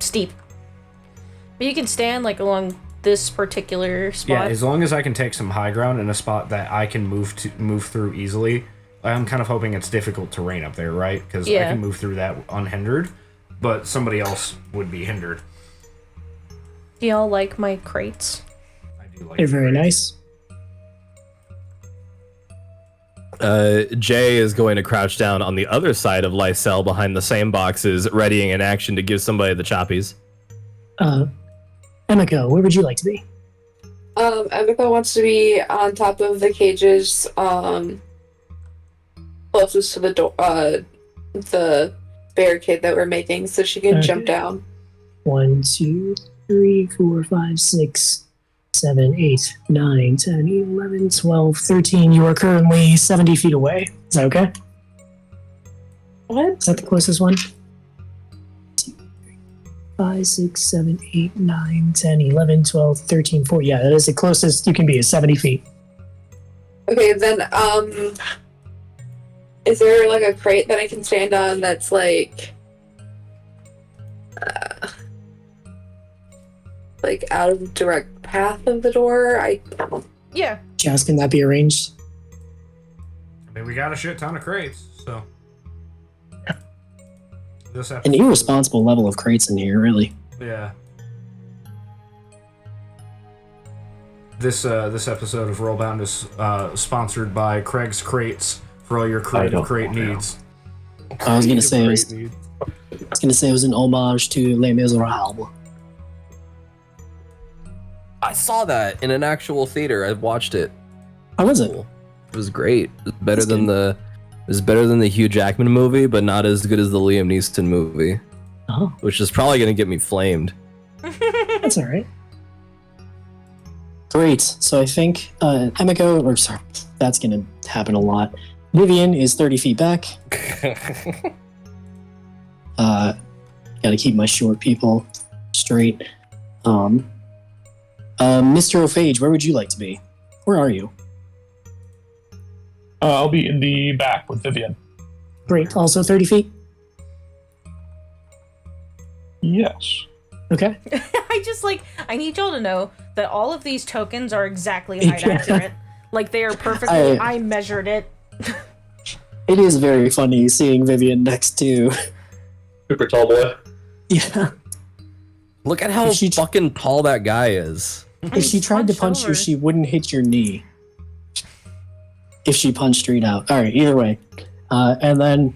steep. But you can stand like along this particular spot. Yeah, as long as I can take some high ground in a spot that I can move through easily. I'm kind of hoping it's difficult terrain up there, right? Because I Yeah. can move through that unhindered, but somebody else would be hindered. Do y'all like my crates? I do like They're very nice. Jay is going to crouch down on the other side of Lysel behind the same boxes, readying an action to give somebody the choppies. Emiko, where would you like to be? Emiko wants to be on top of the cages, closest to the door, the barricade that we're making, so she can jump Okay. down. 1, 2, 3, 4, 5, 6, 7, 8, 9, 10, 11, 12, 13. You are currently 70 feet away. Is that okay? What? Is that the closest one? 2, 3, 5, 6, 7, 8, 9, 10, 11, 12, 13, 14. Yeah, that is the closest you can be, is 70 feet. Okay, then, is there like a crate that I can stand on that's like out of the direct path of the door? Yeah. Jazz, can that be arranged? I mean, we got a shit ton of crates, so. This An episode, irresponsible level of crates in here, really. yeah. This episode of RollBound is sponsored by Craig's Crates for all your crate needs. I was gonna say it was, Crate needs. it was an homage to Les Miserables. I saw that in an actual theater. I watched it. How was it? It was great. It was better That's than good. it was better than the Hugh Jackman movie, but not as good as the Liam Neeson movie, Oh, which is probably gonna get me flamed. that's all right. Great. So I think Emiko, or sorry, that's gonna happen a lot. Vivian is 30 feet back. Gotta keep my short people straight. Mr. Ophage, where would you like to be? Where are you? I'll be in the back with Vivian. Great. Also 30 feet? Yes. Okay. I need y'all to know that all of these tokens are exactly height Yeah. accurate. Like they are perfectly, I- I measured it. It is very funny seeing Vivian next to. Super tall boy. Yeah. Look at how If she- fucking tall that guy is. If she tried to punch you, she wouldn't hit your knee. If she punched straight out. Alright, either way. And then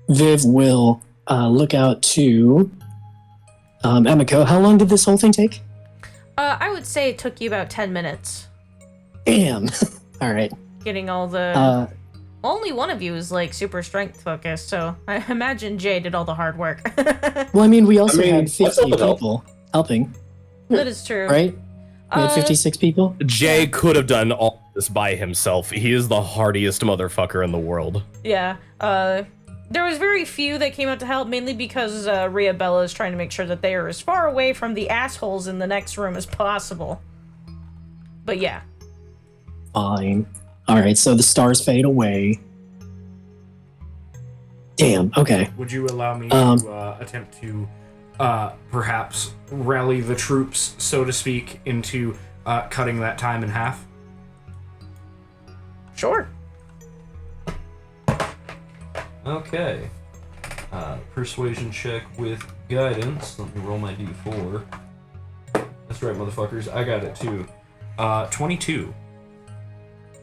Viv will look out to Emiko. How long did this whole thing take? I would say it took you about 10 minutes Damn. Alright. getting all the. Uh, Only one of you is like super strength focused, so I imagine Jay did all the hard work. well, I mean, we also I mean, had what's 50 up with help? people helping, That is true. right? We had 56 people. Jay could have done all this by himself. He is the hardiest motherfucker in the world. Yeah. There was very few that came out to help, mainly because Rhea Bella is trying to make sure that they are as far away from the assholes in the next room as possible. But yeah. Fine. Alright, so the stars fade away. Damn, okay. Would you allow me Um, to attempt to perhaps rally the troops, so to speak, into cutting that time in half? Sure. Okay. Persuasion check with guidance. Let me roll my d4. That's right, motherfuckers. I got it too. 22.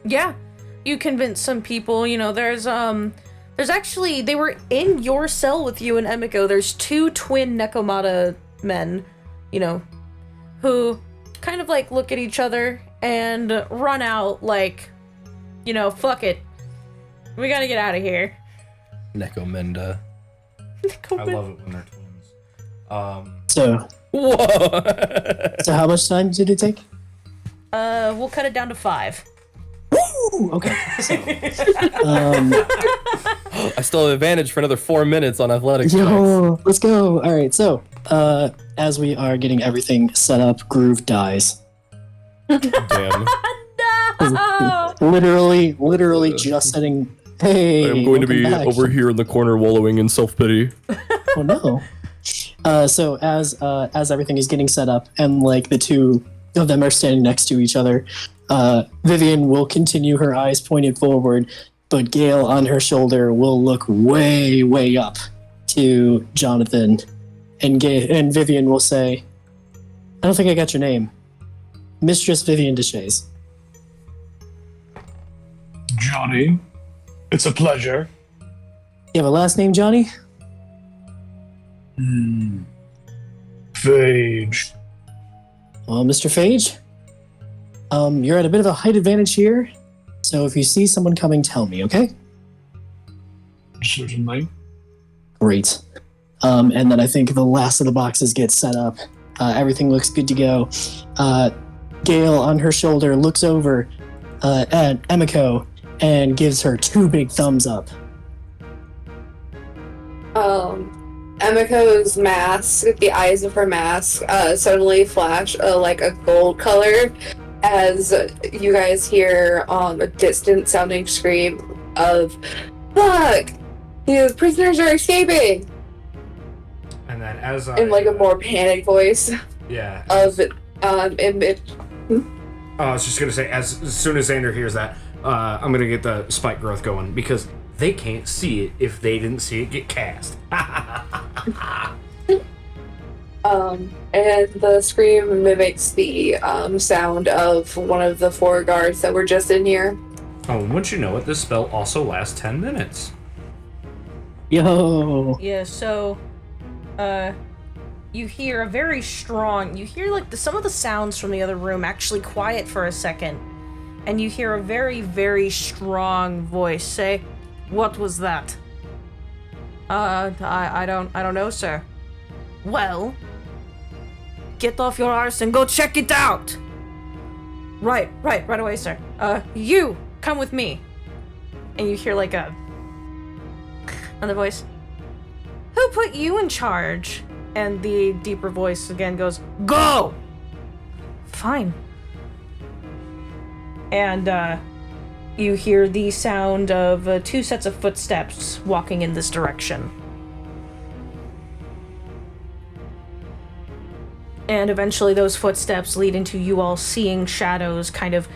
Yeah. You convinced some people, there's actually, they were in your cell with you and Emiko. There's 2 twin Nekomata men, who kind of like look at each other and run out like, fuck it. We gotta get out of here. Necomenda. I love it when they're twins. So, Whoa! so how much time did it take? We'll cut it down to 5. Woo! Okay. So, I still have advantage for another 4 minutes on athletics. yo, let's go. All right. So, as we are getting everything set up, Groove dies. Damn. No! Literally just setting. Hey, I am going to welcome be back. over here in the corner wallowing in self-pity. Oh no. So as everything is getting set up and like the two of them are standing next to each other, Vivian will continue her eyes pointed forward, but Gale on her shoulder will look way up to Jonathan, and Vivian will say, "I don't think I got your name, Mistress Vivian Deshays." Johnny, it's a pleasure. You have a last name, Johnny? Phage. Well, Mr. Phage, you're at a bit of a height advantage here, so if you see someone coming, tell me, okay? Certainly. Great. And then I think the last of the boxes get set up. Everything looks good to go. Gale on her shoulder looks over at Emiko and gives her 2 big thumbs up. Emiko's mask, the eyes of her mask, suddenly flash like a gold color as you guys hear a distant sounding scream of "Fuck! The prisoners are escaping!" And then as I... in like a more panicked voice Yeah. of I was just going to say, as soon as Xander hears that, I'm going to get the spike growth going, because they can't see it if they didn't see it get cast. and the scream mimics the sound of one of the 4 guards that were just in here. Oh, and once you know it, this spell also lasts 10 minutes. Yo! Yeah, so, you hear a very strong, you hear like some of the sounds from the other room actually quiet for a second, and you hear a very, very strong voice say, "What was that?" I don't know, sir. Well, get off your arse and go check it out! Right away, sir. You, come with me. And you hear like another voice. Who put you in charge? And the deeper voice again goes, "Go!" Fine. And, you hear the sound of 2 sets of footsteps walking in this direction. And eventually those footsteps lead into you all seeing shadows kind of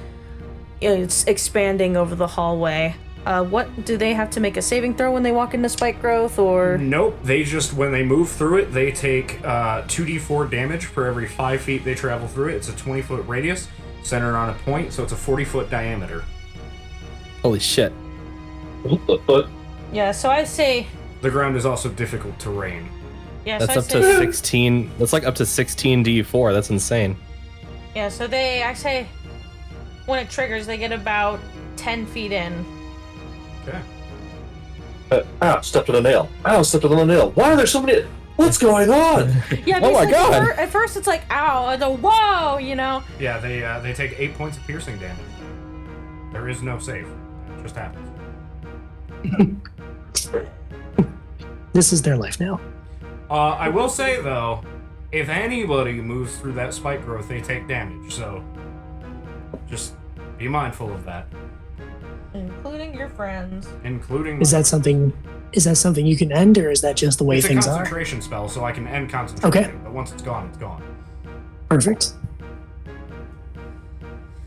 it's expanding over the hallway. What do they have to make a saving throw when they walk into spike growth, or? Nope, they just, when they move through it, they take 2d4 damage for every 5 feet they travel through it. It's a 20-foot radius, centered on a point, so it's a 40-foot diameter. Holy shit. Yeah, so I say... The ground is also difficult terrain. Yeah, That's so up to 16. That's like up to 16 D4. That's insane. Yeah, so I say, when it triggers, they get about 10 feet in. Okay. Ow, stepped on a nail. Ow, stepped on a nail. Why are there so many... What's going on? Yeah, Oh my because God. At first it's like, ow, and then, whoa, you know? Yeah, they take 8 points of piercing damage. There is no save. It just happens. This is their life now. I will say, though, if anybody moves through that spike growth, they take damage, so just be mindful of that. Including your friends. Including... Is that something you can end, or is that just the way It's a things are? concentration spell, so I can end concentration. Okay. But once it's gone, it's gone. Perfect.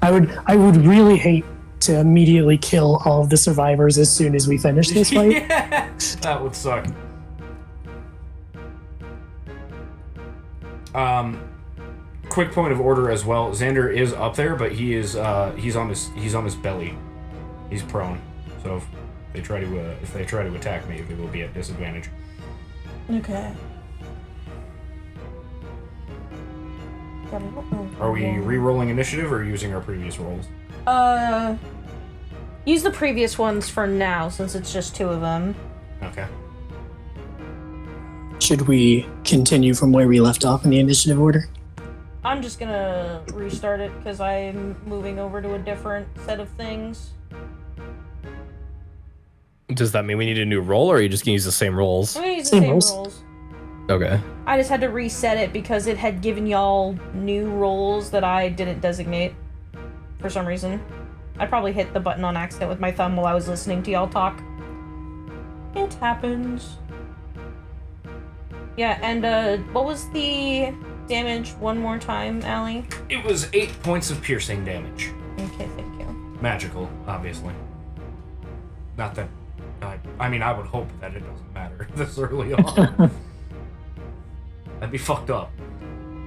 I would really hate to immediately kill all of the survivors as soon as we finish this fight. Yeah, that would suck. Quick point of order as well. Xander is up there, but he's on his belly. He's prone. So if they try to attack me, they will be at disadvantage. Okay. Are we re-rolling initiative or using our previous rolls? Use the previous ones for now, since it's just 2 of them. Okay. Should we continue from where we left off in the initiative order? I'm just gonna restart it, because I'm moving over to a different set of things. Does that mean we need a new roll, or are you just gonna use the same rolls? I'm gonna use the Same same rolls. rolls. Okay. I just had to reset it because it had given y'all new roles that I didn't designate for some reason. I probably hit the button on accident with my thumb while I was listening to y'all talk. It happens. Yeah, and what was the damage one more time, Allie? It was 8 points of piercing damage. Okay, thank you. Magical, obviously. Not that... I mean, I would hope that it doesn't matter this early on. That'd be fucked up.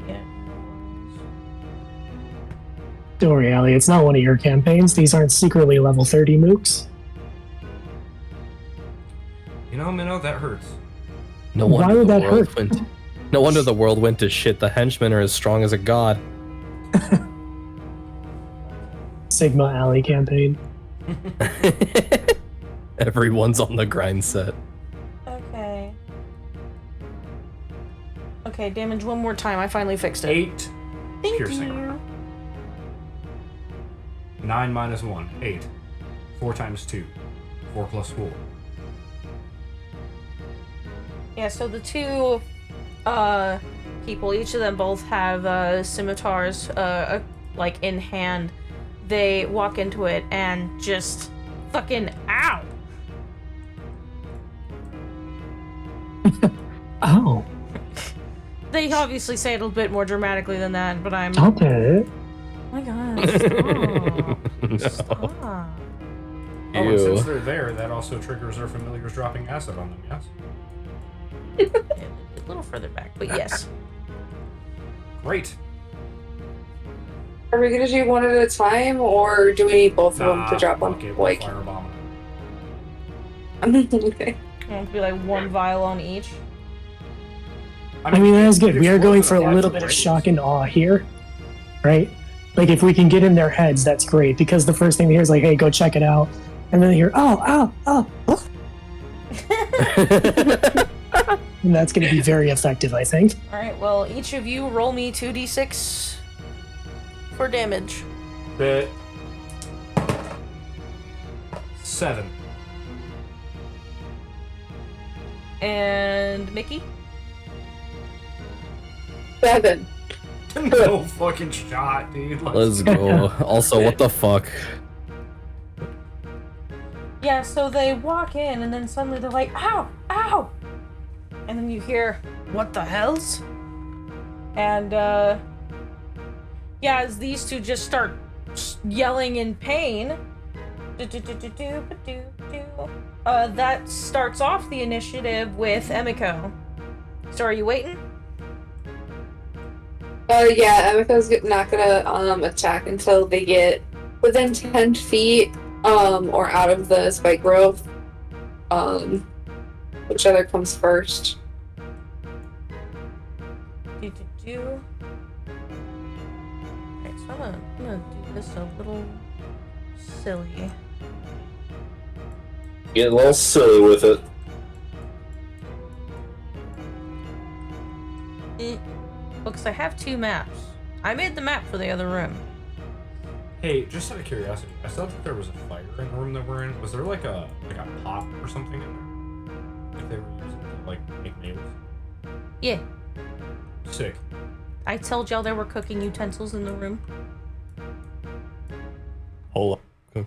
Yeah. Don't worry, Allie, it's not one of your campaigns. These aren't secretly level 30 mooks. You know, Minnow, that hurts. No Why wonder would the that world hurt? went. No wonder the world went to shit. The henchmen are as strong as a god. Sigma Alley campaign. Everyone's on the grind set. Okay. Okay, damage one more time. I finally fixed it. 8 Thank piercing. you. 9 minus 1, 8. 4 times 2. 4 plus 4. Yeah, so the two people, each of them both have scimitars like in hand. They walk into it and just fucking ow. Oh, They obviously say it a bit more dramatically than that, but I'm stop it. Oh my god, stop. No. Stop. Oh, and Ew. since they're there, that also triggers our familiars dropping acid on them, yes? A little further back, but yes. Great. Are we gonna do one at a time, or do we need both of them to drop one? fuck it, we'll Like, firebomb okay. It'll be like one vial on each. I mean, that's good. it We are going for explodes a little in bit of radius. shock and awe here, right? Like, if we can get in their heads, that's great, because the first thing they hear is like, hey, go check it out. And then they hear, oh, oh, oh. And that's going to be very effective, I think. Alright, well, each of you roll me 2d6 for damage. Bit. 7. And Mickey? 7. No fucking shot, dude. Let's go. Also, what the fuck? Yeah, so they walk in and then suddenly they're like, ow, ow! And then you hear, what the hells? And, yeah, as these two just start yelling in pain, that starts off the initiative with Emiko. So are you waiting? Yeah, Emiko's not gonna attack until they get within 10 feet or out of the spike grove. Whichever comes first. Okay, so I'm gonna do this a little silly. Getting a little silly with it. Because I have two maps. I made the map for the other room. Hey, just out of curiosity, I saw that there was a fire in the room that we're in. Was there like a pot or something in there? If they were using it to like make meals? Yeah, Sick. I told y'all there were cooking utensils in the room. Hold up.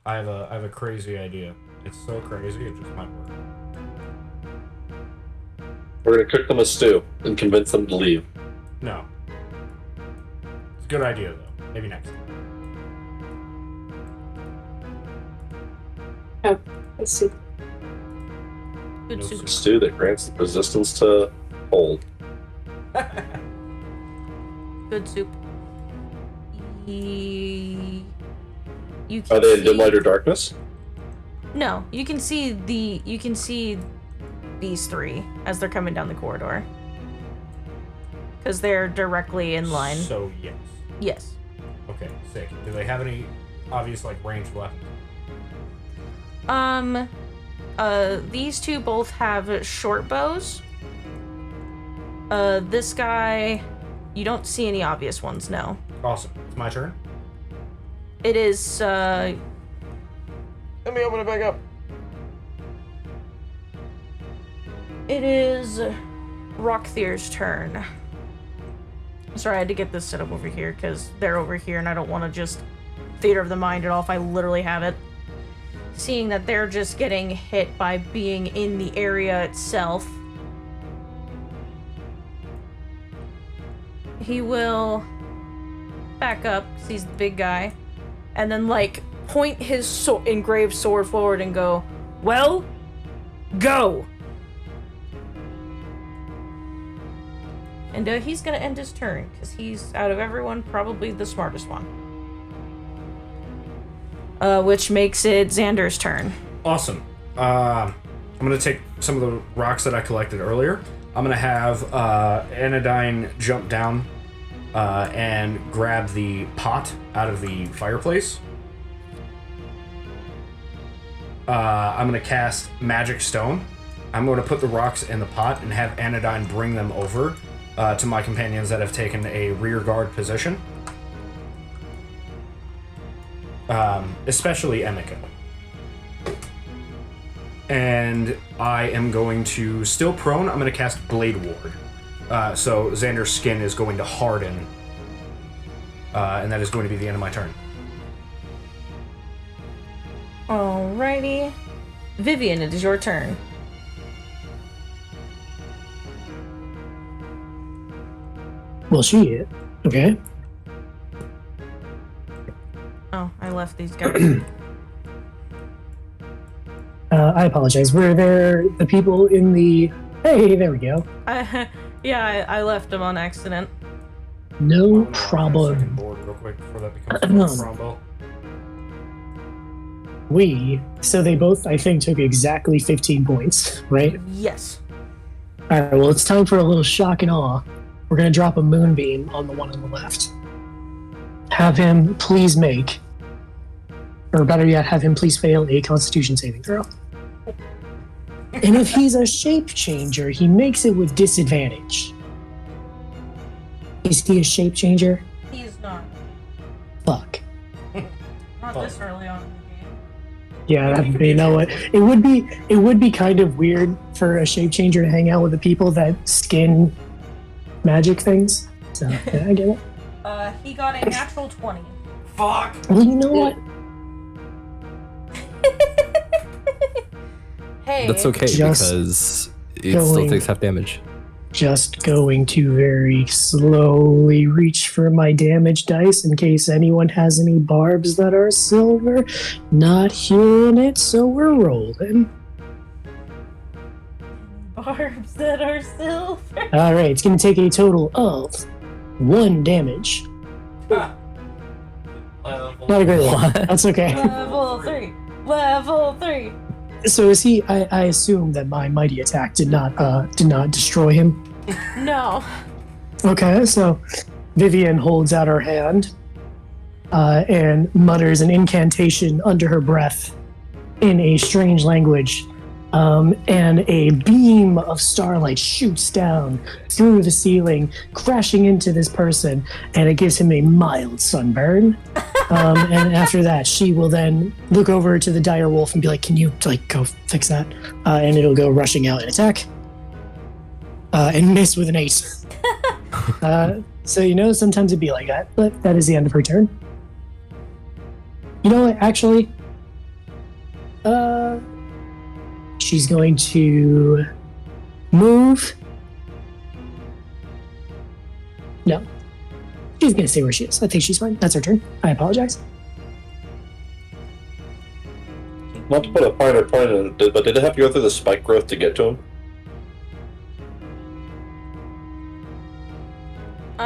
I have a crazy idea. It's so crazy it just might work. We're gonna cook them a stew and convince them to leave. No. It's a good idea though. Maybe next time. Let's see. Good No soup. Stew that grants them resistance to hold. Good soup. You can Are they in dim see- light or darkness? No, you can see these three as they're coming down the corridor. Because they're directly in line. So yes. Yes. Okay, sick. Do they have any obvious like ranged weapons? These two both have short bows. This guy, you don't see any obvious ones, no. Awesome. It's my turn. It is, Let me open it back up. It is Rockthier's turn. Sorry, I had to get this set up over here because they're over here and I don't want to just theater of the mind it all if I literally have it. Seeing that they're just getting hit by being in the area itself, he will back up because he's the big guy and then like point his engraved sword forward and go, well, go! And he's gonna end his turn, because he's, out of everyone, probably the smartest one. Which makes it Xander's turn. Awesome. I'm gonna take some of the rocks that I collected earlier. I'm gonna have Anodyne jump down and grab the pot out of the fireplace. I'm gonna cast Magic Stone. I'm gonna put the rocks in the pot and have Anodyne bring them over to my companions that have taken a rear guard position. Especially Emika. And I am going to, still prone, I'm going to cast Blade Ward. So Xander's skin is going to harden. And that is going to be the end of my turn. Alrighty. Vivian, it is your turn. Well, she is. Okay. Oh, I left these guys. I apologize. Were there the people in the... Hey, there we go. Yeah, I left them on accident. No Second problem. board real quick before that becomes a combo. So they both, I think, took exactly 15 points, right? Yes. Alright, well, it's time for a little shock and awe. We're going to drop a moonbeam on the one on the left. Have him please make, or better yet, have him please fail a Constitution saving throw. And if he's a shape changer, he makes it with disadvantage. Is he a shape changer? He is not. Fuck. Not this early on in the game. Yeah, you know what? It would be kind of weird for a shape changer to hang out with the people that skin magic things. So yeah, I get it. He got a natural 20. Fuck! Well, you know what? Hey. That's okay Just because it still going- takes half damage. Just going to very slowly reach for my damage dice in case anyone has any barbs that are silver. Not hearing it, so we're rolling. Barbs that are silver. All right, it's going to take a total of 1 damage. Not a great one. That's okay. Level 3. Level 3. So is he? I assume that my mighty attack did not destroy him. No. Okay, so Vivian holds out her hand and mutters an incantation under her breath in a strange language, and a beam of starlight shoots down through the ceiling, crashing into this person, and it gives him a mild sunburn. And after that, she will then look over to the dire wolf and be like, "Can you go fix that?" And it'll go rushing out and attack, and miss with an 8. So sometimes it'd be like that, but that is the end of her turn. You know what? Actually, she's going to move. No. She's going to stay where she is. I think she's fine. That's her turn. I apologize. Not to put a finer point in it, but did it have to go through the spike growth to get to him?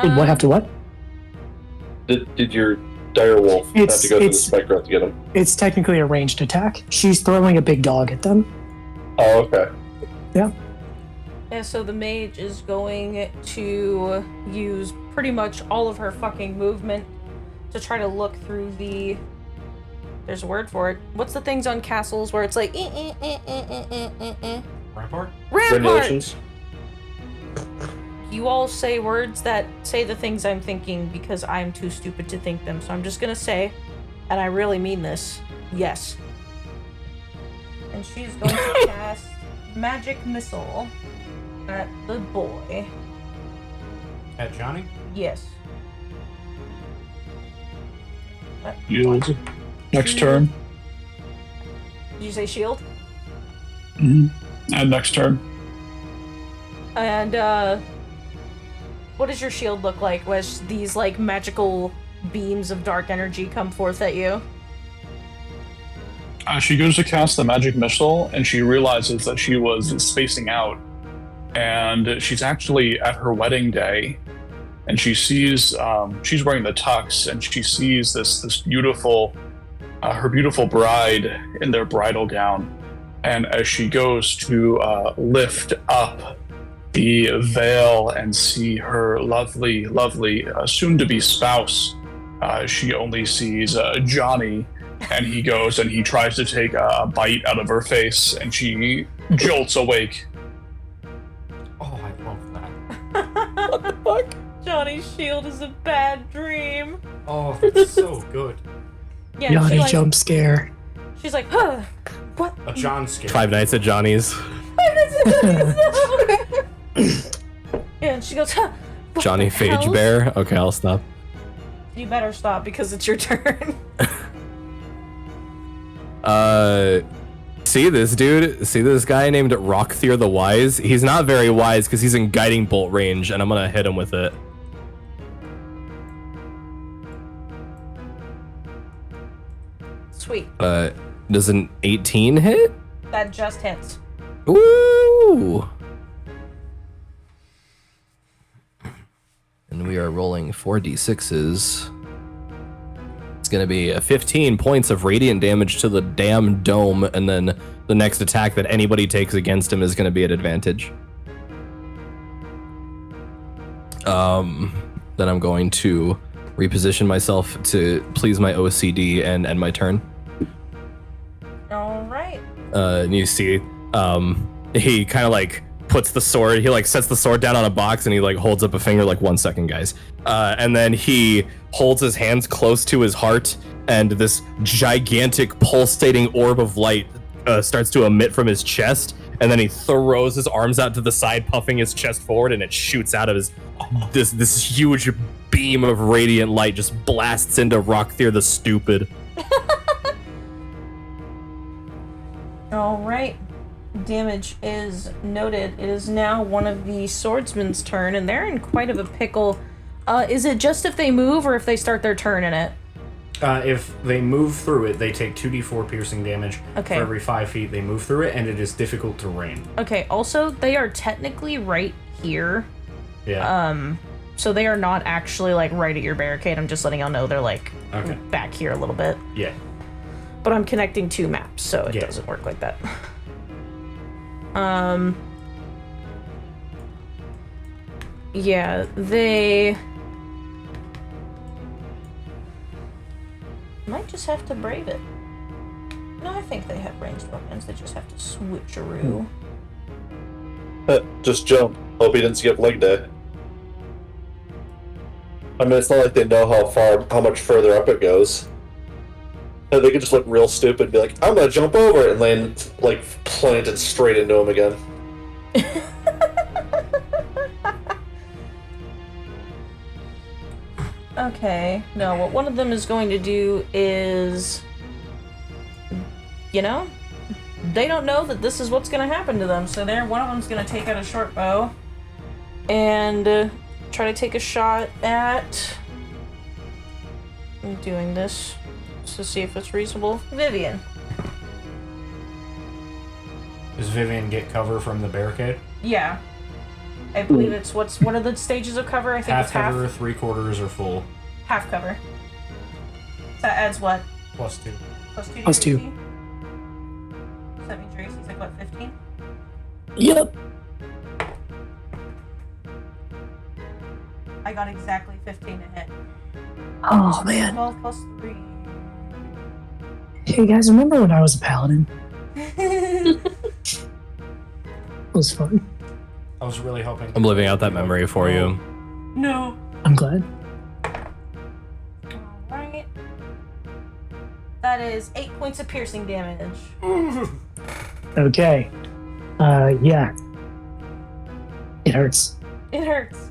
Did what have to what? Did your dire wolf have to go through the spike growth to get him? It's technically a ranged attack. She's throwing a big dog at them. Oh, okay. Yeah. Yeah, so the mage is going to use pretty much all of her fucking movement to try to look through the... There's a word for it. What's the things on castles where it's like... Rampart? Rampart! Regulations? You all say words that say the things I'm thinking because I'm too stupid to think them. So I'm just gonna say, and I really mean this, yes. And she's going to cast magic missile at the boy. At Johnny? Yes. Shield. Next turn. Did you say shield? And next turn. And, what does your shield look like as these, like, magical beams of dark energy come forth at you? She goes to cast the magic missile, and she realizes that she was spacing out. And she's actually at her wedding day, and she sees, she's wearing the tux, and she sees this beautiful, her beautiful bride in their bridal gown. And as she goes to lift up the veil and see her lovely, soon-to-be spouse, she only sees Johnny, and he goes and he tries to take a bite out of her face, and she jolts awake. Oh, I love that. What the fuck? Johnny's shield is a bad dream. Oh, that's so good. Yeah, Johnny like, jump scare. she's like, huh, what? A John scare. 5 Nights at Johnny's. Yeah, and she goes, huh, what Johnny the hell? Phage Bear. Okay, I'll stop. You better stop because it's your turn. See this dude? See this guy named Rockthir the Wise? He's not very wise because he's in guiding bolt range, and I'm gonna hit him with it. Sweet. Does an 18 hit? That just hits. Ooh! And we are rolling 4d6s. It's gonna be 15 points of radiant damage to the damn dome, and then the next attack that anybody takes against him is gonna be at advantage. Then I'm going to reposition myself to please my OCD and end my turn. Alright. And you see, he kind of like puts the sword, he like sets the sword down on a box, and he like holds up a finger like 1 second, guys. And then he holds his hands close to his heart, and this gigantic pulsating orb of light starts to emit from his chest, and then he throws his arms out to the side, puffing his chest forward, and it shoots out of his this huge beam of radiant light just blasts into Rockthir the Stupid. Alright. Damage is noted. It is now one of the swordsman's turn, and they're in quite of a pickle. Is it just if they move, or if they start their turn in it? If they move through it, they take 2d4 piercing damage Okay. for every 5 feet they move through it, and it is difficult terrain. Okay, also, they are technically right here. Yeah. So they are not actually, like, right at your barricade. I'm just letting y'all know they're, like, Okay. back here a little bit. Yeah. But I'm connecting two maps, so it Yeah. doesn't work like that. Yeah, they might just have to brave it. No, I think they have ranged weapons. They just have to switcheroo. Just jump. Hope he didn't skip leg day. I mean, it's not like they know how much further up it goes. And they could just look real stupid and be like, I'm gonna jump over it, and then, like, plant it straight into him again. Okay, no, what one of them is going to do is, you know, they don't know that this is what's going to happen to them, so one of them's going to take out a short bow and try to take a shot at, I'm doing this just to see if it's reasonable, Vivian. Does Vivian get cover from the barricade? Yeah. I believe it's, what are the stages of cover? I think Half it's half. cover, 3/4, or full. Half cover. That adds what? +2. Plus 2 to Plus your 2. AC? So that means your AC is like, what, 15? Yep. I got exactly 15 to hit. Oh, man. 12 plus 3. Hey, guys, remember when I was a paladin? It was fun. I was really hoping. I'm living out that memory for you. No. I'm glad. Alright. That is 8 points of piercing damage. Okay. Yeah. It hurts. It hurts.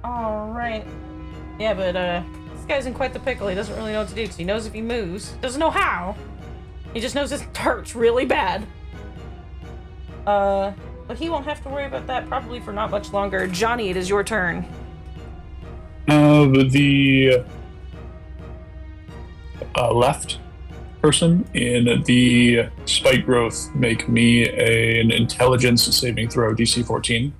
Alright. Yeah, but this guy's in quite the pickle. He doesn't really know what to do because he knows if he moves. Doesn't know how. He just knows it hurts really bad. But he won't have to worry about that probably for not much longer. Johnny, it is your turn. The left person in the spike growth make me an intelligence saving throw, DC 14.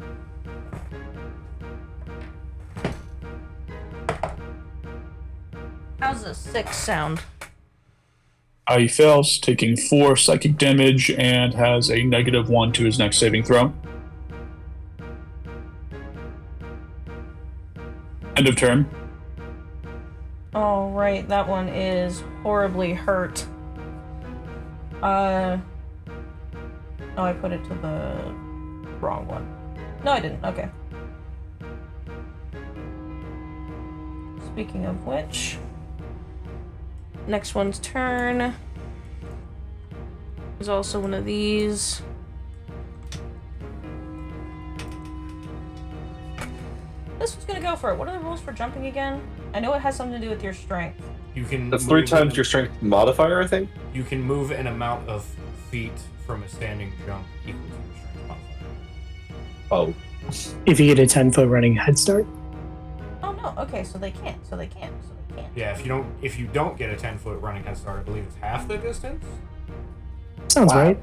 How's a 6 sound? He fails, taking 4 psychic damage and has a -1 to his next saving throw. End of turn. Alright, that one is horribly hurt. Oh, I put it to the wrong one. No, I didn't. Okay. Speaking of which, next one's turn is also one of these. This one's gonna go for it. What are the rules for jumping again? I know it has something to do with your strength. You can. That's 3 move times an- your strength modifier, I think. You can move an amount of feet from a standing jump equal to your strength modifier. Oh. If you get a 10-foot running head start. Oh no. Okay, so they can't. So they can't. So they can't. Yeah, if you don't get a 10-foot running head start, I believe it's half the distance. Sounds right.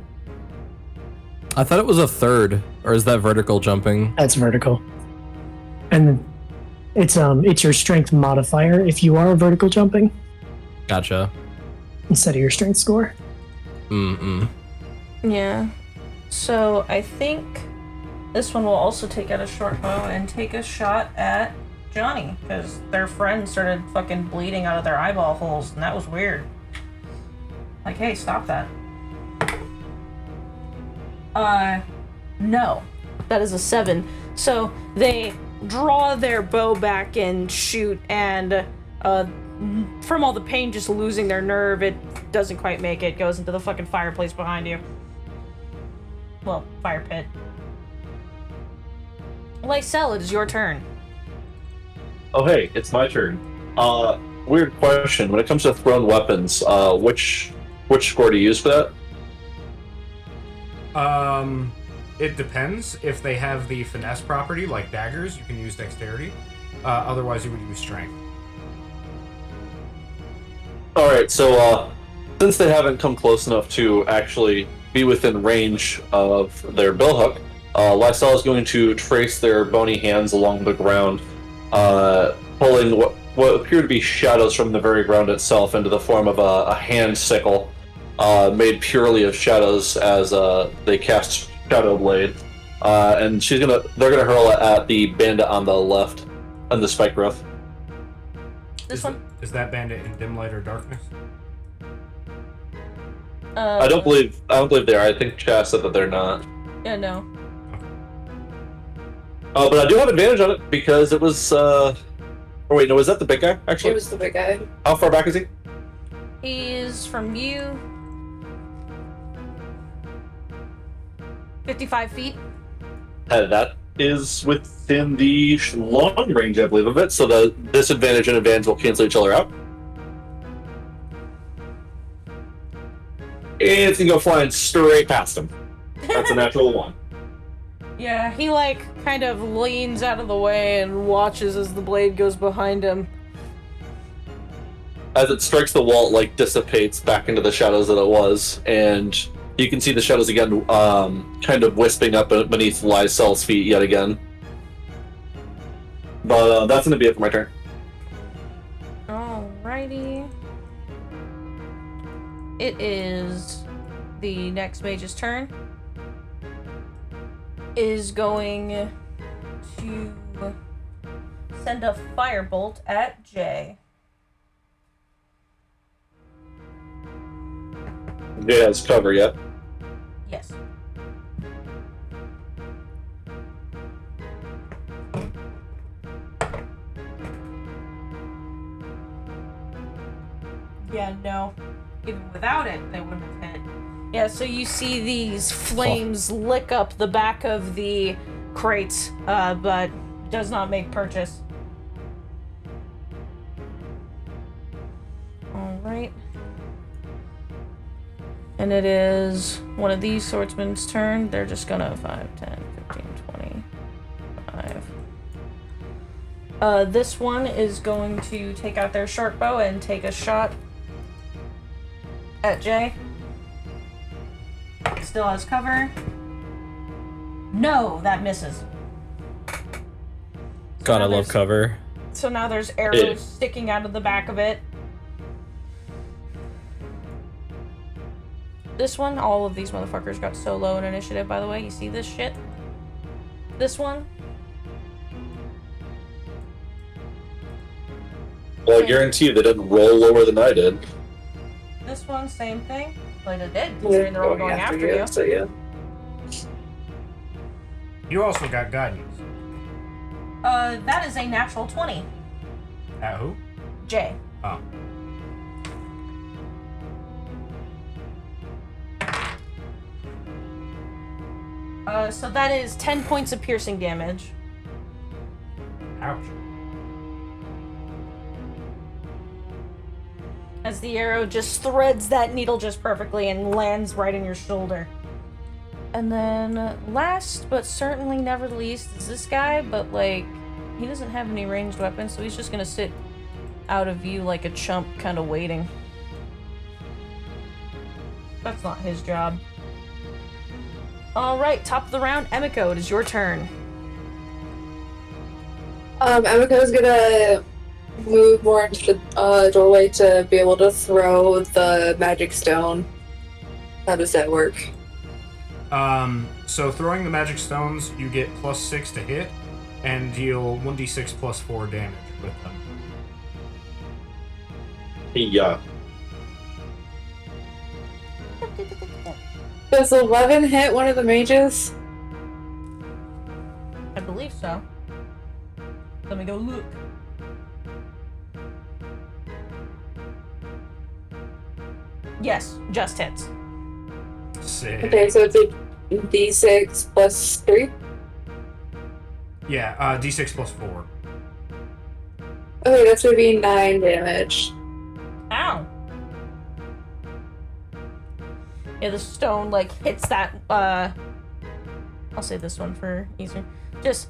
I thought it was a third, or is that vertical jumping? That's vertical. And it's your strength modifier if you are vertical jumping Gotcha. instead of your strength score. Yeah. So I think this one will also take out a short bow and take a shot at Johnny because their friend started fucking bleeding out of their eyeball holes, and that was weird. Like, hey, stop that. No. That is a 7. So they draw their bow back and shoot, and from all the pain just losing their nerve, it doesn't quite make it. Goes into the fucking fireplace behind you. Well, fire pit. Lysel, it is your turn. Oh, hey, it's my turn. Weird question. When it comes to thrown weapons, which score do you use for that? It depends. If they have the finesse property, like daggers, you can use dexterity. Otherwise, you would use strength. Alright, so, since they haven't come close enough to actually be within range of their billhook, Lysel is going to trace their bony hands along the ground, pulling what appear to be shadows from the very ground itself into the form of a hand sickle, made purely of shadows as they cast Shadow Blade. And they're gonna hurl it at the bandit on the left, on the spike growth. This one? Is that bandit in dim light or darkness? I don't believe they are. I think Chas said that they're not. Yeah, no. But I do have advantage on it because it was. Oh wait, no, was that the big guy? Actually, It was the big guy. how far back is he? He's from you. 55 feet. That is within the long range, I believe, of it. So the disadvantage and advantage will cancel each other out. It's gonna go flying straight past him. That's a natural 1. Yeah, he kind of leans out of the way and watches as the blade goes behind him. As it strikes the wall, it dissipates back into the shadows that it was, and you can see the shadows again, kind of wisping up beneath Lysel's feet yet again. But that's gonna be it for my turn. Alrighty. It is the next mage's turn. Is going to send a firebolt at Jay. Jay has cover yet. Yes. Yeah, no. even without it, they wouldn't have hit. Yeah, so you see these flames lick up the back of the crates, but does not make purchase. Alright. And it is one of these swordsmen's turn. They're just gonna 5, 10, 15, 25. This one is going to take out their short bow and take a shot at Jay. Still has cover. No, that misses. God, I love cover. So now there's arrows sticking out of the back of it. This one, all of these motherfuckers got so low in initiative, by the way. You see this shit? This one? Well, I guarantee you they didn't roll lower than I did. This one, same thing. Well, they did, considering they're all going after you. So yeah. You also got guidance. That is a natural 20. At who? Jay. Oh. So that is 10 points of piercing damage. Ouch. As the arrow just threads that needle just perfectly and lands right in your shoulder. And then last but certainly never least is this guy, but like, he doesn't have any ranged weapons, so he's just gonna sit out of view like a chump, kind of waiting. That's not his job. Alright, top of the round, Emiko, it is your turn. Emiko's gonna move more into the doorway to be able to throw the magic stone. How does that work? So throwing the magic stones, you get +6 to hit, and deal 1d6 +4 damage with them. Yeah. Does 11 hit one of the mages? I believe so. Let me go look. Yes, just hits. Sick. Okay, so it's a d6 plus 3? Yeah, d6 +4. Okay, that's gonna be 9 damage. Ow! Yeah, the stone, like, hits that, I'll say this one for easier. Just,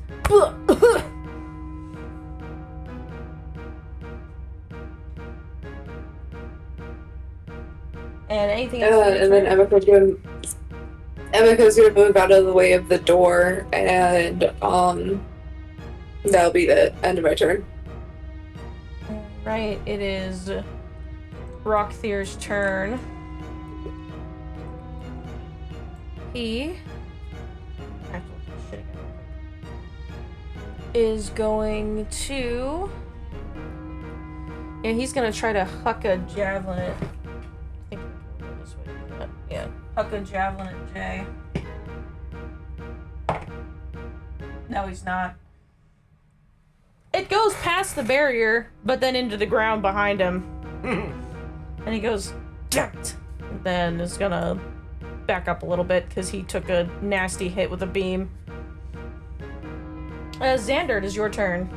and anything else? And then Emiko's gonna move out of the way of the door, and that'll be the end of my turn. Right, it is Rockthier's turn. He is going to... Yeah, he's gonna try to huck a javelin at... I think we'll go this way to do that. Yeah, huck a javelin at Jay. No, he's not. It goes past the barrier, but then into the ground behind him. And he goes, "Jacked." Then is gonna back up a little bit because he took a nasty hit with a beam. Xander, it is your turn.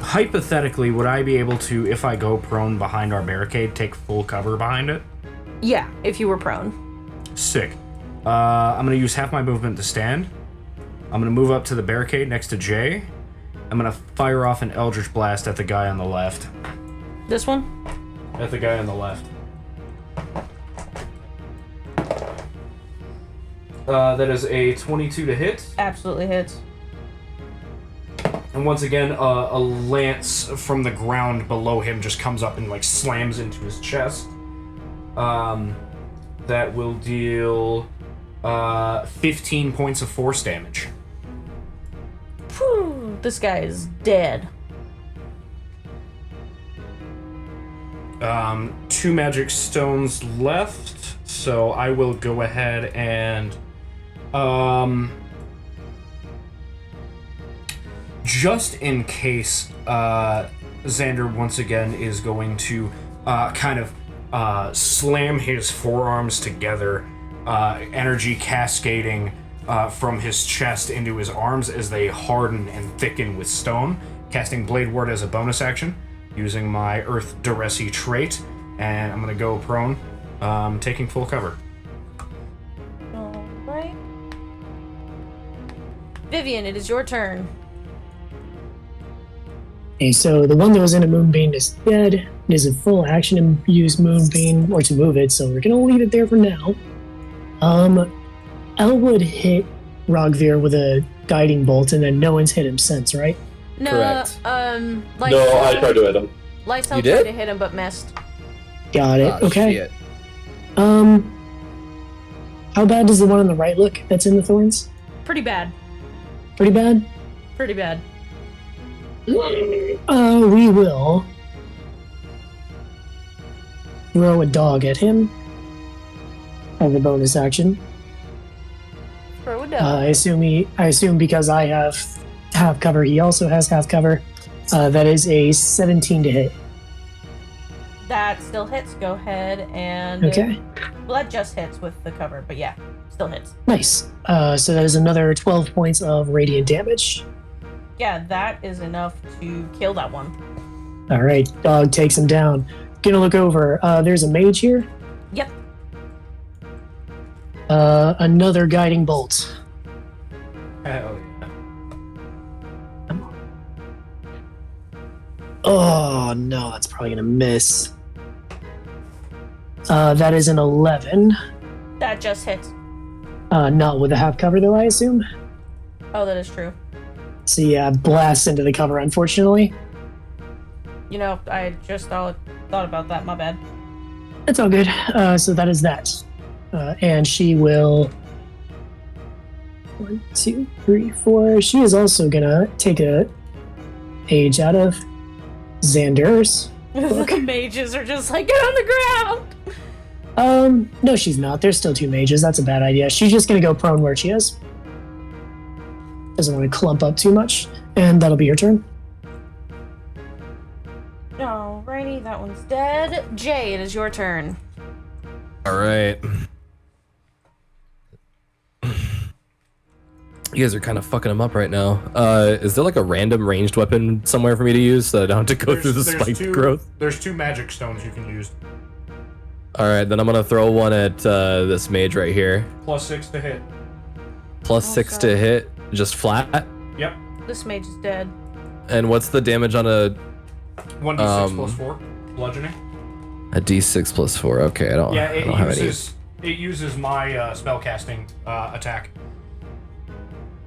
Hypothetically, would I be able to, if I go prone behind our barricade, take full cover behind it? Yeah, if you were prone. Sick. I'm gonna use half my movement to stand. I'm gonna move up to the barricade next to Jay. I'm gonna fire off an Eldritch Blast at the guy on the left. This one? At the guy on the left. That is a 22 to hit. Absolutely hits. And once again, a lance from the ground below him just comes up and like slams into his chest. That will deal 15 points of force damage. Whew, this guy is dead. 2 magic stones left, so I will go ahead and just in case Xander once again is going to kind of slam his forearms together, energy cascading from his chest into his arms as they harden and thicken with stone, casting Blade Ward as a bonus action, using my Earth Duresi trait, and I'm going to go prone, taking full cover. Alright. Vivian, it is your turn. Okay, so the one that was in a Moonbeam is dead. It is a full action to use Moonbeam or to move it, so we're gonna leave it there for now. Elwood hit Rogvir with a guiding bolt, and then no one's hit him since, right? No, Correct. No, I tried to hit him. Lifestyle You tried did? to hit him but missed. Got it. Ah, Okay. shit. How bad does the one on the right look that's in the thorns? Pretty bad. Pretty bad? Pretty bad. We will throw a dog at him as a bonus action. Throw it down. I assume because I have half cover, he also has half cover. That is a 17 to hit. That still hits. Go ahead and... Okay, Well, that just hits with the cover, but yeah, still hits. nice. So that is another 12 points of radiant damage. Yeah, that is enough to kill that one. All right, dog takes him down. Gonna look over. There's a mage here. Yep. Another guiding bolt. Hell yeah. Oh no, that's probably gonna miss. That is an 11. That just hits. Not with a half cover though, I assume. Oh, that is true. So yeah, blast into the cover, unfortunately. You know, I just thought about that. My bad. It's all good. So that is that. And she will... 1, 2, 3, 4. She is also gonna take a page out of Xander's. The mages are just like, get on the ground! No, she's not. There's still 2 mages. That's a bad idea. She's just gonna go prone where she is. Doesn't want to clump up too much. And that'll be her turn. Alrighty, that one's dead. Jay, it is your turn. All right. You guys are kind of fucking him up right now. Is there like a random ranged weapon somewhere for me to use so I don't have to go through the spike growth? There's 2 magic stones you can use. All right, then I'm gonna throw one at this mage right here. +6 to hit. +6 to hit, just flat. Yep. This mage is dead. And what's the damage on a 1d6 +4. Bludgeoning. d6 +4? Okay, I don't. Yeah, I don't have any. it uses my spellcasting attack.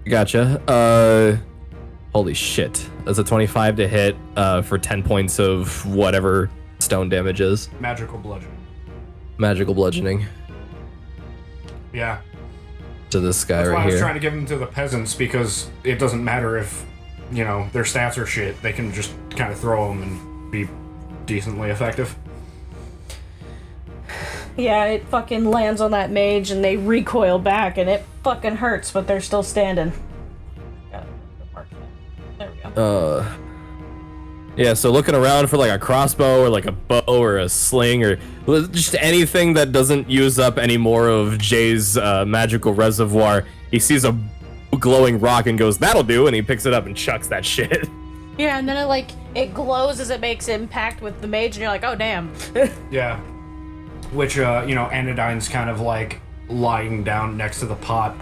Gotcha. Holy shit. That's a 25 to hit for 10 points of whatever stone damage is. Magical bludgeoning. Magical bludgeoning Yeah. to this guy That's why right I was here. trying to give them to the peasants, because it doesn't matter if, you know, their stats are shit. They can just kind of throw them and be decently effective. Yeah, it fucking lands on that mage and they recoil back and it fucking hurts, but they're still standing. Got it. Mark that. There we go. Yeah, so looking around for like a crossbow or like a bow or a sling or just anything that doesn't use up any more of Jay's magical reservoir, he sees a glowing rock and goes, "That'll do," and he picks it up and chucks that shit. Yeah, and then it glows as it makes impact with the mage and you're like, oh damn. Yeah. Which, Anodyne's kind of like lying down next to the pot.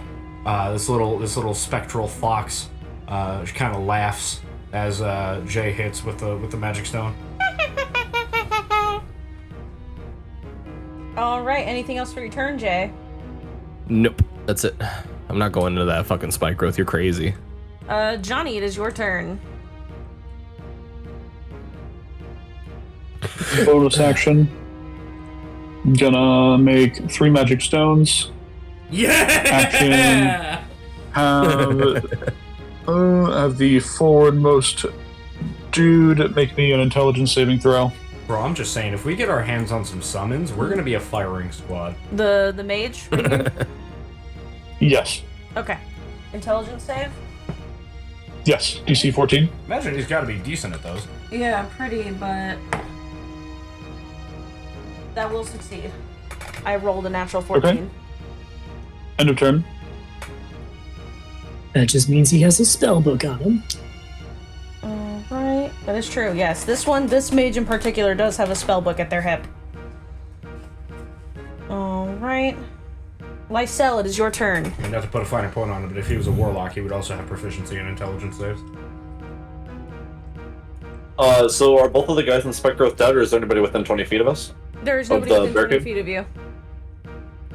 This little spectral fox kind of laughs as Jay hits with the magic stone. Alright, anything else for your turn, Jay? Nope, that's it. I'm not going into that fucking spike growth. You're crazy. Johnny, it is your turn. Bonus action. Gonna make 3 magic stones. Yeah! Have the forwardmost dude make me an intelligence saving throw. Bro, I'm just saying, if we get our hands on some summons, we're gonna be a firing squad. The mage? Yes. Okay. Intelligence save? Yes, DC 14. Imagine he's got to be decent at those. Yeah, pretty, but that will succeed. I rolled a natural 14. Okay. End of turn. That just means he has a spell book on him. Alright, that is true. Yes, this mage in particular does have a spell book at their hip. Alright. Lysel, it is your turn. And not to put a finer point on it, but if he was a warlock, he would also have proficiency in intelligence saves. So are both of the guys in Spike Growth dead, or is there anybody within 20 feet of us? There is Of nobody the within 20 barricade? feet of you.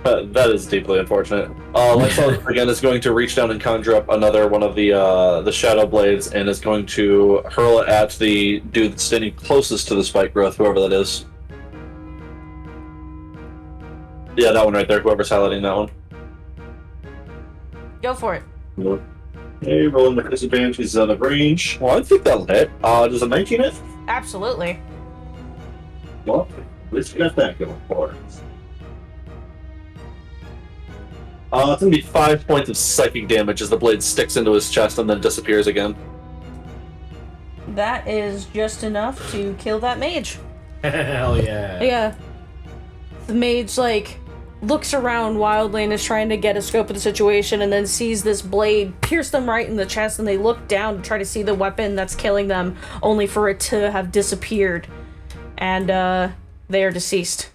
That is deeply unfortunate. Lysel again is going to reach down and conjure up another one of the shadow blades, and is going to hurl it at the dude that's standing closest to the Spike Growth, whoever that is. Yeah, that one right there. Whoever's highlighting that one. Go for it. Hey, rolling the disadvantage. He's out of range. Well, I think that'll hit. Does a 19 hit? Absolutely. Well, at least we got that going for us. It's gonna be 5 points of psychic damage as the blade sticks into his chest and then disappears again. That is just enough to kill that mage. Hell yeah. Yeah. The mage, looks around wildly and is trying to get a scope of the situation, and then sees this blade pierce them right in the chest, and they look down to try to see the weapon that's killing them, only for it to have disappeared. And, they are deceased.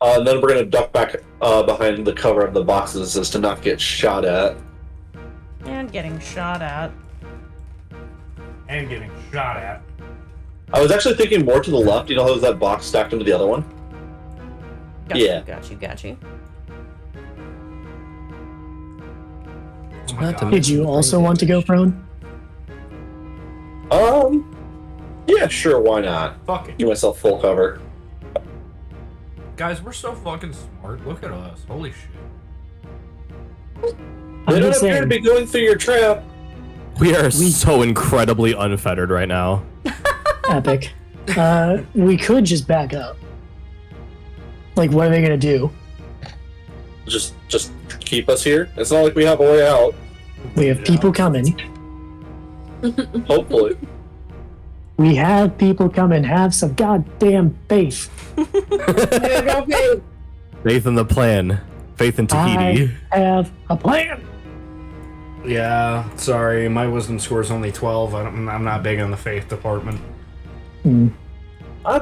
And then we're gonna duck back behind the cover of the boxes as to not get shot at. And getting shot at. And getting shot at. I was actually thinking more to the left. You know how there's that box stacked into the other one? Got Yeah. Got you. Oh my God. Did you also want to go prone? Yeah, sure, why not? Fuck it. Give myself full cover. Guys, we're so fucking smart. Look at us. Holy shit. They I'm don't just appear to saying, be going through your trap. We are so incredibly unfettered right now. epic. We could just back up. What are they gonna do? Just keep us here. It's not like we have a way out. We have people coming. Hopefully. We have people coming. Have some goddamn faith. Faith in the plan. Faith in Tahiti. I have a plan. Yeah, sorry, my wisdom score is only 12. I'm not big on the faith department. I'm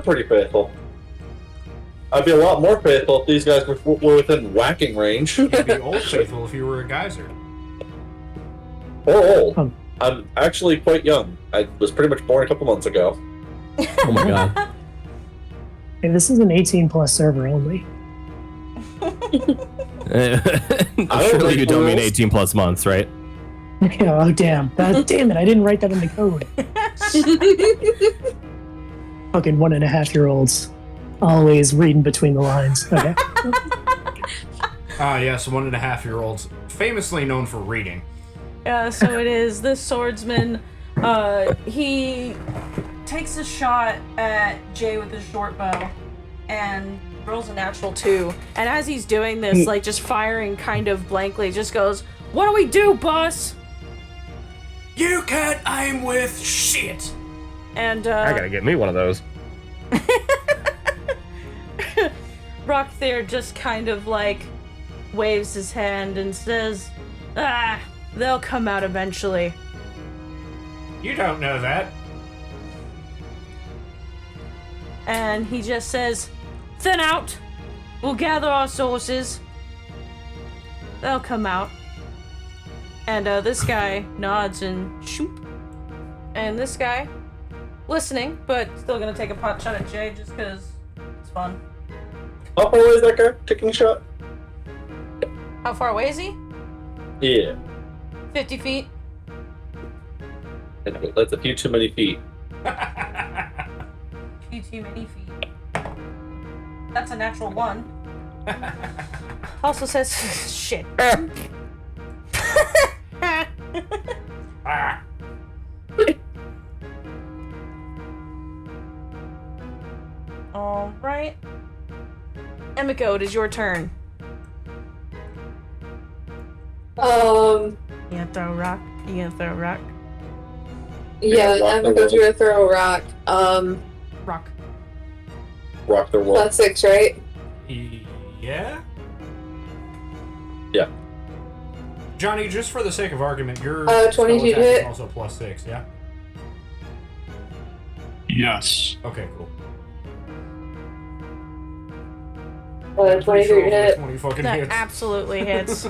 pretty faithful. I'd be a lot more faithful if these guys were within whacking range. You'd be old faithful if you were a geyser. Or old. Oh. I'm actually quite young. I was pretty much born a couple months ago. Oh my god. Hey, this is an 18 plus server only. Surely you don't mean 18 plus months, right? Oh damn! Damn it! I didn't write that in the code. Fucking 1.5-year-olds, always reading between the lines. Okay. Yes, 1.5-year-olds, famously known for reading. So it is this swordsman. He takes a shot at Jay with his short bow and rolls a natural 2. And as he's doing this, just firing kind of blankly, just goes, "What do we do, boss?" You can't aim with shit! And I gotta get me one of those. Rockthair just kind of waves his hand and says, they'll come out eventually. You don't know that. And he just says, "Thin out. We'll gather our sources. They'll come out." And this guy nods and shoop. And this guy, listening, but still gonna take a pot shot at Jay just because it's fun. How far away is that guy taking a shot? How far away is he? Yeah. 50 feet. That's a few too many feet. Too many feet. That's a natural 1. Also says, shit. Alright. Emiko, it is your turn. Um, Yeah, throw a rock. You gonna throw a rock? Yeah, rock the Emiko's world. gonna throw a rock. Rock. Rock the world. That's 6, right? Yeah? Yeah. Johnny, just for the sake of argument, your 22 spell attack hit. is also +6, yeah? Yes. Okay, cool. 23 Sure, hit 20 fucking That hits. absolutely hits.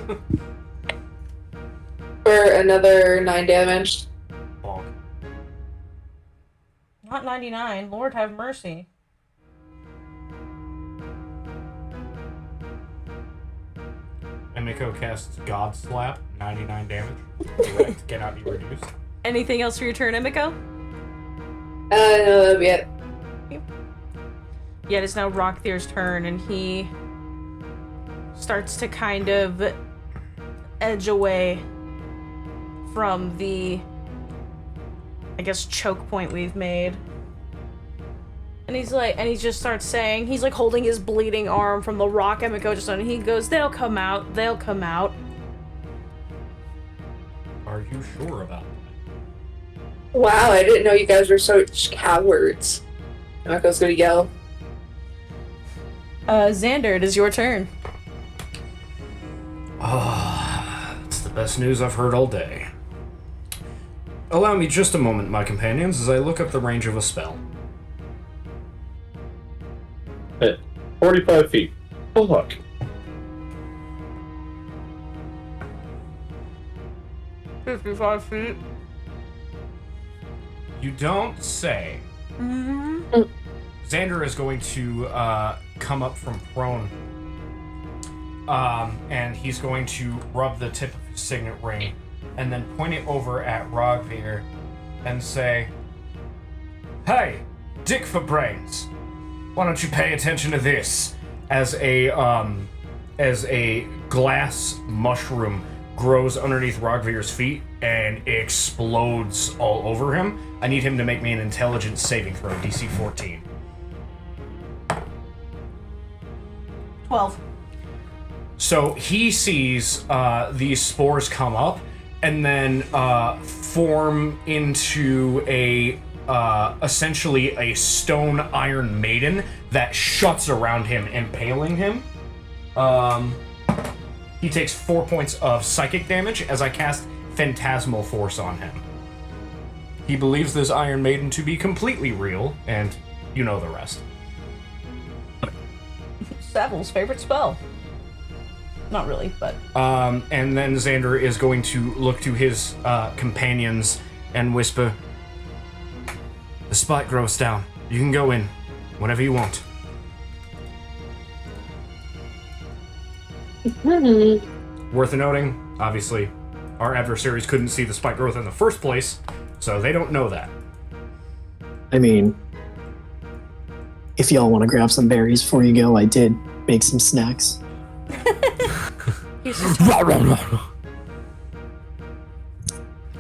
for another 9 damage. Bonk. Not 99. Lord have mercy. Emiko casts God Slap, 99 damage. Direct, cannot be reduced. Anything else for your turn, Emiko? No, that'll be it. Yeah, it is now Rockthere's turn, and he starts to kind of edge away from the, I guess, choke point we've made. And he's just starts saying, he's like holding his bleeding arm from the rock Emiko just on, and he goes, they'll come out. Are you sure about that? Wow, I didn't know you guys were such cowards. Emiko's gonna yell. Xander, it is your turn. It's the best news I've heard all day. Allow me just a moment, my companions, as I look up the range of a spell. Hit. 45 feet. Oh, look. feet. You don't say. Xander is going to come up from prone. And he's going to rub the tip of his signet ring and then point it over at Rogvir and say, "Hey, Dick for brains, why don't you pay attention to this?" As a glass mushroom grows underneath Rogvir's feet and explodes all over him. I need him to make me an intelligence saving throw, DC 14. 12. So he sees these spores come up and then form into a essentially a stone iron maiden that shuts around him, impaling him. He takes 4 points of psychic damage as I cast Phantasmal Force on him. He believes this Iron Maiden to be completely real, and you know the rest. Savil's favorite spell. Not really, but... And then Xander is going to look to his companions and whisper, "The spike grows down. You can go in. Whenever you want." Worth noting, obviously, our adversaries couldn't see the spike growth in the first place, so they don't know that. I mean, if y'all want to grab some berries before you go, I did make some snacks.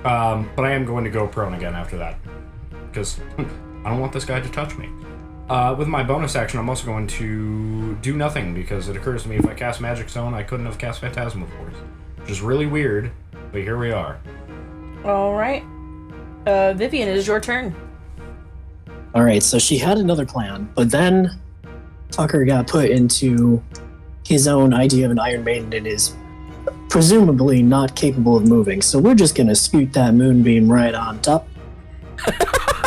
But I am going to go prone again after that, because I don't want this guy to touch me. With my bonus action, I'm also going to do nothing, because it occurs to me if I cast Magic Zone, I couldn't have cast Phantasmal Force, which is really weird, but here we are. Alright. Vivian, it is your turn. Alright, so she had another plan, but then Tucker got put into his own idea of an Iron Maiden and is presumably not capable of moving, so we're just gonna scoot that moonbeam right on top.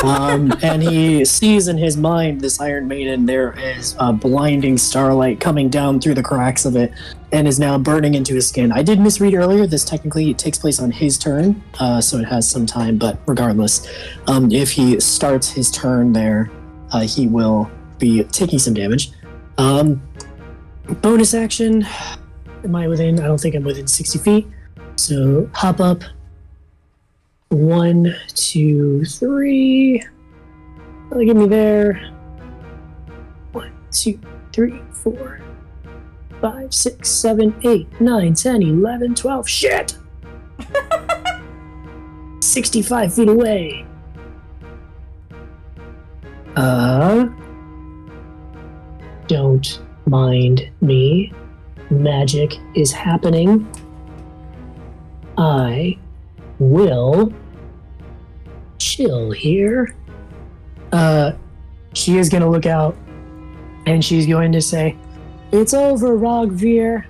And he sees in his mind this Iron Maiden. There is a blinding starlight coming down through the cracks of it and is now burning into his skin. I did misread earlier. This technically takes place on his turn, so it has some time, but regardless, if he starts his turn there, he will be taking some damage. Bonus action. Am I within? I don't think I'm within 60 feet. So hop up. 1, 2, 3. That'll get me there. 1, 2, 3, 4, 5, 6, 7, 8, 9, 10, 11, 12. Shit! 65 feet away. Don't mind me. Magic is happening. I will chill here. She is going to look out and she's going to say, "It's over, Rogveer.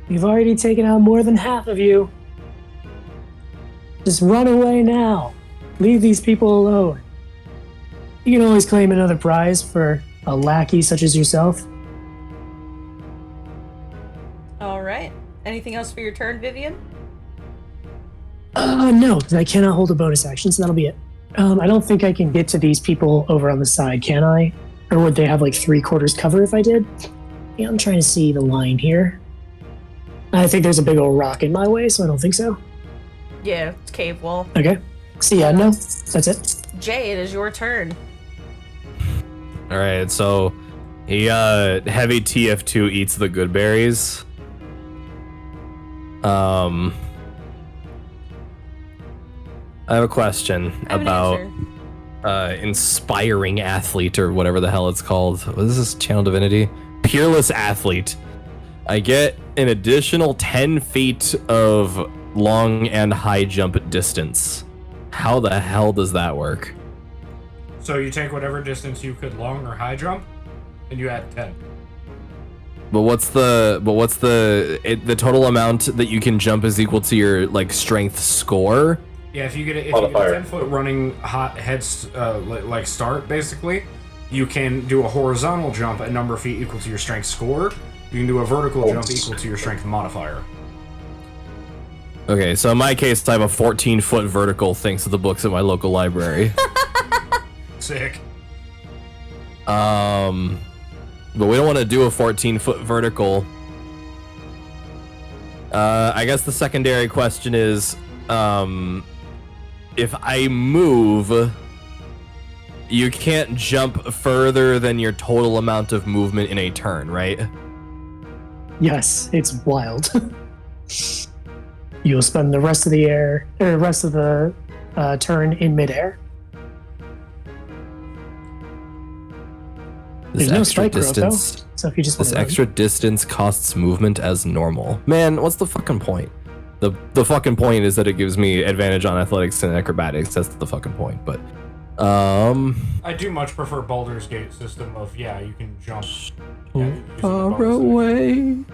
You've already taken out more than half of you. Just run away now. Leave these people alone. You can always claim another prize for a lackey such as yourself." All right. Anything else for your turn, Vivian? No, because I cannot hold a bonus action, so that'll be it. I don't think I can get to these people over on the side, can I? Or would they have like 3/4 cover if I did? Yeah, I'm trying to see the line here. I think there's a big old rock in my way, so I don't think so. Yeah, it's cave wall. Okay. So yeah, no, that's it. Jay, it is your turn. All right, so he heavy TF2 eats the good berries. I have a question I have an about answer. inspiring athlete or whatever the hell it's called. What is this? Channel Divinity? Peerless athlete. I get an additional 10 feet of long and high jump distance. How the hell does that work? So you take whatever distance you could long or high jump, and you add 10. But what's the total amount that you can jump is equal to your like strength score? Yeah, if you get a Modifier. 10-foot running hot heads like start, basically, you can do a horizontal jump a number of feet equal to your strength score. You can do a vertical jump equal to your strength modifier. Okay, so in my case, I have a 14-foot vertical thanks to the books at my local library. Sick. But we don't want to do a 14-foot vertical. I guess the secondary question is, if I move, you can't jump further than your total amount of movement in a turn, right? Yes, it's wild. You'll spend the rest of the turn in midair. This There's no extra spike growth, distance. though. So if you just This want to run. extra distance costs movement as normal. Man, what's the fucking point? The fucking point is that it gives me advantage on athletics and acrobatics. That's the fucking point. But I do much prefer Baldur's Gate system of, yeah, you can jump. Yeah, using the far bonus action. away.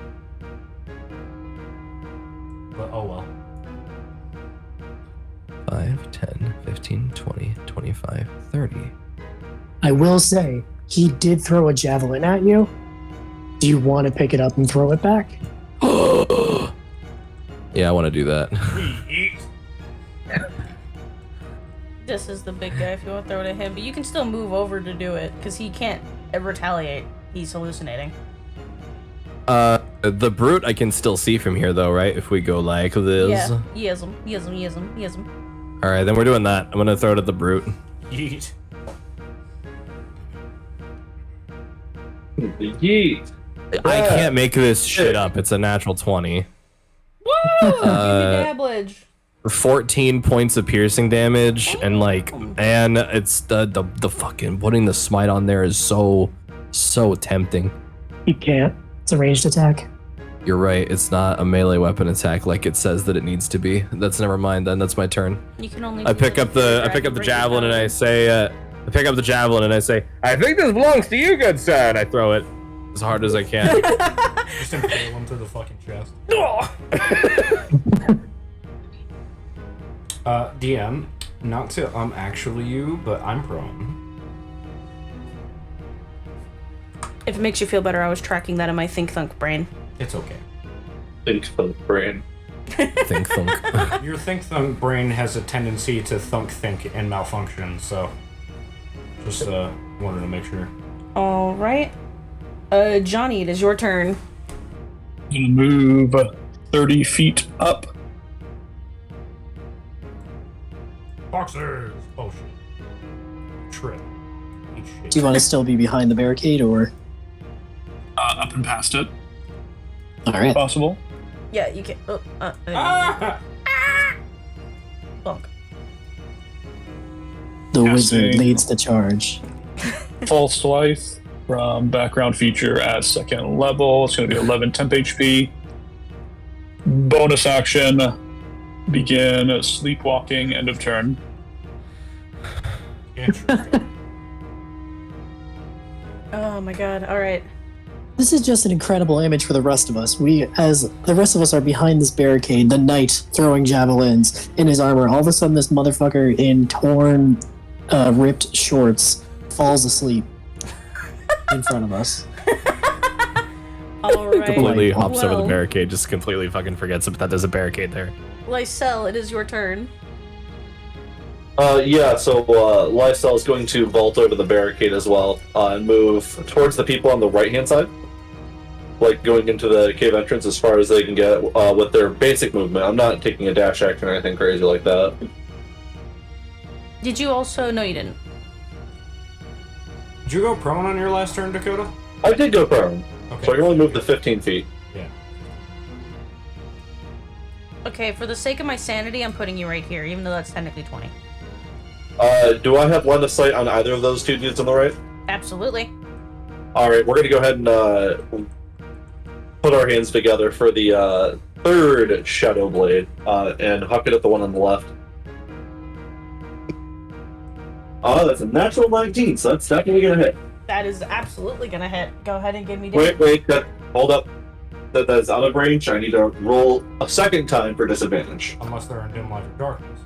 But oh well. 5, 10, 15, 20, 25, 30. I will say, he did throw a javelin at you. Do you want to pick it up and throw it back? Yeah, I want to do that. Eat. This is the big guy if you want to throw it at him, but you can still move over to do it because he can't retaliate. He's hallucinating. The brute I can still see from here though, right? If we go like this. Yeah, he has him. All right, then we're doing that. I'm gonna throw it at the brute. Yeet. Yeet. I can't make this shit up. It's a natural 20. Woo! Give me dabblage. 14 points of piercing damage, and like, and it's the fucking putting the smite on there is so tempting. You can't. It's a ranged attack. You're right. It's not a melee weapon attack like it says that it needs to be. That's never mind. Then that's my turn. You can only. I pick up the javelin and I say, I think this belongs to you, good sir. And I throw it as hard as I can. Just impale him to the fucking chest. DM, not to actually you, but I'm prone. If it makes you feel better, I was tracking that in my think thunk brain. It's okay. Think for the brain. Think thunk. Your think thunk brain has a tendency to think and malfunction, so just wanted to make sure. All right, Johnny, it is your turn. I'm gonna move 30 feet up. Boxers! Oh shit. Trip. Eat shit. Do you want to still be behind the barricade, or? Up and past it, All right. possible. Yeah, you can. Ah! Bonk. The Casting. wizard leads the charge. False Life from background feature at second level. It's going to be 11 temp HP. Bonus action. begin sleepwalking. End of turn. Interesting. Oh my god, alright. This is just an incredible image for the rest of us. As the rest of us are behind this barricade, the knight throwing javelins in his armor. All of a sudden, this motherfucker in torn, ripped shorts falls asleep in front of us. Alright. Completely hops over the Well, barricade, just completely fucking forgets that there's a barricade there. Lysel, it is your turn. So Lysel is going to vault over the barricade as well and move towards the people on the right-hand side, like going into the cave entrance as far as they can get with their basic movement. I'm not taking a dash action or anything crazy like that. Did you also... No, you didn't. Did you go prone on your last turn, Dakota? I did go prone, Okay. so I can only move to 15 feet. Yeah. Okay, for the sake of my sanity, I'm putting you right here, even though that's technically 20. Do I have line of sight on either of those two dudes on the right? Absolutely. Alright, we're going to go ahead and put our hands together for the third Shadow Blade and huck it at the one on the left. That's a natural 19, so that's definitely going to hit. That is absolutely gonna hit. Go ahead and give me damage. Wait, hold up. That's out of range. I need to roll a second time for disadvantage. Unless they're in dim light or darkness.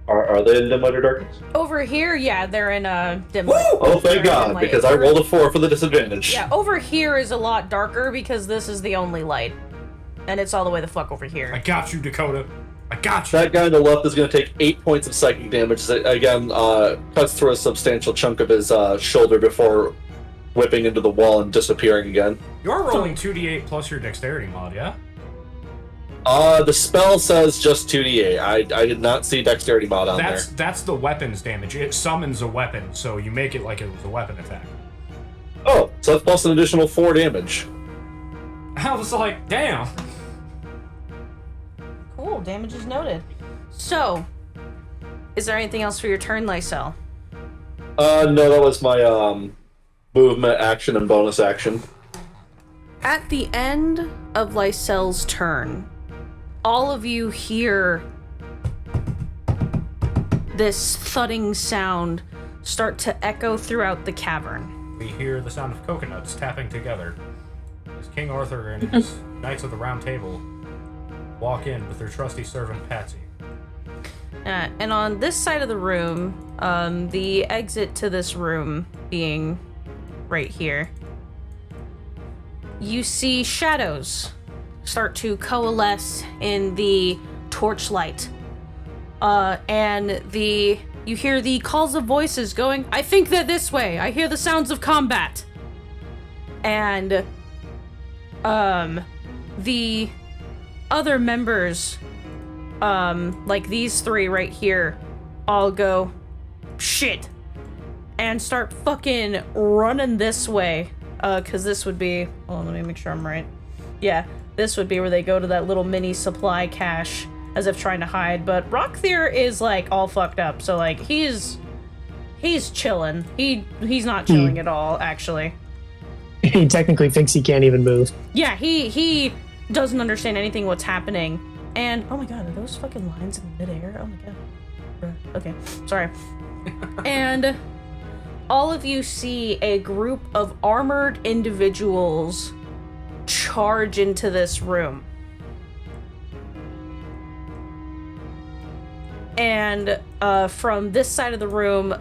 Are they in dim light or darkness? Over here, yeah, they're in a dim light. Oh, They're thank in God, dim light. because I rolled a 4 for the disadvantage. Yeah, over here is a lot darker because this is the only light. And it's all the way the fuck over I here. got you, Dakota. I got you. That guy on the left is going to take 8 points of psychic damage. Again, cuts through a substantial chunk of his shoulder before whipping into the wall and disappearing again. You're rolling 2d8 plus your dexterity mod, yeah? The spell says just 2d8. I did not see dexterity mod on there. That's the weapon's damage. It summons a weapon, so you make it like it was a weapon attack. Oh, so that's plus an additional 4 damage. I was like, damn. Cool, damage is noted. So, is there anything else for your turn, Lysel? No, that was my movement action and bonus action. At the end of Lysel's turn, all of you hear this thudding sound start to echo throughout the cavern. We hear the sound of coconuts tapping together as King Arthur and his Knights of the Round Table walk in with their trusty servant Patsy. And on this side of the room, the exit to this room being right here, you see shadows start to coalesce in the torchlight. And you hear the calls of voices going, I think they're this way. I hear the sounds of combat. And the other members, like these three right here, all go, shit, and start fucking running this way. Cause this would be, hold on, let me make sure I'm right. Yeah, this would be where they go to that little mini supply cache as if trying to hide, but Rockthir is like all fucked up, so like he's chilling. He's not chilling at all, actually. He technically thinks he can't even move. Yeah, he doesn't understand anything what's happening. And oh my god, are those fucking lines in midair? Oh my god. Bruh. Okay, sorry. And all of you see a group of armored individuals charge into this room. And from this side of the room,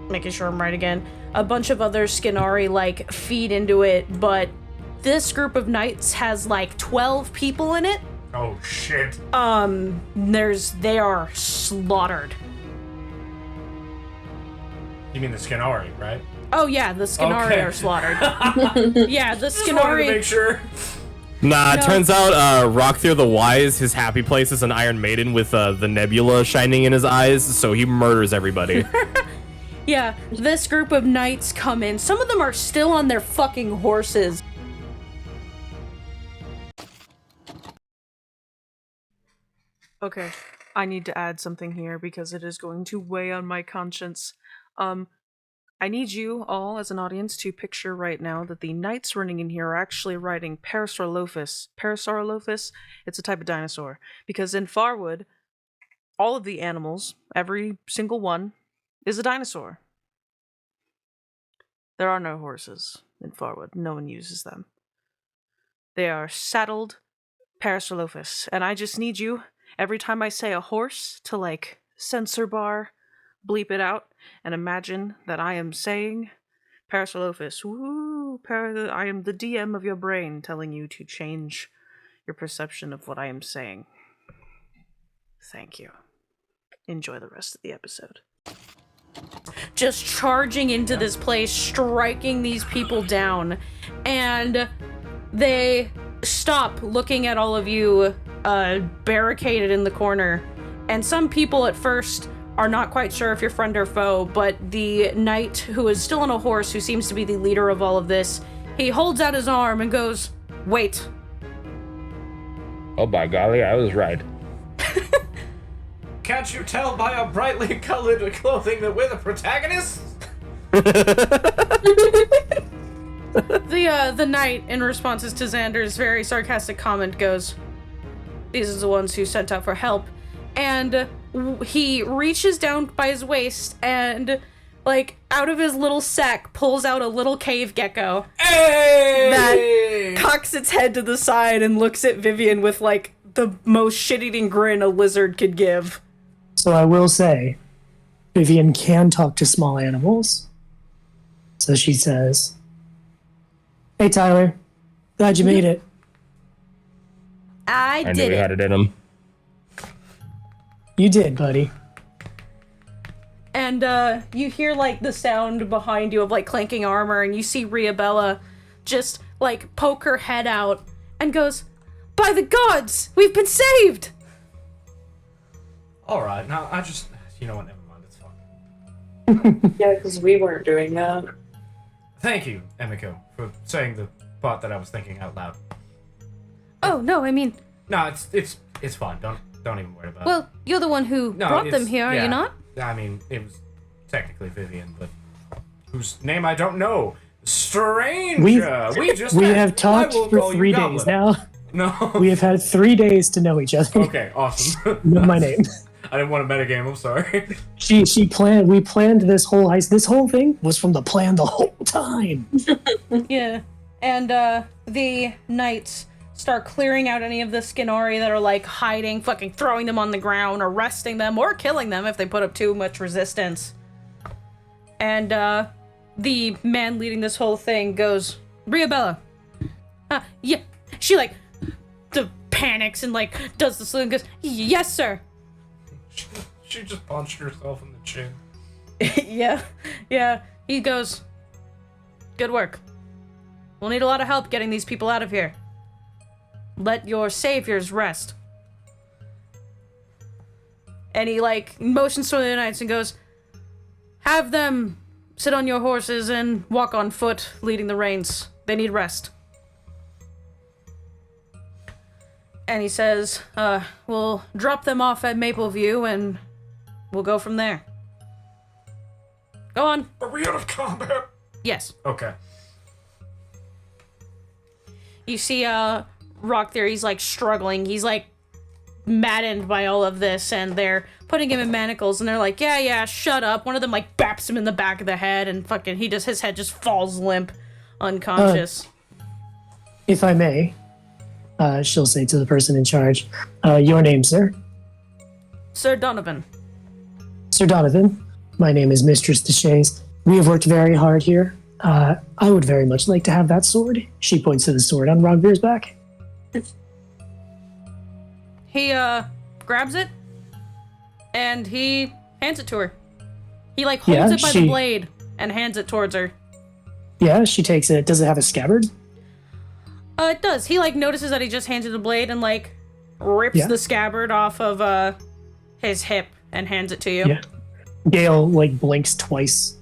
making sure I'm right again, a bunch of other Skinari like feed into it, but this group of knights has like 12 people in it. Oh shit. They are slaughtered. You mean the Skinari, right? Oh yeah, the Skinari Okay. are slaughtered. Yeah, the Just wanted to Skinari. make sure. Nah, it No. turns out Rockthir the Wise, his happy place is an Iron Maiden with the nebula shining in his eyes, so he murders everybody. Yeah, this group of knights come in. Some of them are still on their fucking horses. Okay, I need to add something here because it is going to weigh on my conscience. I need you all as an audience to picture right now that the knights running in here are actually riding Parasaurolophus. Parasaurolophus, it's a type of dinosaur. Because in Farwood, all of the animals, every single one, is a dinosaur. There are no horses in Farwood. No one uses them. They are saddled Parasaurolophus. And I just need you, every time I say a horse, to like censor bar, bleep it out, and imagine that I am saying Parasaurolophus. Woo! I am the DM of your brain telling you to change your perception of what I am saying. Thank you. Enjoy the rest of the episode. Just charging into this place, striking these people down, and they stop looking at all of you barricaded in the corner. And some people at first are not quite sure if you're friend or foe, but the knight who is still on a horse, who seems to be the leader of all of this, he holds out his arm and goes, "Wait." Oh, by golly, I was right. Can't you tell by our brightly colored clothing that we're the protagonists? The knight, in responses to Xander's very sarcastic comment, goes, "These are the ones who sent out for help." And he reaches down by his waist and, like, out of his little sack pulls out a little cave gecko. Hey! That cocks its head to the side and looks at Vivian with, like, the most shit-eating grin a lizard could give. So I will say, Vivian can talk to small animals. So she says, "Hey, Tyler. Glad you made it." I I knew did we it. had it in him. You did, buddy. And you hear like the sound behind you of like clanking armor, and you see Riabella just like poke her head out and goes, "By the gods, we've been saved!" All right, now I just, you know what? Never mind. It's fine. Yeah, because we weren't doing that. Thank you, Emiko, for saying the part that I was thinking out loud. Oh no, I mean, No, it's fine. Don't even worry about it. well, you're the one who brought them it's- here, are yeah. you not? I mean, it was technically Vivian, but whose name I don't know. Stranger. We just We met. have talked I will for call you 3 days Goblin. now. No. We have had 3 days to know each other. Okay, awesome. Know my name. I didn't want to metagame. I'm sorry. We planned this whole heist. This whole thing was from the plan the whole time. Yeah. And the knights start clearing out any of the Skinori that are like hiding, fucking throwing them on the ground, arresting them, or killing them if they put up too much resistance. And the man leading this whole thing goes, "Riabella." Yeah. She like panics and like does this and goes, "Yes, sir." She just punched herself in the chin. Yeah. He goes, "Good work. We'll need a lot of help getting these people out of here. Let your saviors rest." And he like motions toward the knights and goes, "Have them sit on your horses and walk on foot, leading the reins. They need rest." And he says, "We'll drop them off at Mapleview and we'll go from there. Go on." Are we out of combat? Yes. Okay. You see Rock there, he's like struggling. He's like maddened by all of this, and they're putting him in manacles, and they're like, yeah, shut up. One of them like baps him in the back of the head, and fucking his head just falls limp, unconscious. If I may, she'll say to the person in charge, "Your name, sir?" Sir Donovan. "Sir Donovan, my name is Mistress Deshays. We have worked very hard here. I would very much like to have that sword." She points to the sword on Rogvir's back. He grabs it and he hands it to her. He like holds Yeah, it by the blade and hands it towards her. Yeah, she takes it. Does it have a scabbard? It does. He like notices that he just hands her the blade and like rips the scabbard off of his hip and hands it to you. Yeah. Gale like blinks twice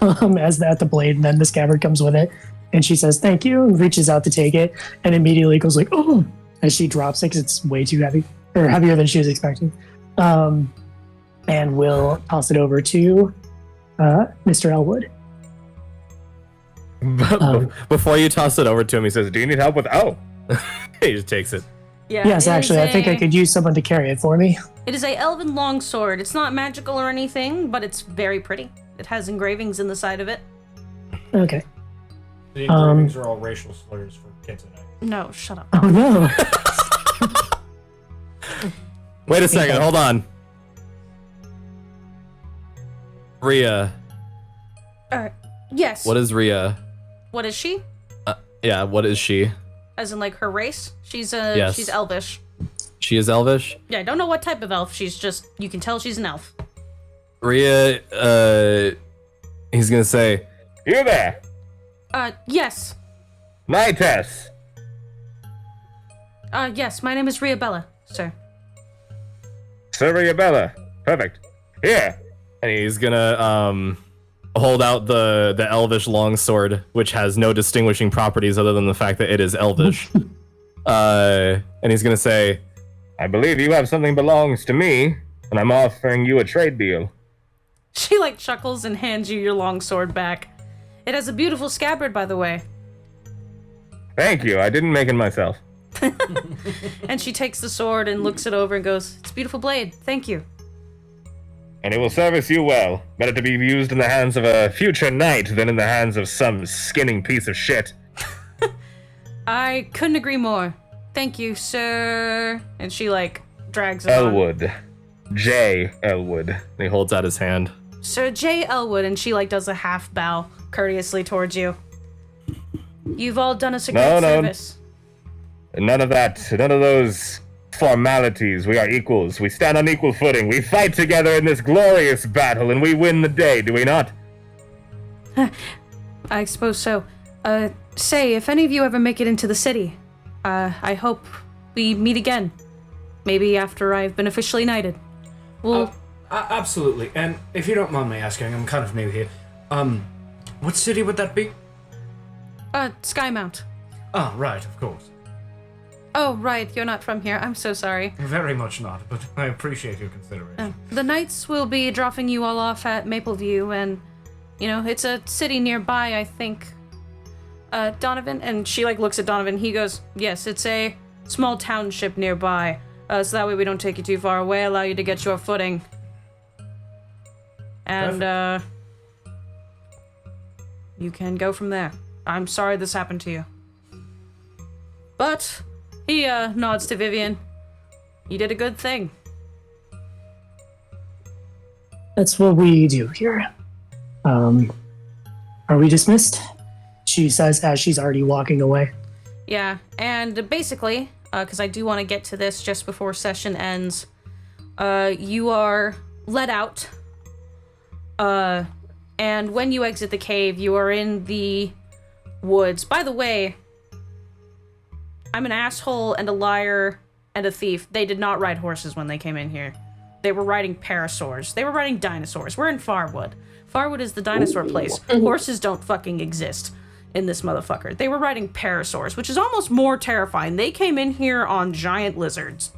as at the blade, and then the scabbard comes with it, and she says thank you and reaches out to take it, and immediately goes like, "Oh," as she drops it because it's way too heavy, or heavier than she was expecting. And we'll toss it over to Mr. Elwood. Before you toss it over to him, he says, Do you need help with? Oh, he just takes it. Yeah. Yes, it actually, is I think I could use someone to carry it for me. It is a elven longsword. It's not magical or anything, but it's very pretty. It has engravings in the side of it. Okay. The engravings are all racial slurs for kids and No, shut up. Oh no. Wait a second, hold on. Rhea. Yes. What is Rhea? What is she? Yeah, what is she? As in, like, her race? She's Yes. she's elvish. She is elvish? Yeah, I don't know what type of elf. She's just, you can tell she's an elf. Rhea, he's gonna say, you there? Yes. Nitess. Yes, my name is Rhea Bella, sir. Sylvia Bella. Perfect. Here. and he's gonna, hold out the elvish longsword, which has no distinguishing properties other than the fact that it is elvish. And he's gonna say, I believe you have something belongs to me, and I'm offering you a trade deal. She, like, chuckles and hands you your longsword back. It has a beautiful scabbard, by the way. Thank you, I didn't make it myself. And she takes the sword and looks it over and goes, it's a beautiful blade, thank you. And it will service you well. Better to be used in the hands of a future knight than in the hands of some skinning piece of shit. I couldn't agree more. Thank you, sir. And she, like, drags it on. Elwood. J. Elwood. and he holds out his hand. Sir J. Elwood, and she, like, does a half bow courteously towards you. You've all done us a great service. None of that. None of those formalities. We are equals. We stand on equal footing. We fight together in this glorious battle, and we win the day, do we not? I suppose so. Say, if any of you ever make it into the city, I hope we meet again. Maybe after I've been officially knighted. Well, absolutely. And if you don't mind me asking, I'm kind of new here. What city would that be? Skymount. Oh, right, of course. Oh, right, you're not from here. I'm so sorry. Very much not, but I appreciate your consideration. The knights will be dropping you all off at Mapleview, and, you know, it's a city nearby, I think. Donovan? And she, like, looks at Donovan. He goes, yes, it's a small township nearby. So that way we don't take you too far away, allow you to get your footing. And, you can go from there. I'm sorry this happened to you. But, he, nods to Vivian. You did a good thing. That's what we do here. Are we dismissed? She says as she's already walking away. Yeah, and basically, because I do want to get to this just before session ends, you are let out. And when you exit the cave, you are in the woods. By the way, I'm an asshole and a liar and a thief. They did not ride horses when they came in here. They were riding parasaurs. They were riding dinosaurs. We're in Farwood. Farwood is the dinosaur place. Horses don't fucking exist in this motherfucker. They were riding parasaurs, which is almost more terrifying. They came in here on giant lizard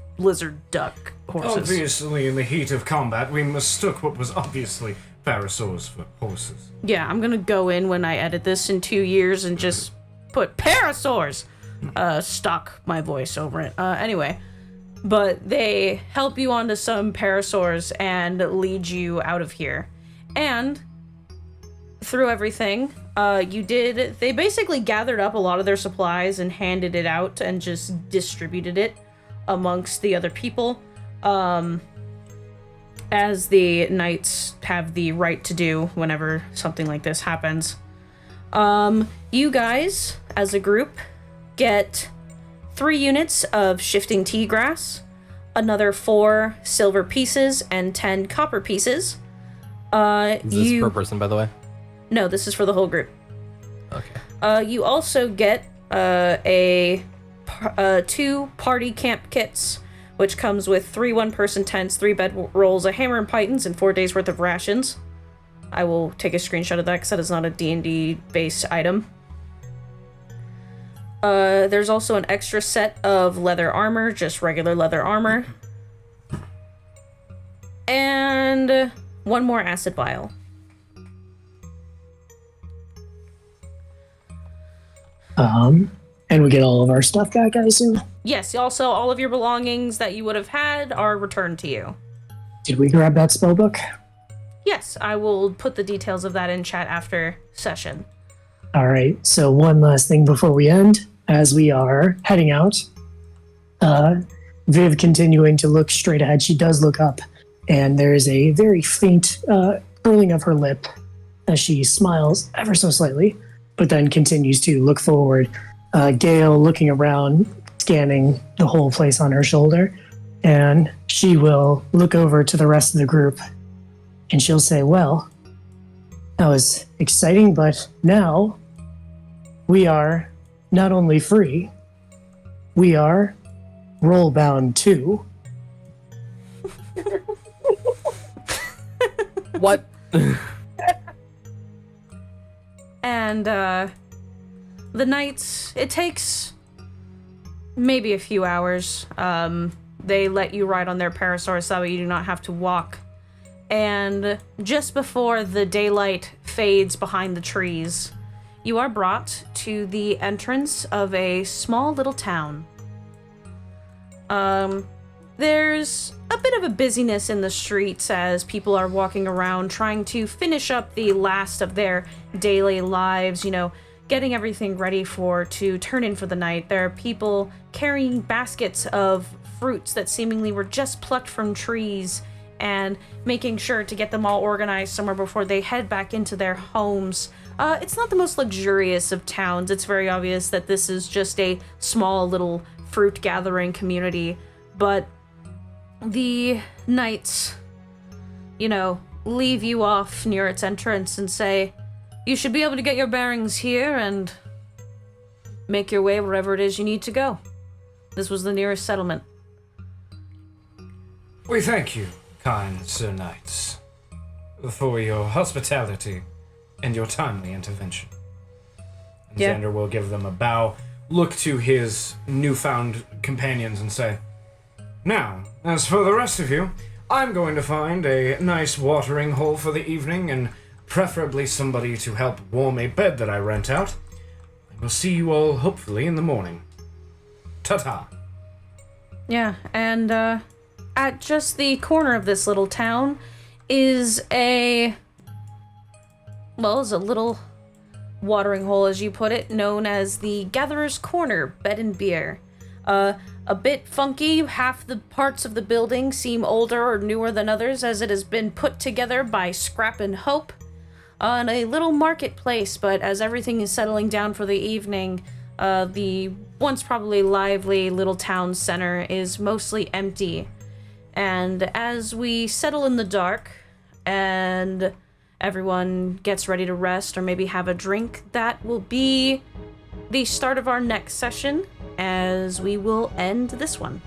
duck horses. Obviously, in the heat of combat, we mistook what was obviously parasaurs for horses. Yeah, I'm gonna go in when I edit this in 2 years and just put parasaurs. Stock my voice over it. Anyway, but they help you onto some parasaurs and lead you out of here. And through everything, they basically gathered up a lot of their supplies and handed it out and just distributed it amongst the other people, as the knights have the right to do whenever something like this happens. You guys, as a group, get 3 units of shifting tea grass, another 4 silver pieces, and 10 copper pieces. Is this per person, by the way? No, this is for the whole group. Okay. You also get 2 party camp kits, which comes with 3 one-person tents, 3 bed rolls, a hammer and pitons, and 4 days worth of rations. I will take a screenshot of that because that is not a D&D-based item. There's also an extra set of leather armor, just regular leather armor. And 1 more acid vial. And we get all of our stuff back, I assume? Yes, also all of your belongings that you would have had are returned to you. Did we grab that spell book? Yes, I will put the details of that in chat after session. All right, so one last thing before we end. As we are heading out, Viv continuing to look straight ahead, she does look up, and there is a very faint curling of her lip as she smiles ever so slightly, but then continues to look forward. Gale looking around, scanning the whole place on her shoulder, and she will look over to the rest of the group, and she'll say, well, that was exciting, but now we are not only free, we are RollBound too. What? And the nights, it takes maybe a few hours. They let you ride on their parasaurs so that you do not have to walk. And just before the daylight fades behind the trees, you are brought to the entrance of a small little town. There's a bit of a busyness in the streets as people are walking around trying to finish up the last of their daily lives, you know, getting everything ready to turn in for the night. There are people carrying baskets of fruits that seemingly were just plucked from trees and making sure to get them all organized somewhere before they head back into their homes. It's not the most luxurious of towns. It's very obvious that this is just a small little fruit gathering community, but the knights, you know, leave you off near its entrance and say, you should be able to get your bearings here and make your way wherever it is you need to go. This was the nearest settlement. We thank you, kind Sir Knights, for your hospitality and your timely intervention. And Yeah. Xander will give them a bow, look to his newfound companions and say, now, as for the rest of you, I'm going to find a nice watering hole for the evening and preferably somebody to help warm a bed that I rent out. I will see you all hopefully in the morning. Ta-ta. Yeah, and at just the corner of this little town is a little watering hole, as you put it, known as the Gatherer's Corner Bed and Beer. A bit funky, half the parts of the building seem older or newer than others as it has been put together by Scrap and Hope. In a little marketplace, but as everything is settling down for the evening, the once probably lively little town center is mostly empty. And as we settle in the dark and everyone gets ready to rest or maybe have a drink, that will be the start of our next session, as we will end this one.